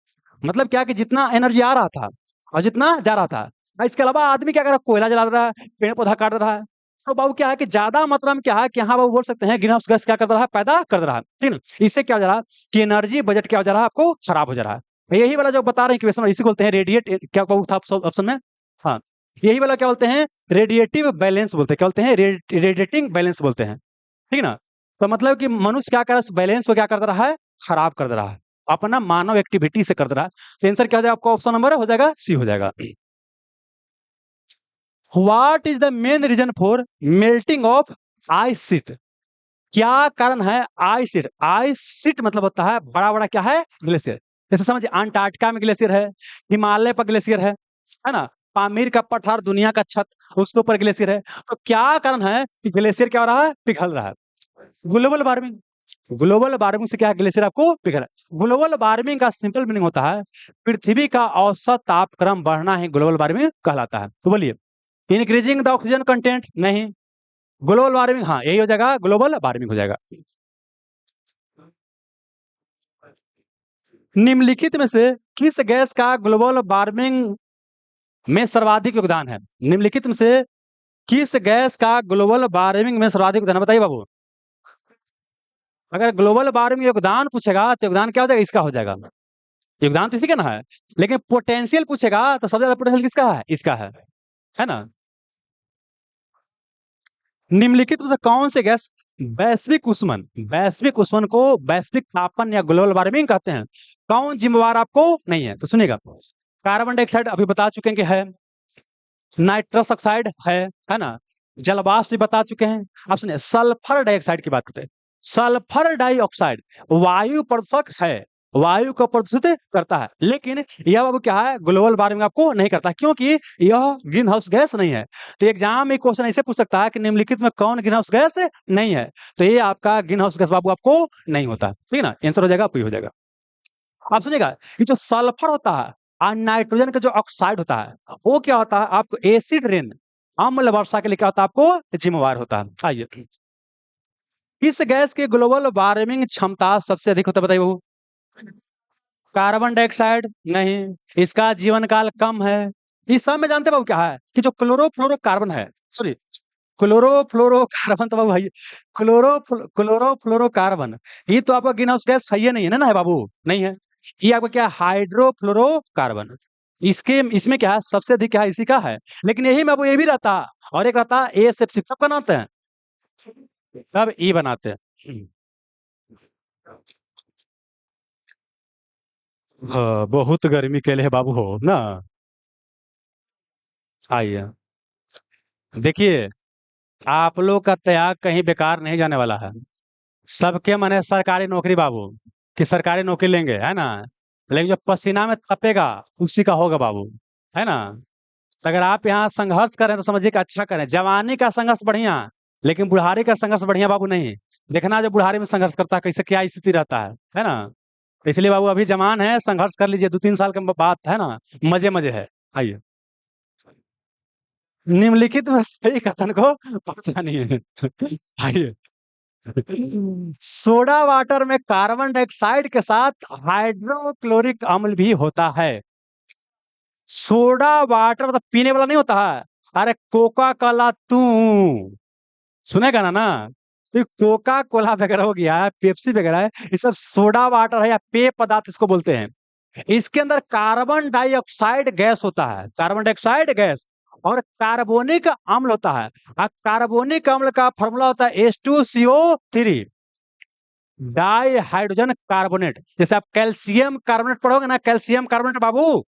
मतलब क्या कि जितना एनर्जी आ रहा था और जितना जा रहा था, और इसके अलावा आदमी क्या कर रहा है, कोयला जला रहा है, पेड़ पौधा काट रहा है। तो बाबू क्या है कि ज्यादा मात्रा में क्या है कि हाँ बाबू बोल सकते हैं ग्रीन हाउस गैस क्या कर रहा है, पैदा कर रहा है, ठीक है। इससे क्या हो जा रहा है कि एनर्जी बजट क्या हो जा रहा है, आपको खराब हो जा रहा है। यही वाला जो बता रहे हैं क्वेश्चन, इसी को बोलते हैं रेडिएट, क्या था ऑप्शन में, हाँ, यही वाला क्या बोलते हैं, रेडिएटिव बैलेंस बोलते हैं, क्या बोलते हैं, रेडिएटिंग बैलेंस बोलते हैं, ठीक है ना। तो मतलब कि मनुष्य क्या कर रहा है, बैलेंस को क्या कर दे रहा है, खराब कर दे रहा है। अपना मानव एक्टिविटी से कर रहा है। तो आंसर क्या हो जाएगा आपका? ऑप्शन नंबर हो जाएगा सी हो जाएगा। What is the main reason for melting of ice sheet? क्या कारण है आइस शीट? आइस शीट मतलब होता है बड़ा बड़ा क्या है? ग्लेशियर। जैसे समझिए अंटार्कटिका में ग्लेशियर है, हिमालय पर ग्लेशियर है ना? पामीर का पठार, दुनिया का छत, उसके ऊपर ग्लेशियर है। तो क्या कारण है कि ग्लेशियर क्या हो रहा है? पिघल रहा है। Global warming. ग्लोबल वार्मिंग से क्या है? ग्लेशियर आपको पिघल रहा है। ग्लोबल वार्मिंग का सिंपल मीनिंग होता है पृथ्वी का औसत तापक्रम बढ़ना ही ग्लोबल वार्मिंग कहलाता है। तो बोलिए, इंक्रीजिंग द ऑक्सीजन कंटेंट? नहीं। ग्लोबल वार्मिंग, हाँ यही हो जाएगा, ग्लोबल वार्मिंग हो जाएगा। निम्नलिखित में से किस गैस का ग्लोबल वार्मिंग में सर्वाधिक योगदान है? निम्नलिखित में से किस गैस का ग्लोबल वार्मिंग में सर्वाधिक योगदान है? बताइए बाबू। अगर ग्लोबल वार्मिंग योगदान पूछेगा तो योगदान क्या हो जाएगा? इसका हो जाएगा। योगदान तो इसी का ना है। लेकिन पोटेंशियल पूछेगा तो सबसे ज्यादा पोटेंशियल किसका है? इसका है ना? निम्नलिखित में से कौन से गैस वैश्विक उष्मन को वैश्विक तापन या ग्लोबल वार्मिंग कहते हैं? कौन जिम्मेवार आपको नहीं है? तो सुनिएगा, कार्बन डाइऑक्साइड अभी बता चुके हैं कि है, नाइट्रस ऑक्साइड है ना? जलवाष्प भी बता चुके हैं। आप सुनिए, सल्फर डाइऑक्साइड की बात करते हैं। सल्फर डाइऑक्साइड वायु प्रदूषक है, वायु को प्रदूषित करता है, लेकिन यह बाबू क्या है? ग्लोबल वार्मिंग आपको नहीं करता, क्योंकि यह ग्रीन हाउस गैस नहीं है। तो एग्जाम में क्वेश्चन ऐसे पूछ सकता है कि निम्नलिखित में कौन ग्रीन हाउस गैस नहीं है? तो ये आपका ग्रीन हाउस गैस बाबू आपको नहीं होता। ठीक है ना? आंसर हो जाएगा आपको, हो जाएगा। आप सुनिएगा, ये जो सल्फर होता है और नाइट्रोजन का जो ऑक्साइड होता है, वो क्या होता है? आपको एसिड रेन, अम्ल वर्षा के लिए क्या होता है? आपको जिम्मेवार होता है। आइए, किस गैस की ग्लोबल वार्मिंग क्षमता सबसे अधिक होता है? बताइए बाबू। कार्बन डाइऑक्साइड नहीं, इसका जीवन काल कम है। इस सब में जानते बाबू क्या है कि जो क्लोरोफ्लोरोकार्बन है, सॉरी, क्लोरोफ्लोरोकार्बन तो बाबू है, क्लोरोफ्लोरोकार्बन, ये तो आपका ग्रीन हाउस गैस है ही नहीं है ना, है बाबू? नहीं है। ये आपका क्या? हाइड्रोफ्लोरोकार्बन। इसके इसमें क्या है? सबसे अधिक क्या है? इसी का है। लेकिन यही में बाबू ये भी रहता, और एक रहता ए सेप्सिक, सब बनाते हैं, सब ई बनाते हैं। हाँ, बहुत गर्मी के लिए बाबू हो ना। आइए, देखिए, आप लोग का त्याग कहीं बेकार नहीं जाने वाला है। सबके मन है सरकारी नौकरी बाबू, कि सरकारी नौकरी लेंगे, है ना? लेकिन जो पसीना में तपेगा उसी का होगा बाबू, है ना? तो अगर आप यहाँ संघर्ष करें तो समझिए कि अच्छा करें। जवानी का संघर्ष बढ़िया, लेकिन बुढ़ारी का संघर्ष बढ़िया बाबू नहीं। देखना जो बुढ़ारी में संघर्ष करता है कैसे क्या स्थिति रहता है ना? तो इसलिए बाबू अभी जवान है, संघर्ष कर लीजिए, 2-3 साल के बाद, है ना? मजे मजे है। आइए, निम्नलिखित में सही कथन को पहचानिए। आइए, सोडा वाटर में कार्बन डाइऑक्साइड के साथ हाइड्रोक्लोरिक अम्ल भी होता है। सोडा वाटर मतलब पीने वाला नहीं होता है। अरे कोका कोला तू सुनेगा ना ये कोका कोला वगैरह हो गया है, पेप्सी वगैरह है, ये सब सोडा वाटर है या पेय पदार्थ इसको बोलते हैं। इसके अंदर कार्बन डाइऑक्साइड गैस होता है, कार्बन डाइऑक्साइड गैस, और कार्बोनिक अम्ल होता है। कार्बोनिक अम्ल का फॉर्मूला होता है H2CO3, डाई हाइड्रोजन कार्बोनेट। जैसे आप कैल्शियम कार्बोनेट पढ़ोगे ना, कैल्शियम कार्बोनेट बाबू,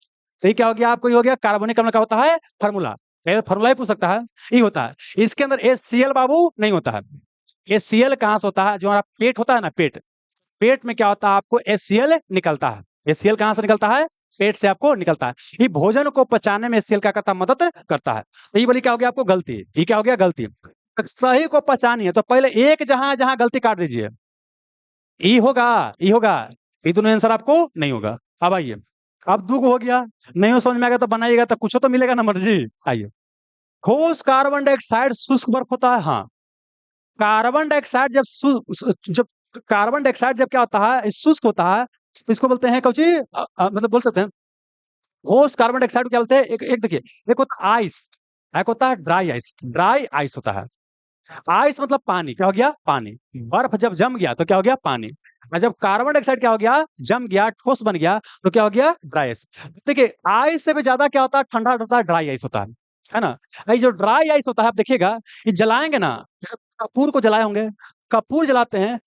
तो ये क्या हो गया आपको? ये हो गया कार्बोनिक अम्ल का होता है फॉर्मूला। फॉर्मूला ही पूछ सकता है, ये होता है। इसके अंदर HCl बाबू नहीं होता है। HCl कहाँ से होता है? जो हमारा पेट होता है ना, पेट, पेट में क्या होता है? आपको HCl निकलता है। HCl कहाँ से निकलता है? पेट से आपको निकलता है। ये भोजन को पचाने में HCl क्या करता है? मदद करता है। तो ये बोली क्या हो गया आपको? गलती। ये क्या हो गया? गलती। सही को पहचानिए तो पहले एक जहां जहां गलती काट दीजिए। ई होगा, ई होगा, ये दोनों आंसर आपको नहीं होगा। अब आइए, अब दो हो गया, नहीं हो समझ में आ गया तो बनाइएगा, तो कुछ तो मिलेगा ना मर्जी। आइए, ठोस कार्बन डाइऑक्साइड शुष्क बर्फ होता है। हाँ, कार्बन डाइऑक्साइड जब कार्बन डाइऑक्साइड जब क्या होता है? शुष्क होता है, तो इसको बोलते हैं कौची, मतलब बोल सकते हैं ठोस कार्बन डाइऑक्साइड को क्या बोलते हैं? एक देखिए, एक होता है आइस, एक होता है ड्राई आइस। ड्राई आइस होता है। आइस मतलब पानी, क्या हो गया? पानी। बर्फ जब जम गया तो क्या हो गया? पानी। और जब कार्बन डाइऑक्साइड क्या हो गया? जम गया, ठोस बन गया, तो क्या हो गया? Dry ice. देखिए, आइस से भी ज्यादा क्या होता है? ठंडा होता है, ड्राई आइस होता है ना? ये जो ड्राई आइस होता है, आप देखिएगा, ये जलाएंगे ना, जैसे कपूर को जलाए होंगे, कपूर जलाते हैं,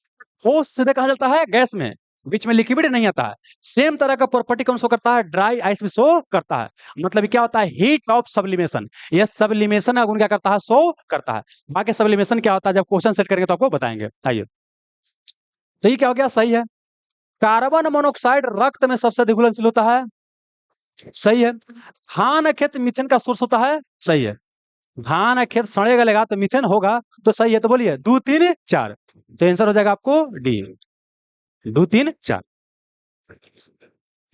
ठोस सीधे कहाँ जलता है? गैस में। बीच में लिक्विड नहीं आता है। सेम तरह का प्रॉपर्टी कौन शो करता है, ड्राई आइस भी शो करता है। मतलब ये क्या होता है, हीट ऑफ सब्लिमेशन, यह सब्लिमेशन अगर क्या करता है, शो करता है। बाकी सब्लिमेशन क्या होता है, जब क्वेश्चन सेट करेंगे तो आपको बताएंगे। आइए, तो ये क्या हो गया, सही है। कार्बन मोनोऑक्साइड रक्त में सबसे अधिक घुलनशील होता है, सही है। धान खेत मीथेन का सोर्स होता है, सही है। धान खेत सड़ेगा लेगा तो मीथेन होगा, तो सही है। तो बोलिए 2 3 4, तो आंसर हो जाएगा आपको डी, 2 3 4।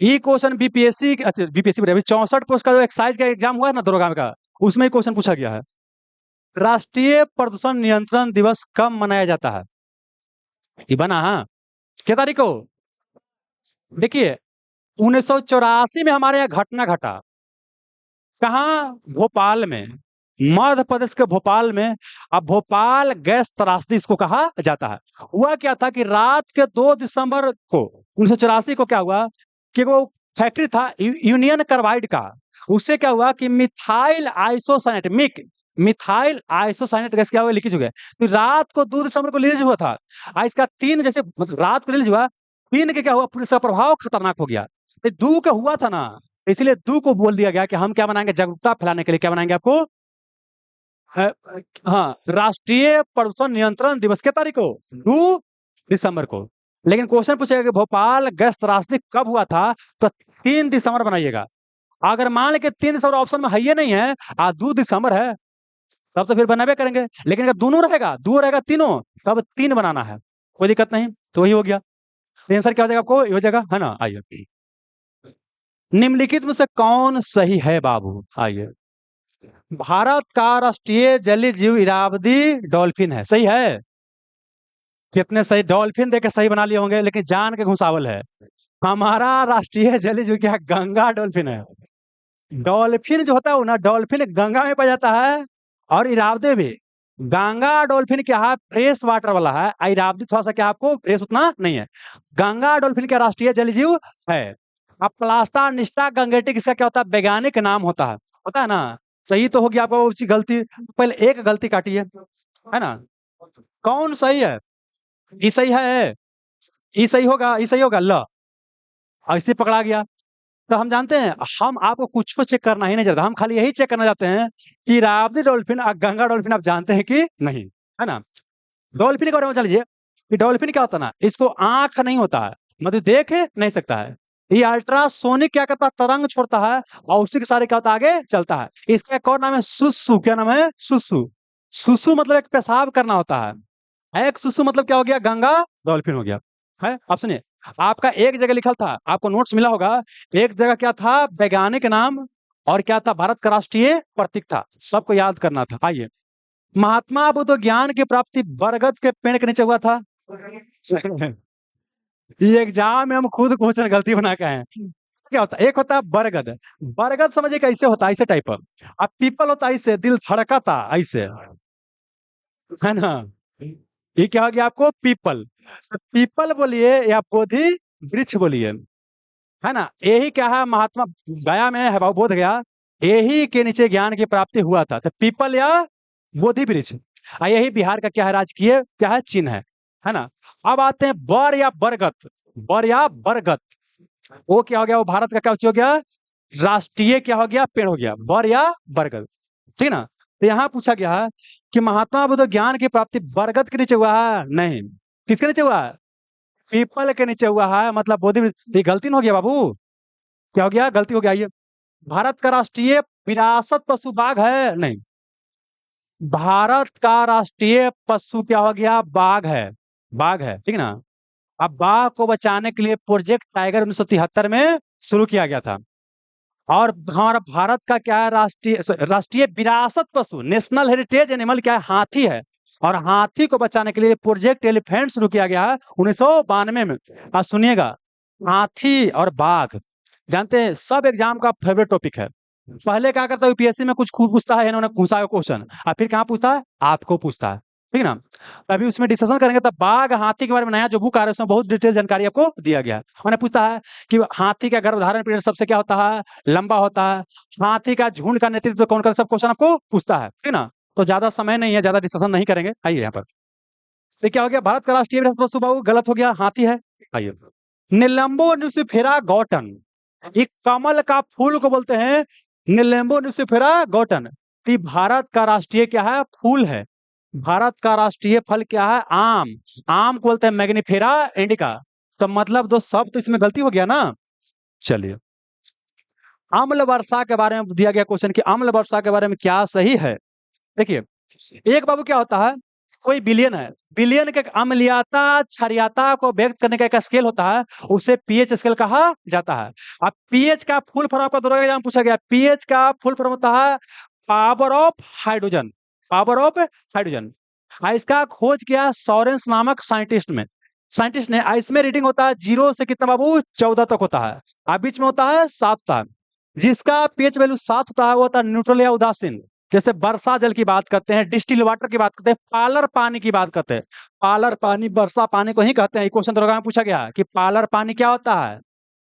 ये क्वेश्चन बीपीएससी, अच्छा बीपीएससी अभी 64 पोस्ट का जो एक्साइज का एग्जाम हुआ है ना दरोगा का, उसमें क्वेश्चन पूछा गया है। राष्ट्रीय प्रदूषण नियंत्रण दिवस कब मनाया जाता है, ये बना हाँ, क्या तारीख को? देखिए 1984 में हमारे यहाँ घटना घटा, कहाँ, भोपाल में, मध्य प्रदेश के भोपाल में। अब भोपाल गैस त्रासदी इसको कहा जाता है। हुआ क्या था कि रात के 2 दिसंबर को 1984 को क्या हुआ कि वो फैक्ट्री था यूनियन कार्बाइड का, उससे क्या हुआ कि methyl isocyanate methyl isocyanate gas क्या हुआ, लीकेज हो गया। तो रात को 2 दिसंबर को रिलीज हुआ था, इसका 3 जैसे मतलब रात को रिलीज हुआ, 3 के क्या हुआ, पूरे इसका प्रभाव खतरनाक हो गया। 2 का हुआ था ना, इसलिए 2 को बोल दिया गया कि हम क्या बनाएंगे, जागरूकता फैलाने के लिए क्या बनाएंगे आपको, अ, हाँ, राष्ट्रीय प्रदूषण नियंत्रण दिवस के तारीख को 2 दिसंबर को। लेकिन क्वेश्चन पूछेगा कि भोपाल गैस त्रासदी कब हुआ था, तो 3 दिसंबर बनाइएगा। अगर मान लें कि 3 दिसंबर ऑप्शन में है ही नहीं है, 2 दिसंबर है, तब तो फिर बनाबे करेंगे। लेकिन अगर दोनों रहेगा, 2 रहेगा तीनों, तब 3 बनाना है, कोई दिक्कत नहीं। तो वही हो गया, तो आंसर क्या हो जाएगा आपको, ये हो जाएगा, है ना। आइए, निम्नलिखित में से कौन सही है बाबू, आइए। भारत का राष्ट्रीय जलीय जीव इरावदी डॉल्फिन है, सही है। कितने सही, डॉल्फिन देख के सही बना लिए होंगे, लेकिन जान के घुसावल है। हमारा राष्ट्रीय जलीय जीव क्या, गंगा डॉल्फिन है। डॉल्फिन जो होता है वो ना, डॉल्फिन गंगा में पाया जाता है, और इरावदी भी। गंगा डॉल्फिन क्या है, फ्रेश वाटर वाला है, इरावदी थोड़ा सा क्या आपको फ्रेश उतना नहीं है। गंगा डॉल्फिन क्या राष्ट्रीय जलीय जीव है। अब प्लास्टा निस्टा गंगेटिक, इसका क्या होता है, वैज्ञानिक नाम होता है ना। सही तो होगी आपको उसकी गलती, पहले एक गलती काटी है ना। कौन सही है, ई सही है, ई सही होगा, ई सही होगा, ल ऐसे पकड़ा गया। तो हम जानते हैं, हम आपको कुछ को चेक करना ही नहीं चाहता, हम खाली यही चेक करना चाहते हैं कि इरावदी डॉल्फिन और गंगा डॉल्फिन आप जानते हैं कि नहीं, है ना। डॉल्फिन के बारे में जान लीजिए कि डॉल्फिन क्या होता है ना, इसको आंख नहीं होता है, मतलब देख नहीं सकता है। ये अल्ट्रासोनिक क्या करता है, तरंग छोड़ता है, और उसी के सारे क्या होता है, आगे चलता है। इसका एक और नाम है सुसु, क्या नाम है, सुसु। सुसु मतलब एक पेशाब करना होता है, एक सुसु मतलब क्या हो गया, गंगा डॉल्फिन हो गया। है, आप सुनिए, आपका एक जगह लिखा था, आपको नोट्स मिला होगा, एक जगह क्या था, वैज्ञानिक नाम, और क्या था, भारत का राष्ट्रीय प्रतीक था, सबको याद करना था। आइए, महात्मा बुद्ध ज्ञान की प्राप्ति बरगद के पेड़ के नीचे हुआ था। ये एग्जाम में हम खुद क्वेश्चन गलती बना के आए हैं। क्या होता है, एक होता है बरगद, बरगद समझिए कैसे होता है, ऐसे टाइप पर। अब पीपल होता है ऐसे, दिल धड़कता ऐसे, है ना। ये क्या हो गया आपको, पीपल। तो पीपल बोलिए या बोधि वृक्ष बोलिए, है ना। यही क्या है, महात्मा गया में है बोध गया, यही के नीचे ज्ञान की प्राप्ति हुआ था, तो पीपल या बोधि वृक्ष। यही बिहार का क्या है, राजकीय क्या है, चिन्ह है ना। अब आते हैं बर या बरगद, बर या बरगद, वो क्या हो गया, वो भारत का क्या हो गया, राष्ट्रीय क्या हो गया, पेड़ हो गया, बर या बरगद, ठीक ना। तो यहाँ पूछा गया है कि महात्मा बुद्ध ज्ञान की प्राप्ति बरगद के नीचे हुआ है, नहीं, किसके नीचे हुआ है, पीपल के नीचे हुआ है, मतलब बोधि। ये गलती न हो गया बाबू, क्या हो गया, गलती हो गया। ये भारत का राष्ट्रीय विरासत पशु बाघ है, नहीं, भारत का राष्ट्रीय पशु क्या हो गया, बाघ है, बाघ है, ठीक ना। अब बाघ को बचाने के लिए प्रोजेक्ट टाइगर 1973 में शुरू किया गया था। और हमारा भारत का क्या है, राष्ट्रीय विरासत पशु, नेशनल हेरिटेज एनिमल क्या है, हाथी है। और हाथी को बचाने के लिए प्रोजेक्ट एलिफेंट शुरू किया गया है 1992 में। आज सुनिएगा, हाथी और बाघ, जानते हैं सब एग्जाम का फेवरेट टॉपिक है। पहले क्या करता है, यूपीएससी में कुछ पूछता है, इन्होंने घुसा का क्वेश्चन, और फिर कहाँ पूछता है, आपको पूछता है, ठीक ना। अभी उसमें डिस्कशन करेंगे, तब बाघ हाथी के बारे में नया जो बुक आ रहा है उसमें बहुत डिटेल जानकारी आपको दिया गया है। उन्हें पूछता है कि हाथी का गर्भधारण पीरियड सबसे क्या होता है, लंबा होता है, हाथी का झुंड का नेतृत्व कौन कर, सब क्वेश्चन आपको पूछता है, ठीक ना। तो ज्यादा समय नहीं है, ज्यादा डिस्कशन नहीं करेंगे। आइए यहाँ पर, तो क्या हो गया, भारत का राष्ट्रीय पशु बाबू गलत हो गया, हाथी है। आइए, निलंबो न्यूसिफेरा गौटन, एक कमल का फूल को बोलते हैं निलंबो न्यूसिफेरा गौटन। तो ये भारत का राष्ट्रीय क्या है? फूल है। भारत का राष्ट्रीय फल क्या है? आम। आम को बोलते हैं मैग्निफेरा इंडिका। तो मतलब दो शब्द तो इसमें गलती हो गया ना। चलिए, अम्ल वर्षा के बारे में दिया गया क्वेश्चन कि अम्ल वर्षा के बारे में क्या सही है। देखिए, एक बाबू क्या होता है, कोई बिलियन है, बिलियन के अम्लीयता क्षारीयता को व्यक्त करने का एक स्केल होता है, उसे पीएच स्केल कहा जाता है। अब पीएच का फुल फॉर्म आपका दोबारा एग्जाम पूछा गया, पीएच का फुल फॉर्म होता है power of hydrogen, power of hydrogen. इसका खोज किया सॉरेंस नामक साइंटिस्ट ने। इसमें रीडिंग होता है 0 से कितना बाबू? 14 तक होता है। बीच में होता है 7 होता है। जिसका पीएच वैल्यू 7 होता है वो होता है न्यूट्रल या उदासीन। जैसे वर्षा जल की बात करते हैं, डिस्टिल वाटर की बात करते हैं, पालर पानी की बात करते हैं। पालर पानी वर्षा पानी को ही कहते हैं। क्वेश्चन दरोगा में पूछा गया है कि पालर पानी क्या होता है?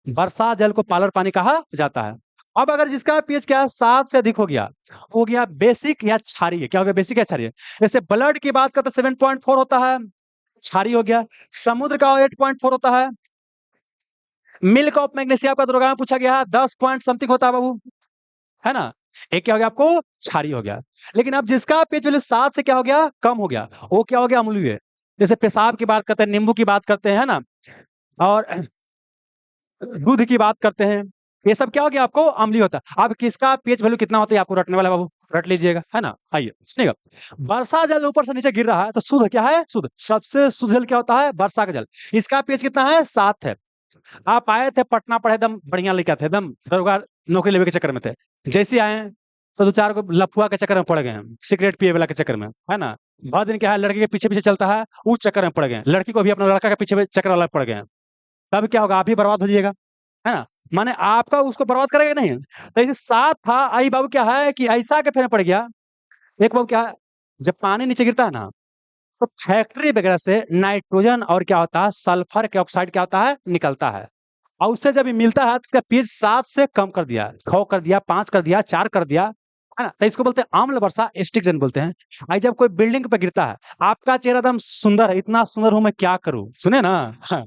वर्षा जल को पालर पानी कहा जाता है। अब अगर जिसका पीएच क्या है 7 से अधिक हो गया, हो गया बेसिक या क्षारीय। क्या हो गया? बेसिक या क्षारीय। जैसे ब्लड की बात करते 7.4 होता है, क्षारीय हो गया। समुद्र का 8.4 होता है। मिल्क ऑफ मैग्नीशिया का दरोगा में पूछा गया है 10 पॉइंट समथिंग होता है बाबू, है ना। एक क्या हो गया आपको? क्षारीय हो गया। लेकिन अब जिसका पीएच वैल्यू 7 से क्या हो गया? कम हो गया, वो क्या हो गया? अम्लीय। जैसे पेशाब की बात करते हैं, नींबू की बात करते हैं, है ना, और दूध की बात करते हैं, ये सब क्या हो गया? आपको अम्लीय होता है। अब किसका पीएच वैल्यू कितना होता है आपको रटने वाला बाबू, रट लीजिएगा, है ना। आइए सुनिएगा, वर्षा जल ऊपर से नीचे गिर रहा है तो शुद्ध क्या है? शुद्ध। सबसे शुद्ध जल क्या होता है? वर्षा का जल। इसका पीएच कितना है? 7 है। आप आए थे पटना, पढ़े, एकदम बढ़िया लड़का थे, एकदम दरोगा नौकरी लेवे के चक्कर में थे। जैसे आए तो दो चार को लफुआ के चक्कर में पड़ गए हैं, सिगरेट पिए वाला के चक्कर में, है ना। बहुत दिन क्या है, लड़के के पीछे पीछे चलता है, उस चक्कर में पड़ गए हैं। लड़की को भी अपना लड़का के पीछे चक्कर वाला पड़ गए हैं। तब क्या होगा? आप ही बर्बाद हो जाइएगा, है ना। माने आपका उसको बर्बाद करेगा नहीं। तो इसे साथ था। आई बाबू क्या है कि ऐसा के फेर पड़ गया। एक बाबू क्या है, जब पानी नीचे गिरता है ना, तो फैक्ट्री वगैरह से नाइट्रोजन और क्या होता है? सल्फर के ऑक्साइड क्या होता है? निकलता है। और उससे जब ये मिलता है तो इसका पीएच 7 से कम कर दिया, 6 कर दिया, 5 कर दिया, 4 कर दिया, है ना। तो इसको बोलते हैं अम्ल वर्षा, एसिडिक रेन बोलते हैं। आई जब कोई बिल्डिंग पे गिरता है, आपका चेहरा एकदम सुंदर है, इतना सुंदर हूं मैं क्या करूं, सुने ना। हाँ।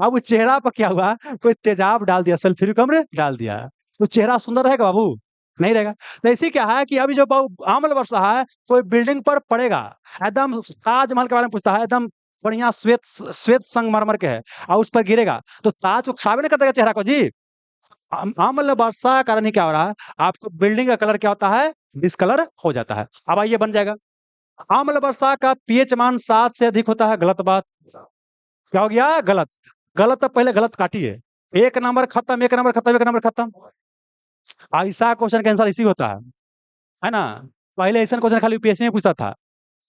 अब उस चेहरा पर क्या हुआ? कोई तेजाब डाल दिया, सल्फ्यूरिक अम्ल डाल दिया, तो चेहरा सुंदर रहेगा बाबू? नहीं रहेगा। तो इसी क्या है कि अभी जो अम्ल वर्षा है, कोई बिल्डिंग पर पड़ेगा, एकदम ताजमहल के बारे में पूछता है, एकदम बढ़िया श्वेत श्वेत संगमरमर के है, और उस पर गिरेगा तो ताज को खराब नहीं कर देगा चेहरा को जी। अम्ल वर्षा के कारण ही क्या हो रहा है? आपको बिल्डिंग का कलर क्या होता है? डिसकलर हो जाता है। अब आइए बन जाएगा, अम्ल वर्षा का पीएच मान 7 से अधिक होता है। गलत बात। क्या हो गया? गलत। गलत तो पहले गलत काटिए, एक नंबर खत्म, एक नंबर खत्म, एक नंबर खत्म। ऐसा क्वेश्चन का आंसर इसी होता है ना। पहले ऐसा क्वेश्चन खाली यूपीएससी में पूछता था,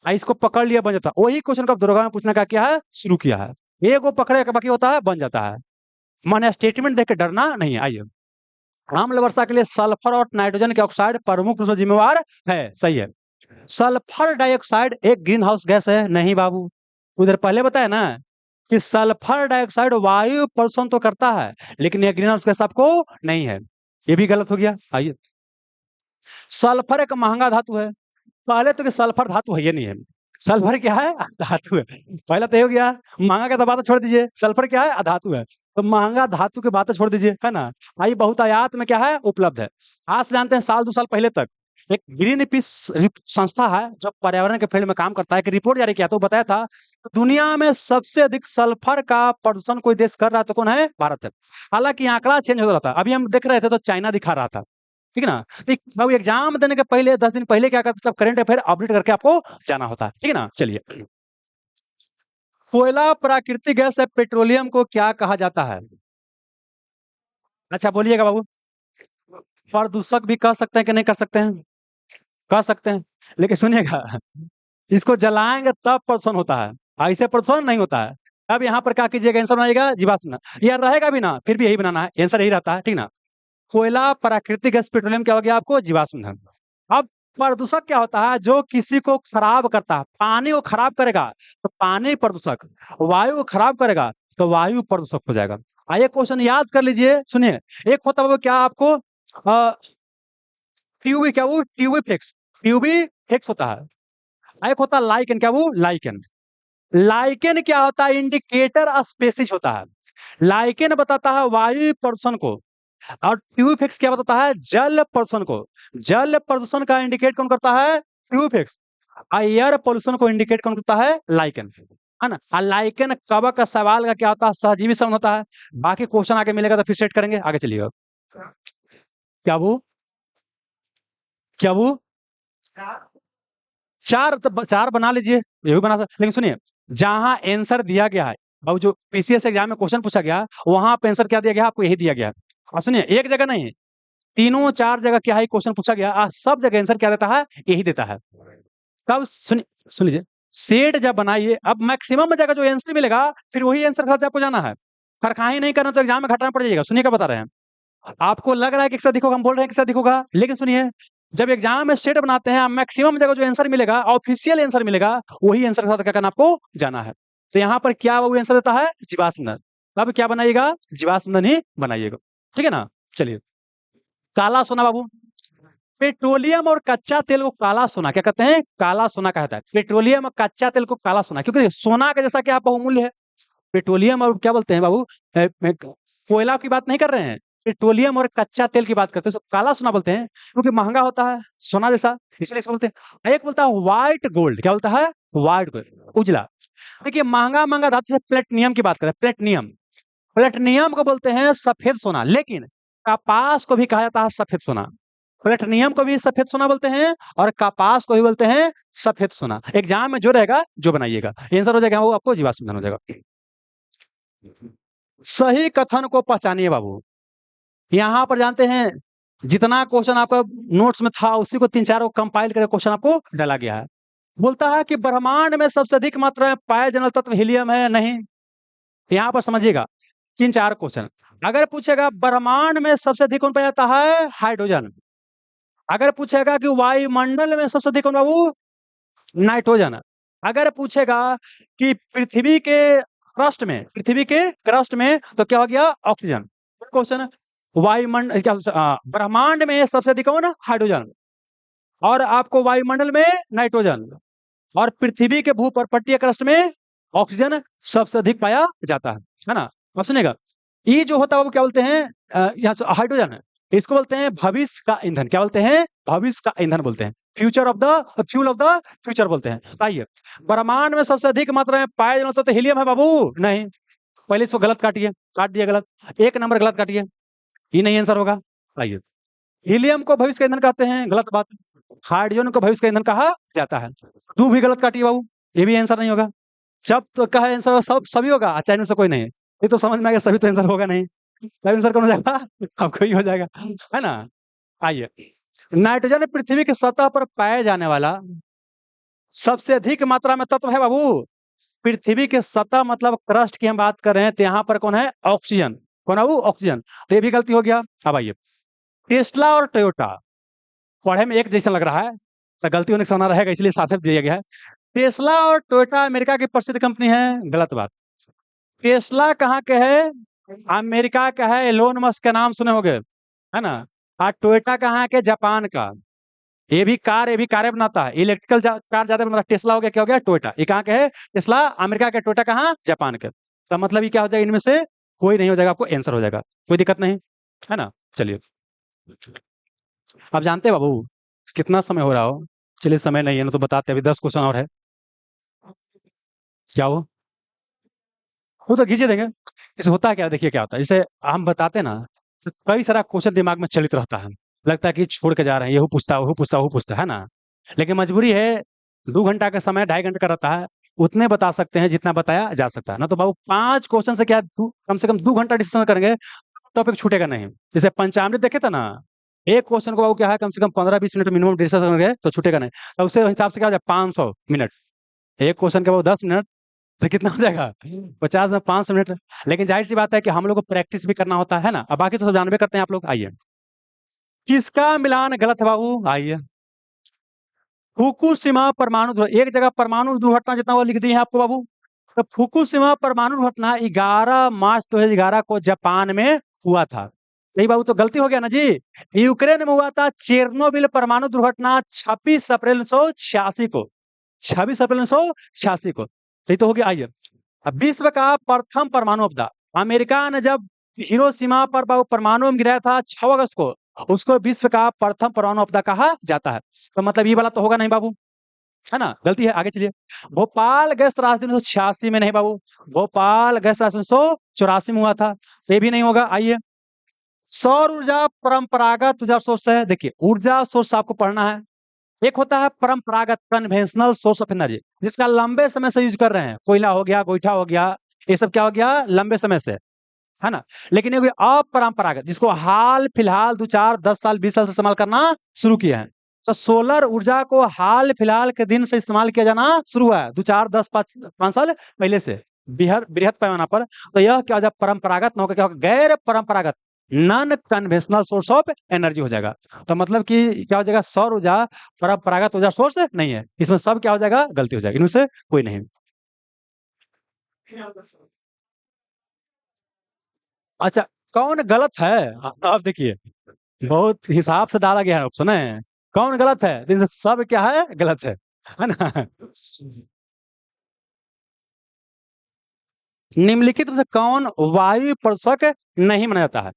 इसको पकड़ लिया बन जाता। वही क्वेश्चन को अब दरोगा में पूछने का क्या है? शुरू किया है। एक को पकड़े का बाकी होता है, बन जाता है। माने स्टेटमेंट देख के डरना नहीं है। आइए, अम्ल वर्षा के लिए सल्फर और नाइट्रोजन के ऑक्साइड प्रमुख रूप से जिम्मेवार है। सही है। सल्फर डाइऑक्साइड एक ग्रीन हाउस गैस है? नहीं बाबू, उधर पहले बताया ना कि सल्फर डाइऑक्साइड वायु प्रदूषण तो करता है, लेकिन यह ग्रीन हाउस गैस आपको नहीं है। ये भी गलत हो गया। आइए, सल्फर एक महंगा धातु है। पहले तो कि सल्फर धातु है ये नहीं है। सल्फर क्या है? धातु है। पहला तो ये हो गया। महंगा का तो बात छोड़ दीजिए, सल्फर क्या है? अधातु है। तो महंगा धातु की बातें छोड़ दीजिए, है ना। आई बहुतायात में क्या है? उपलब्ध है। आज से जानते हैं, साल 2 साल पहले तक एक ग्रीन पीस संस्था है जो पर्यावरण के फील्ड में काम करता है, एक रिपोर्ट जारी किया तो बताया था दुनिया में सबसे अधिक सल्फर का प्रदूषण कोई देश कर रहा है तो कौन है? भारत है। हालांकि आंकड़ा चेंज हो रहा था, अभी हम देख रहे थे तो चाइना दिखा रहा था, ठीक है ना। बाबू एग्जाम देने के पहले 10 दिन पहले क्या करते, सब करंट अफेयर अपडेट करके आपको जाना होता है, ठीक है ना। चलिए, कोयला प्राकृतिक गैस है, पेट्रोलियम को क्या कहा जाता है? अच्छा बोलिएगा बाबू। प्रदूषक भी कह सकते हैं कि नहीं कर सकते हैं? कह सकते हैं, लेकिन सुनिएगा, इसको जलाएंगे तब प्रदूषण होता है, ऐसे प्रदूषण नहीं होता है। अब यहाँ पर क्या कीजिएगा, आंसर बनाइएगा जीवाश्म ईंधन। यार रहेगा भी ना, फिर भी यही बनाना है, आंसर यही रहता है, ठीक ना। कोयला प्राकृतिक गैस पेट्रोलियम क्या हो गया आपको? जीवाश्म ईंधन। अब प्रदूषक क्या होता है? जो किसी को खराब करता है, पानी को खराब करेगा तो पानी प्रदूषक, वायु को खराब करेगा तो वायु प्रदूषक हो जाएगा। आइए क्वेश्चन याद कर लीजिए, सुनिए। एक होता है वो क्या आपको ट्यूबी, क्या वो ट्यूबी फ्लेक्स, ट्यूबी फ्लेक्स होता है। एक होता है लाइकन, क्या वो लाइकन। लाइकेन क्या होता है? इंडिकेटर स्पेसीज होता है। लाइकेन बताता है वायु प्रदूषण को, और ट्यूबफिक्स क्या बताता है? जल प्रदूषण को। जल प्रदूषण का इंडिकेट कौन करता है? ट्यूबफिक्स। एयर पोल्यूशन को इंडिकेट कौन करता है? लाइकेन, है ना। और लाइकेन कवक सवाल का क्या होता है? सहजीवी संबंध होता है। बाकी क्वेश्चन आगे मिलेगा तो फिर सेट करेंगे, आगे चलिएगा। क्या वो क्या वो चार, तो चार बना लीजिए, ये भी बना सकते, लेकिन सुनिए, जहां आंसर दिया गया है, अब जो पीसीएस एग्जाम में क्वेश्चन पूछा गया वहां पे आंसर क्या दिया गया? आपको यही दिया गया है। और सुनिए, एक जगह नहीं, तीनों चार जगह क्या है क्वेश्चन पूछा गया, सब जगह आंसर क्या देता है? यही देता है। तब सुन लीजिए, सेट जब बनाइए, अब मैक्सिमम जगह जो आंसर मिलेगा फिर वही आंसर के साथ आपको जाना है। खरखाई नहीं करना तो एग्जाम में घटाना पड़ जाएगा। सुनिए क्या बता रहे हैं, आपको लग रहा है कि एक साथ दिखोगा, हम बोल रहे हैं कि एक साथ दिखोगा, लेकिन सुनिए, जब एग्जाम में सेट बनाते हैं, मैक्सिमम जगह जो आंसर मिलेगा, ऑफिशियल आंसर मिलेगा, वही आंसर के साथ क्या करना आपको? जाना है। तो यहाँ पर क्या वो आंसर देता है? जीवाश्म ईंधन। अब क्या बनाइएगा? जीवाश्म ईंधन ही बनाइएगा, ठीक है ना। चलिए, काला सोना बाबू, पेट्रोलियम और कच्चा तेल को काला सोना क्या कहते हैं? काला सोना कहता है। पेट्रोलियम और कच्चा तेल को काला सोना, क्योंकि सोना का जैसा कि आप बहुमूल्य है। पेट्रोलियम और क्या बोलते हैं बाबू? कोयला की बात नहीं कर रहे हैं, पेट्रोलियम और कच्चा तेल की बात करते हैं, तो काला सोना बोलते हैं क्योंकि महंगा होता है सोना जैसा, इसलिए इसको बोलते हैं। एक बोलता है व्हाइट गोल्ड, क्या बोलता है? व्हाइट गोल्ड, उजला। देखिए, महंगा महंगा धातु से प्लेटिनियम की बात करें, प्लेटिनियम, प्लेटिनियम को बोलते हैं सफेद सोना, लेकिन कपास को भी कहा जाता है सफेद सोना। प्लेटिनियम को भी सफेद सोना बोलते हैं और कपास को भी बोलते हैं सफेद सोना। एग्जाम में जो रहेगा जो बनाइएगा आंसर हो जाएगा, वो आपको जीवाश्म ईंधन हो जाएगा। सही कथन को पहचानिए बाबू। यहाँ पर जानते हैं, जितना क्वेश्चन आपका नोट्स में था उसी को तीन चार को कंपाइल करके क्वेश्चन आपको डाला गया है। बोलता है कि ब्रह्मांड में सबसे अधिक मात्रा में पाए जाने वाला तत्व हीलियम है, नहीं। यहाँ पर समझिएगा, तीन चार क्वेश्चन। अगर पूछेगा ब्रह्मांड में सबसे अधिक कौन पाया जाता है? हाइड्रोजन। अगर पूछेगा कि वायुमंडल में सबसे अधिक कौन बाबू? नाइट्रोजन। अगर पूछेगा कि पृथ्वी के क्रस्ट में तो क्या हो गया? ऑक्सीजन। क्वेश्चन, वायुमंडल क्या, ब्रह्मांड में सबसे अधिक कौन? हाइड्रोजन। और आपको वायुमंडल में नाइट्रोजन, और पृथ्वी के भूपर्पटीय क्रस्ट में ऑक्सीजन सबसे अधिक पाया जाता है ना। अब सुनेगा, ये जो होता है वो क्या बोलते हैं? यहाँ हाइड्रोजन है, इसको बोलते हैं भविष्य का ईंधन। क्या बोलते हैं? भविष्य का ईंधन बोलते हैं, फ्यूल ऑफ द फ्यूचर बोलते हैं। आइए, ब्रह्मांड में सबसे अधिक मात्रा में पाया जाने वाला हीलियम है बाबू, नहीं। पहले इसको गलत काटिए, काट दिया गलत, एक नंबर गलत काटिए, ये नहीं आंसर होगा। आइए, हीलियम को भविष्य का ईंधन कहते हैं, गलत बात। हाइड्रोजन को भविष्य का ईंधन कहा जाता है, तू भी गलत काटिए बाबू, ये भी आंसर नहीं होगा। जब तो कहा आंसर सब सभी होगा, चाइनीज से कोई नहीं। ये तो समझ में आ गया, सभी तो आंसर होगा नहीं, तब आंसर कौन हो जाएगा? आपको ही हो जाएगा, है ना। आइए, नाइट्रोजन पृथ्वी की सतह पर पाए जाने वाला सबसे अधिक मात्रा में तत्व है बाबू। पृथ्वी के सतह मतलब क्रस्ट की हम बात कर रहे हैं, तो यहाँ पर कौन है? ऑक्सीजन। कौन है वो? ऑक्सीजन। तो ये भी गलती हो गया। अब आइए, टेस्ला और टोयोटा पढ़े में एक जैसा लग रहा है, तो गलती होने का संभावना रहेगा, इसलिए साथ साथ दिया गया है। टेस्ला और टोयोटा अमेरिका की प्रसिद्ध कंपनी है, गलत बात। टेस्ला कहाँ के है? अमेरिका का है, एलोन मस्क का नाम सुने होंगे, है ना। और टोयोटा कहाँ के? जापान का। ये भी कारें बनाता है, इलेक्ट्रिकल कार ज्यादा बनाता है। टेस्ला हो गया, क्या हो गया? टोयोटा। ये कहाँ के है? टेस्ला अमेरिका के, टोयोटा कहाँ? जापान के। तो मतलब ये क्या हो जाएगा? इनमें से कोई नहीं हो जाएगा, आपको आंसर हो जाएगा, कोई दिक्कत नहीं, है ना। चलिए, आप जानते हैं बाबू कितना समय हो रहा हो? चलिए, समय नहीं है ना तो बताते, अभी 10 क्वेश्चन और है। क्या वो तो खींचे देंगे। इसे होता है क्या, देखिए क्या होता है, जैसे हम बताते हैं ना, तो कई सारा क्वेश्चन दिमाग में चलित रहता है, लगता है कि छोड़ के जा रहे हैं, यहू पूछता वहू पूछता वहू पूछता, है ना। लेकिन मजबूरी है, 2 घंटा का समय 2.5 घंटे का रहता है, उतने बता सकते हैं जितना बताया जा सकता है ना। तो बाबू 5 क्वेश्चन से क्या कम से कम 2 घंटा डिस्कशन करेंगे, टॉपिक छूटेगा नहीं। जैसे पंचामृत देखे था ना, एक क्वेश्चन को बाबू क्या है, कम से कम 15-20 मिनट मिनिमम डिस्कशन करेंगे तो छूटेगा नहीं। तो उससे हिसाब से क्या हो जाए? 500 मिनट। एक क्वेश्चन के बाद 10 मिनट, तो कितना हो जाएगा? 50 में 5 मिनट। लेकिन जाहिर सी बात है कि हम लोग को प्रैक्टिस भी करना होता है ना। अब बाकी तो सब जानबे करते हैं आप लोग। आइए, किसका मिलान गलत है बाबू? आइए, फुकुशिमा परमाणु एक जगह परमाणु दुर्घटना जितना वो लिख दी है आपको बाबू। तो फुकुशिमा परमाणु दुर्घटना 11 मार्च 2011 को जापान में हुआ था। नहीं बाबू, तो गलती हो गया ना जी। यूक्रेन में हुआ था चेरनोबिल परमाणु दुर्घटना 26 अप्रैल 1986 को, 26 अप्रैल 1986 को। तो ये तो हो गया। आइए, अब विश्व का प्रथम परमाणु आपदा, अमेरिका ने जब हिरोशिमा पर परमाणु बम गिराया था 6 अगस्त को, उसको विश्व का प्रथम परमाणु आपदा कहा जाता है। तो मतलब ये वाला तो होगा नहीं बाबू, है ना? गलती है, आगे चलिए। भोपाल गैस त्रासदी 1986 में नहीं बाबू, भोपाल गैस त्रासदी 1984 में हुआ था, तो ये भी नहीं होगा। आइए, सौर ऊर्जा परंपरागत ऊर्जा सोर्स है। देखिए, ऊर्जा सोर्स आपको पढ़ना है। एक होता है परंपरागत, कन्वेंशनल सोर्स ऑफ एनर्जी, जिसका लंबे समय से यूज कर रहे हैं, कोयला हो गया, गोईठा हो गया, ये सब क्या हो गया, लंबे समय से, है ना? लेकिन ये अपरंपरागत, जिसको हाल फिलहाल 2, 4, 10 साल 20 साल से इस्तेमाल करना शुरू किया है। तो सोलर ऊर्जा को हाल फिलहाल के दिन से इस्तेमाल किया जाना शुरू हुआ है, 2, 4, 10, 5 साल पहले से, बृहद पैमाना पर। तो यह क्या हो जाएगा, परंपरागत न होकर क्या होगा, गैर परंपरागत, non conventional source of energy हो जाएगा। तो मतलब कि क्या हो जाएगा, सौर ऊर्जा परंपरागत ऊर्जा सोर्स नहीं है, इसमें सब क्या हो जाएगा, गलती हो जाएगी, इनमें से कोई नहीं। अच्छा, कौन गलत है? आप देखिए, बहुत हिसाब से डाला गया है ऑप्शन है, कौन गलत है, तो इनसे सब क्या है, गलत है ना? निम्नलिखित में से कौन वायु प्रदूषक नहीं माना जाता है?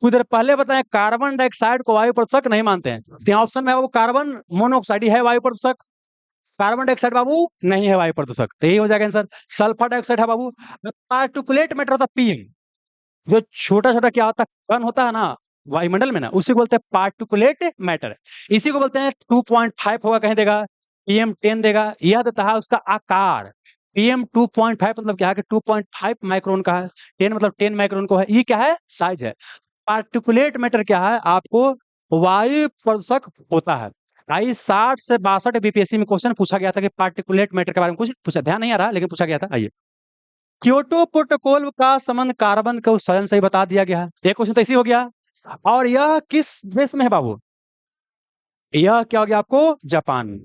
कुछ देर पहले बताएं, कार्बन डाइऑक्साइड को वायु प्रदूषक नहीं मानते हैं, तो यहाँ ऑप्शन में है वो कार्बन मोनोऑक्साइड ही है वायु प्रदूषक, कार्बन डाइऑक्साइड बाबू नहीं है वायु प्रदूषक, तो यही हो जाएगा आंसर। सल्फर डाइऑक्साइड है बाबू। पार्टिकुलेट मैटर होता है पीएम, जो छोटा छोटा क्या होता है, कण होता है ना वायुमंडल में ना, उसी को बोलते हैं पार्टिकुलेट मैटर। इसी को बोलते हैं 2.5 होगा, कहीं देगा PM10 देगा, यह देता है उसका आकार। PM 2.5 मतलब क्या है कि 2.5 माइक्रोन का है, 10 मतलब 10 माइक्रोन को है, ये क्या है, साइज है। पार्टिकुलेट मैटर क्या है, आपको वायु प्रदूषक होता है। आई 60 से 62 बीपीएससी में क्वेश्चन पूछा गया था कि पार्टिकुलेट मैटर के बारे में कुछ पूछा, ध्यान नहीं आ रहा लेकिन पूछा गया था। आइए, क्योटो प्रोटोकॉल का संबंध कार्बन के उत्सर्जन से ही बता दिया गया है, एक क्वेश्चन तो इसी हो गया। और यह किस देश में है बाबू? यह क्या हो गया आपको, जापान में।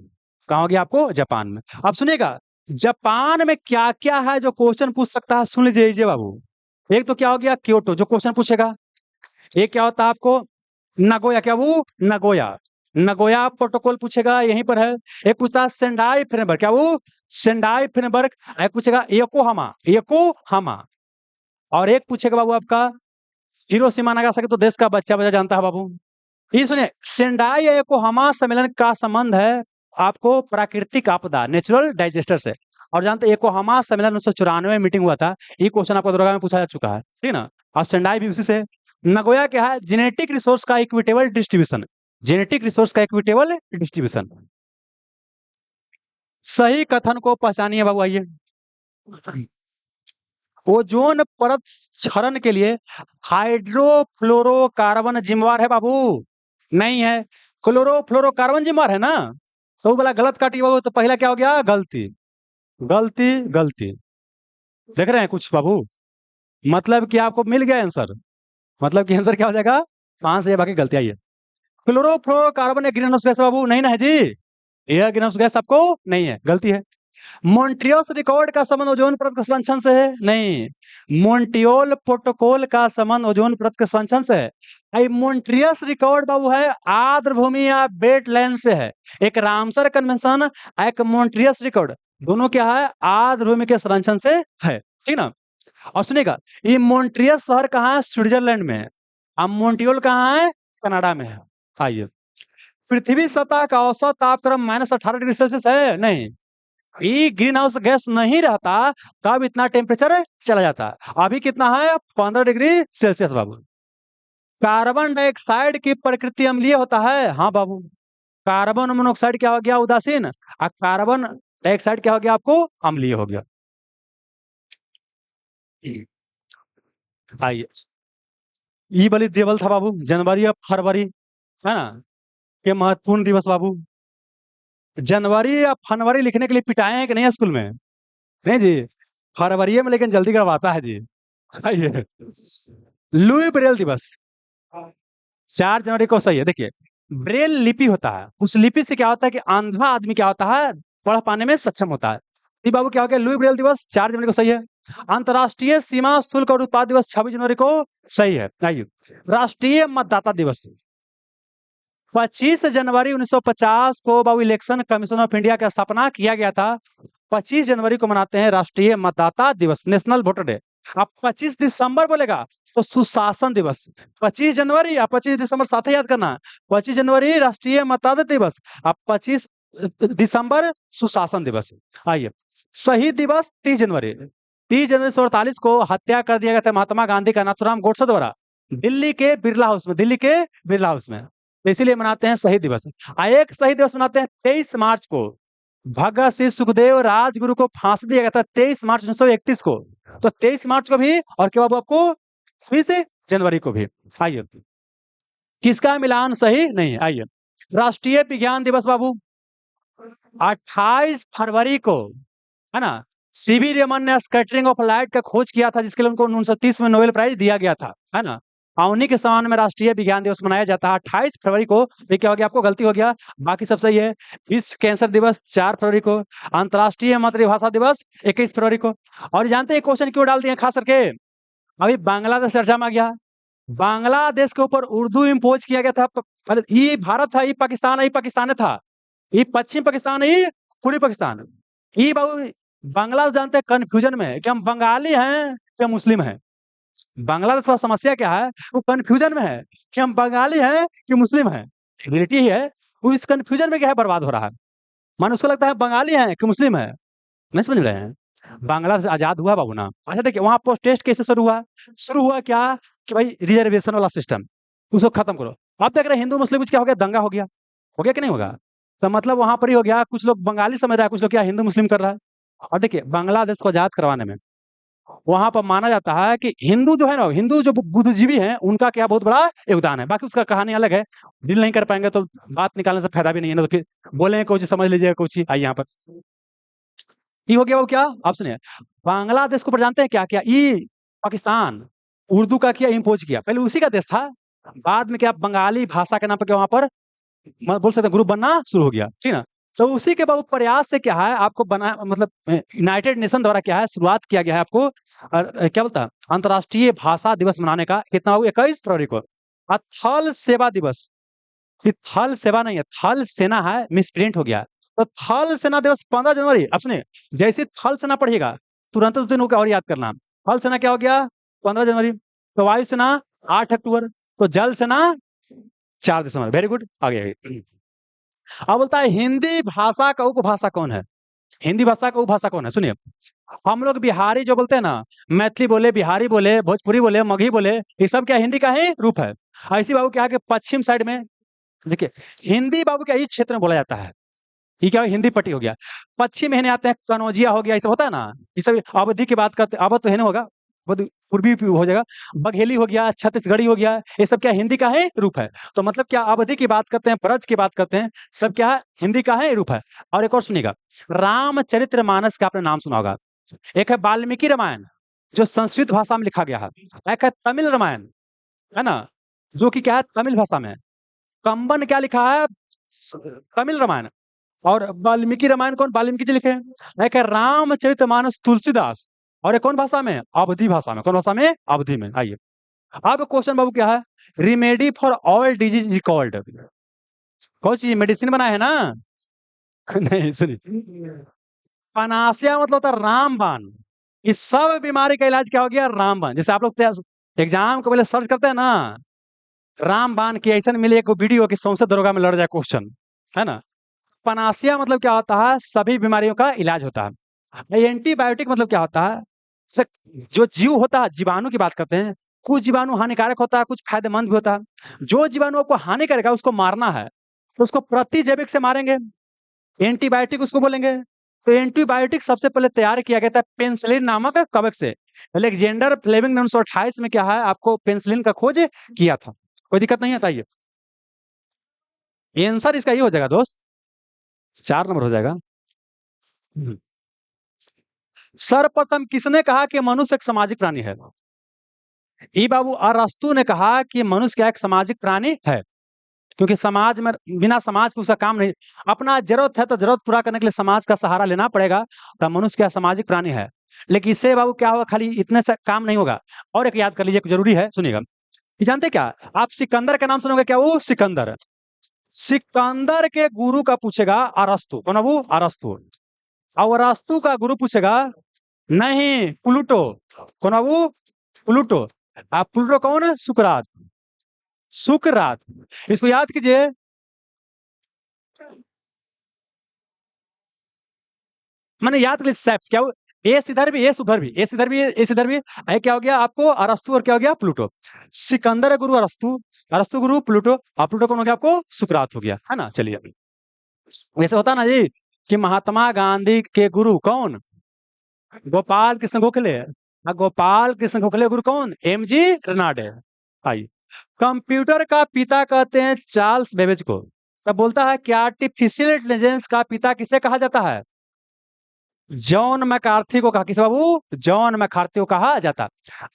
कहा हो गया आपको, जापान में। अब सुनिएगा, जापान में क्या क्या है जो क्वेश्चन पूछ सकता है, सुन लीजिए बाबू। एक तो क्या हो गया, क्योटो, जो क्वेश्चन पूछेगा। एक क्या होता है आपको, नगोया, क्या वो, नगोया, नगोया प्रोटोकॉल पूछेगा, यहीं पर है। एक पूछता है सेंडाई फ्रेमवर्क, क्या वो, सेंडाई फ्रेमवर्क। एक पूछेगा योकोहामा, योकोहामा। और एक पूछेगा बाबू आपका हिरोशिमा नागासाकी, तो देश का बच्चा बच्चा जानता है बाबू। ये सुनिए, सेंडाई या योकोहामा सम्मेलन का संबंध है आपको प्राकृतिक आपदा, नेचुरल डाइजेस्टर से। और जानते हैं योकोहामा सम्मेलन 1994 में मीटिंग हुआ था, ये क्वेश्चन आपको दरोगा में पूछा जा चुका है, ठीक है ना? और सेंडाई भी उसी से। नगोया क्या है, जेनेटिक रिसोर्स का इक्विटेबल डिस्ट्रीब्यूशन, जेनेटिक रिसोर्स का इक्विटेबल डिस्ट्रीब्यूशन। सही कथन को पहचानिए बाबू। आइए, ओजोन परत क्षरण के लिए हाइड्रोफ्लोरोकार्बन जिम्मेवार है बाबू, नहीं है। क्लोरोफ्लोरोकार्बन जिम्मेवार है ना, तो वो बोला गलत काटिए बाबू, तो पहला क्या हो गया, गलती, गलती, गलती। देख रहे हैं कुछ बाबू, मतलब कि आपको मिल गया आंसर, मतलब कि आंसर क्या हो जाएगा, 5 से बाकी गलतियां ही है। क्लोरोफ्लोरोकार्बन एक ग्रीन हाउस गैस है बाबू, नहीं ना है जी, यह ग्रीन हाउस गैस आपको नहीं है, गलती है। मॉन्ट्रियल रिकॉर्ड का संबंध ओजोन परत के संरक्षण से है, नहीं। मॉन्ट्रियल प्रोटोकॉल का संबंध ओजोन परत के संरक्षण से है। आई मॉन्ट्रियस रिकॉर्ड बाबू है आर्द्र भूमि या वेटलैंड से है। एक रामसर कन्वेंशन, एक मॉन्ट्रियस रिकॉर्ड, दोनों क्या है, आर्द्र भूमि के संरक्षण से है, ठीक ना? और सुनिएगा, ये मॉन्ट्रियस शहर कहाँ है, स्विट्जरलैंड में है। अब मॉन्ट्रियल कहाँ है, कनाडा में है। आइए, पृथ्वी सतह का औसत तापक्रम -18 डिग्री सेल्सियस है, नहीं। ये ग्रीन हाउस गैस नहीं रहता तब इतना टेम्परेचर चला जाता, अभी कितना है, 15 डिग्री सेल्सियस बाबू। कार्बन डाइऑक्साइड की प्रकृति अम्लीय होता है, हाँ बाबू। कार्बन मोनोऑक्साइड क्या हो गया, उदासीन, और कार्बन डाइऑक्साइड क्या हो गया आपको, अम्लीय हो गया। आइए, ई बलि दिवस था बाबू, जनवरी और फरवरी, है ना, ये महत्वपूर्ण दिवस बाबू। जनवरी या फरवरी लिखने के लिए पिटाए हैं कि नहीं स्कूल में? नहीं जी, फरवरी में, लेकिन जल्दी करवाता है जी। आइए, लुई ब्रेल दिवस 4 जनवरी को, सही है। देखिए, ब्रेल लिपि होता है, उस लिपि से क्या होता है कि अंधा आदमी क्या होता है, पढ़ पाने में सक्षम होता है। ये बाबू क्या हो गया, लुई ब्रेल दिवस 4 जनवरी को, सही है। अंतर्राष्ट्रीय सीमा शुल्क और उत्पाद दिवस 26 जनवरी को, सही है। आइए, राष्ट्रीय मतदाता दिवस 25 जनवरी 1950 को बाबू इलेक्शन कमीशन ऑफ इंडिया की स्थापना किया गया था। 25 जनवरी को मनाते हैं राष्ट्रीय मतदाता दिवस, नेशनल वोटर डे। अब 25 दिसंबर बोलेगा तो सुशासन दिवस। 25 जनवरी या 25 दिसंबर साथ ही याद करना। 25 जनवरी राष्ट्रीय मतदाता दिवस, अब 25 दिसंबर सुशासन दिवस। आइए, शहीद दिवस 30 जनवरी। 30 जनवरी 1948 को हत्या कर दिया गया था महात्मा गांधी का नाथूराम गोडसे द्वारा, दिल्ली के बिरला हाउस में, दिल्ली के बिरला हाउस में। तो इसीलिए मनाते हैं शहीद दिवस। एक शहीद दिवस मनाते हैं 23 मार्च को, भगत सिंह सुखदेव राजगुरु को फांसी दिया गया था 23 मार्च 1931 को। तो 23 मार्च को भी, और क्या बाबू आपको 20 जनवरी को भी। आइए, किसका मिलान सही नहीं है? आइए, राष्ट्रीय विज्ञान दिवस बाबू 28 फरवरी को, है ना, सीवी रमन ने स्कैटरिंग ऑफ लाइट का खोज किया था, जिसके लिए उनको 1930 में नोबेल प्राइज दिया गया था, है ना। और उन्हीं के सम्मान में राष्ट्रीय विज्ञान दिवस मनाया जाता है 28 फरवरी को। ये क्या हो गया, आपको गलती हो गया, बाकी सब सही है। विश्व कैंसर दिवस 4 फरवरी को, अंतर्राष्ट्रीय मातृभाषा दिवस 21 फरवरी को। और जानते हैं क्वेश्चन क्यों डाल दिए खास करके? अभी बांग्लादेश चर्चा में आ गया, बांग्लादेश के ऊपर उर्दू इम्पोज किया गया था। ये भारत था, ये पाकिस्तान है, ये पाकिस्तान था, ये पश्चिम पाकिस्तान है, ये पूर्वी पाकिस्तान। ये बाबू बांग्लादेश जानते हैं कंफ्यूजन में है कि हम बंगाली हैं या मुस्लिम हैं। बांग्लादेश का समस्या क्या है, वो कंफ्यूजन में है कि हम बंगाली हैं कि मुस्लिम हैं। रियलिटी ही है, वो इस कंफ्यूजन में क्या है, बर्बाद हो रहा है। मानो उसको लगता है बंगाली हैं कि मुस्लिम है, नहीं समझ रहे हैं। बांग्लादेश आजाद हुआ बाबू ना। अच्छा देखिए, वहां पोस्ट टेस्ट कैसे शुरू हुआ क्या कि भाई रिजर्वेशन वाला सिस्टम, उसको खत्म करो। अब देख रहे हैं हिंदू मुस्लिम क्या हो गया, दंगा हो गया कि नहीं होगा? तो मतलब वहां पर ही हो गया, कुछ लोग बंगाली समझ रहा है, कुछ लोग क्या हिंदू मुस्लिम कर रहा है। और देखिए, बांग्लादेश को आजाद करवाने में वहां पर माना जाता है कि हिंदू जो है ना, हिंदू जो बुद्धिजीवी हैं, उनका क्या बहुत बड़ा योगदान है। बाकी उसका कहानी अलग है, डील नहीं कर पाएंगे तो बात निकालने से फायदा भी नहीं है ना, तो फिर बोलेंगे कुछ समझ लीजिएगा कुछ ही। आइए यहाँ पर ये हो गया, वो क्या आप सुनिए, बांग्लादेश को जानते हैं क्या क्या, ये पाकिस्तान उर्दू का किया, इम्पोज किया, पहले उसी का देश था। बाद में क्या बंगाली भाषा के नाम पर क्या वहां पर बोल सकते हैं ग्रुप बनना शुरू हो गया, ठीक ना। तो उसी के बाद प्रयास से क्या है, आपको बना मतलब यूनाइटेड नेशन द्वारा क्या है, शुरुआत किया गया है आपको क्या बोलता है, अंतर्राष्ट्रीय भाषा दिवस मनाने का। कितना हो, 21 फरवरी को। और थल सेवा दिवस, ये थल सेवा नहीं है, थल सेना है, मिसप्रिंट हो गया। तो थल सेना दिवस 15 जनवरी। अब सुनिए, जैसे थल सेना पढ़िएगा तुरंत उस दिन होगा, और याद करना। थल सेना क्या हो गया, 15 जनवरी। तो वायु सेना 8 अक्टूबर। तो जल सेना 4 दिसंबर। वेरी गुड, आगे। अब बोलता है हिंदी भाषा का उपभाषा कौन है? हिंदी भाषा का उपभाषा कौन है? सुनिए, हम लोग बिहारी जो बोलते हैं ना, मैथिली बोले, बिहारी बोले, भोजपुरी बोले, मगही बोले, ये सब क्या हिंदी का ही रूप है। ऐसी बाबू क्या है कि पश्चिम साइड में देखिए, हिंदी बाबू क्या इस क्षेत्र में बोला जाता है। ये क्या हिंदी पट्टी हो गया। पश्चिम में आते हैं, कनौजिया हो गया, ये सब होता है ना, ये सब अवधि की बात करते, अवध तो है ना होगा, पूर्वी हो जाएगा, बघेली हो गया, छत्तीसगढ़ी हो गया, ये सब क्या हिंदी का है रूप है। तो मतलब क्या अवधि की बात करते हैं, ब्रज की बात करते हैं, सब क्या है, हिंदी का है रूप है। और एक और सुनिएगा, रामचरितमानस का आपने नाम सुना होगा। एक है वाल्मीकि रामायण, जो संस्कृत भाषा में लिखा गया है। एक है तमिल रामायण, है ना, जो कि क्या है, तमिल भाषा में। कंबन क्या लिखा है, तमिल रामायण। और वाल्मीकि रामायण कौन, वाल्मीकि जी लिखे हैं। एक है रामचरितमानस तुलसीदास, और एक कौन भाषा में, अवधी भाषा में। कौन भाषा में, अवधी में। आइए, अब क्वेश्चन बाबू क्या है, remedy for all disease is called, कौन चीज मेडिसिन बना है ना नहीं सुनिए, पनासिया मतलब होता है रामबाण। इस सब बीमारी का इलाज क्या हो गया, रामबाण। जैसे आप लोग एग्जाम को पहले सर्च करते हैं ना, रामबाण की ऐसा मिले एक वीडियो की संसद दरोगा में लड़ जाए क्वेश्चन, है ना। पनासिया मतलब क्या होता है, सभी बीमारियों का इलाज होता है। एंटीबायोटिक मतलब क्या होता है, जो जीव होता है, जीवाणु की बात करते हैं, कुछ जीवाणु हानिकारक होता है, कुछ फायदेमंद भी होता है। जो जीवाणु आपको हानि करेगा उसको मारना है, तो उसको प्रतिजैविक से मारेंगे, एंटीबायोटिक उसको बोलेंगे। तो एंटीबायोटिक सबसे पहले तैयार किया गया था पेनिसिलिन नामक कवक से। अलेक्जेंडर फ्लेमिंग ने 1928 में क्या है, आपको पेनिसिलिन का खोज किया था। कोई दिक्कत नहीं आता। ये आंसर इसका ये हो जाएगा दोस्त, 4 नंबर हो जाएगा। सर्वप्रथम किसने कहा कि मनुष्य एक सामाजिक प्राणी है? ई बाबू अरस्तु ने कहा कि मनुष्य क्या एक सामाजिक प्राणी है, क्योंकि समाज में बिना समाज के उसका काम नहीं। अपना जरूरत है तो जरूरत पूरा करने के लिए समाज का सहारा लेना पड़ेगा, तो मनुष्य क्या सामाजिक प्राणी है। लेकिन इससे बाबू क्या होगा, खाली इतने से काम नहीं होगा। और एक याद कर लीजिए, जरूरी है, सुनिएगा। ये जानते क्या आप, सिकंदर का नाम सुनोगे क्या, वो सिकंदर, सिकंदर के गुरु का पूछेगा अरस्तु। कौन है वो, अरस्तु। और अरस्तु का गुरु पूछेगा, नहीं प्लूटो। कौन बाबू? प्लूटो। आप प्लूटो कौन है? सुकरात। सुकरात। इसको याद कीजिए। मैंने याद कर लिया steps, क्या एस इधर भी, एस उधर भी, एस इधर भी, एस इधर भी। क्या हो गया आपको? अरस्तु और क्या हो गया? प्लूटो। सिकंदर है गुरु अरस्तु, अरस्तु गुरु प्लूटो, और प्लूटो कौन हो गया आपको? सुकरात हो गया, है ना। चलिए, वैसे होता ना जी कि महात्मा गांधी के गुरु कौन? गोपाल कृष्ण गोखले। गोपाल कृष्ण गोखले गुरु कौन? M G Ranade. आइए, कंप्यूटर का पिता कहते हैं चार्ल्स बेबेज को। तब बोलता है कि आर्टिफिशियल इंटेलिजेंस का पिता किसे कहा जाता है? जॉन मैकार्थी को कहा। किस बाबू? जॉन मैकार्थी को कहा जाता।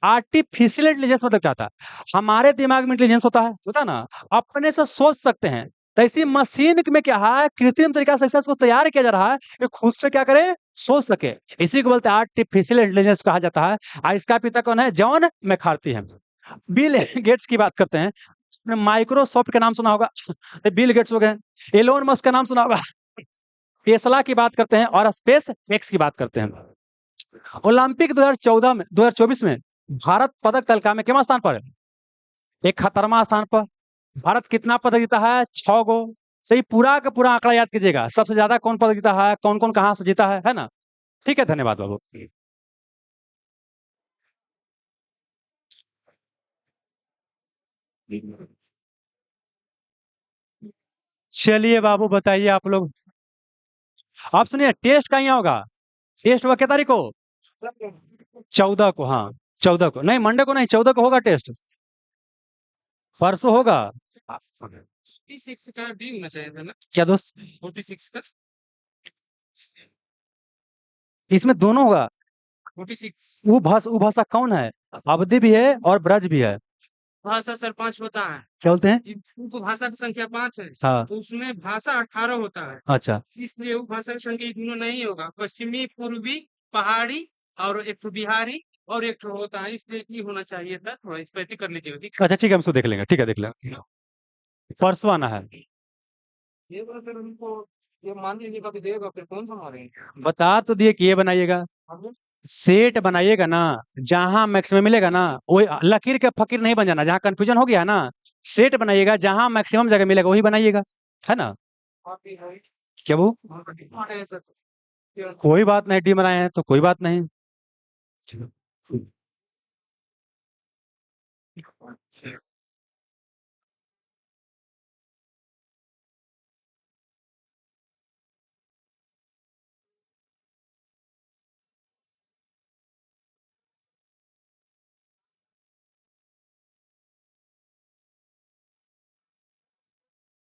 आर्टिफिशियल इंटेलिजेंस मतलब क्या था? हमारे दिमाग में इंटेलिजेंस होता ना, अपने से सोच सकते हैं। तो इसी मशीन में क्या है, कृत्रिम तरीका से इसको तैयार किया जा रहा है कि खुद से क्या करे, सोच सके। इसी को बोलते हैं आर्टिफिशियल इंटेलिजेंस कहा जाता है। और इसका पिता कौन है? जॉन मैकार्थी है। बिल गेट्स की बात करते हैं। माइक्रोसॉफ्ट का नाम सुना होगा, बिल गेट्स हो गए। एलोन मस्क का नाम सुना होगा। टेस्ला की बात करते हैं और स्पेस एक्स की बात करते हैं। ओलंपिक 2014 में, 2024 में भारत पदक तालिका में कितना स्थान पर है? 71वां स्थान पर। भारत कितना पदक जीता है? 6 गो। तो ये पूरा का पूरा आंकड़ा याद कीजिएगा, सबसे ज्यादा कौन पदक जीता है, कौन कौन कहां से जीता है ना। ठीक है, धन्यवाद बाबू। चलिए बाबू, बताइए आप लोग। आप सुनिए, टेस्ट कहीं होगा? टेस्ट हुआ क्या तारीख को? 14 को, हाँ। 14 को नहीं, मंडे को नहीं, 14 को होगा टेस्ट। परसों होगा। 46 का भी होना चाहिए था ना? क्या दोस्त? 46 का। इसमें दोनों होगा। 46 वो भाषा कौन है? अवधि भी है और ब्रज भी है। भाषा सर 5 होता है। क्या बोलते हैं? उपभाषा की संख्या 5 है। हाँ। तो उसमें भाषा 18 होता है। अच्छा। इसलिए उपभाषा की संख्या ये दोनों नहीं होगा। पश्चिमी, पूर्वी, पहाड़ी और एक ठो बिहारी और एक ठो होता है, इसलिए ये होना चाहिए था। थोड़ा इस पे कर लीजिए, ठीक अच्छा ठीक है, हम उसको देख लेंगे। ठीक है, देख लेंगे। परसों आना है। ये बात फिर उनको ये मान लीजिएगा कि देगा, फिर कौन सा मारेंगे? बता तो दिए कि ये बनाइएगा। सेट बनाइएगा ना, जहां मैक्सिमम मिलेगा ना, वही लकीर के फकीर नहीं बन जाना। जहां कंफ्यूजन हो गया ना, सेट बनाइएगा, जहां मैक्सिमम जगह मिलेगा वही बनाइएगा, है ना। क्या वो? है सर। कोई बात नहीं, डी बनाए हैं तो कोई बात नहीं।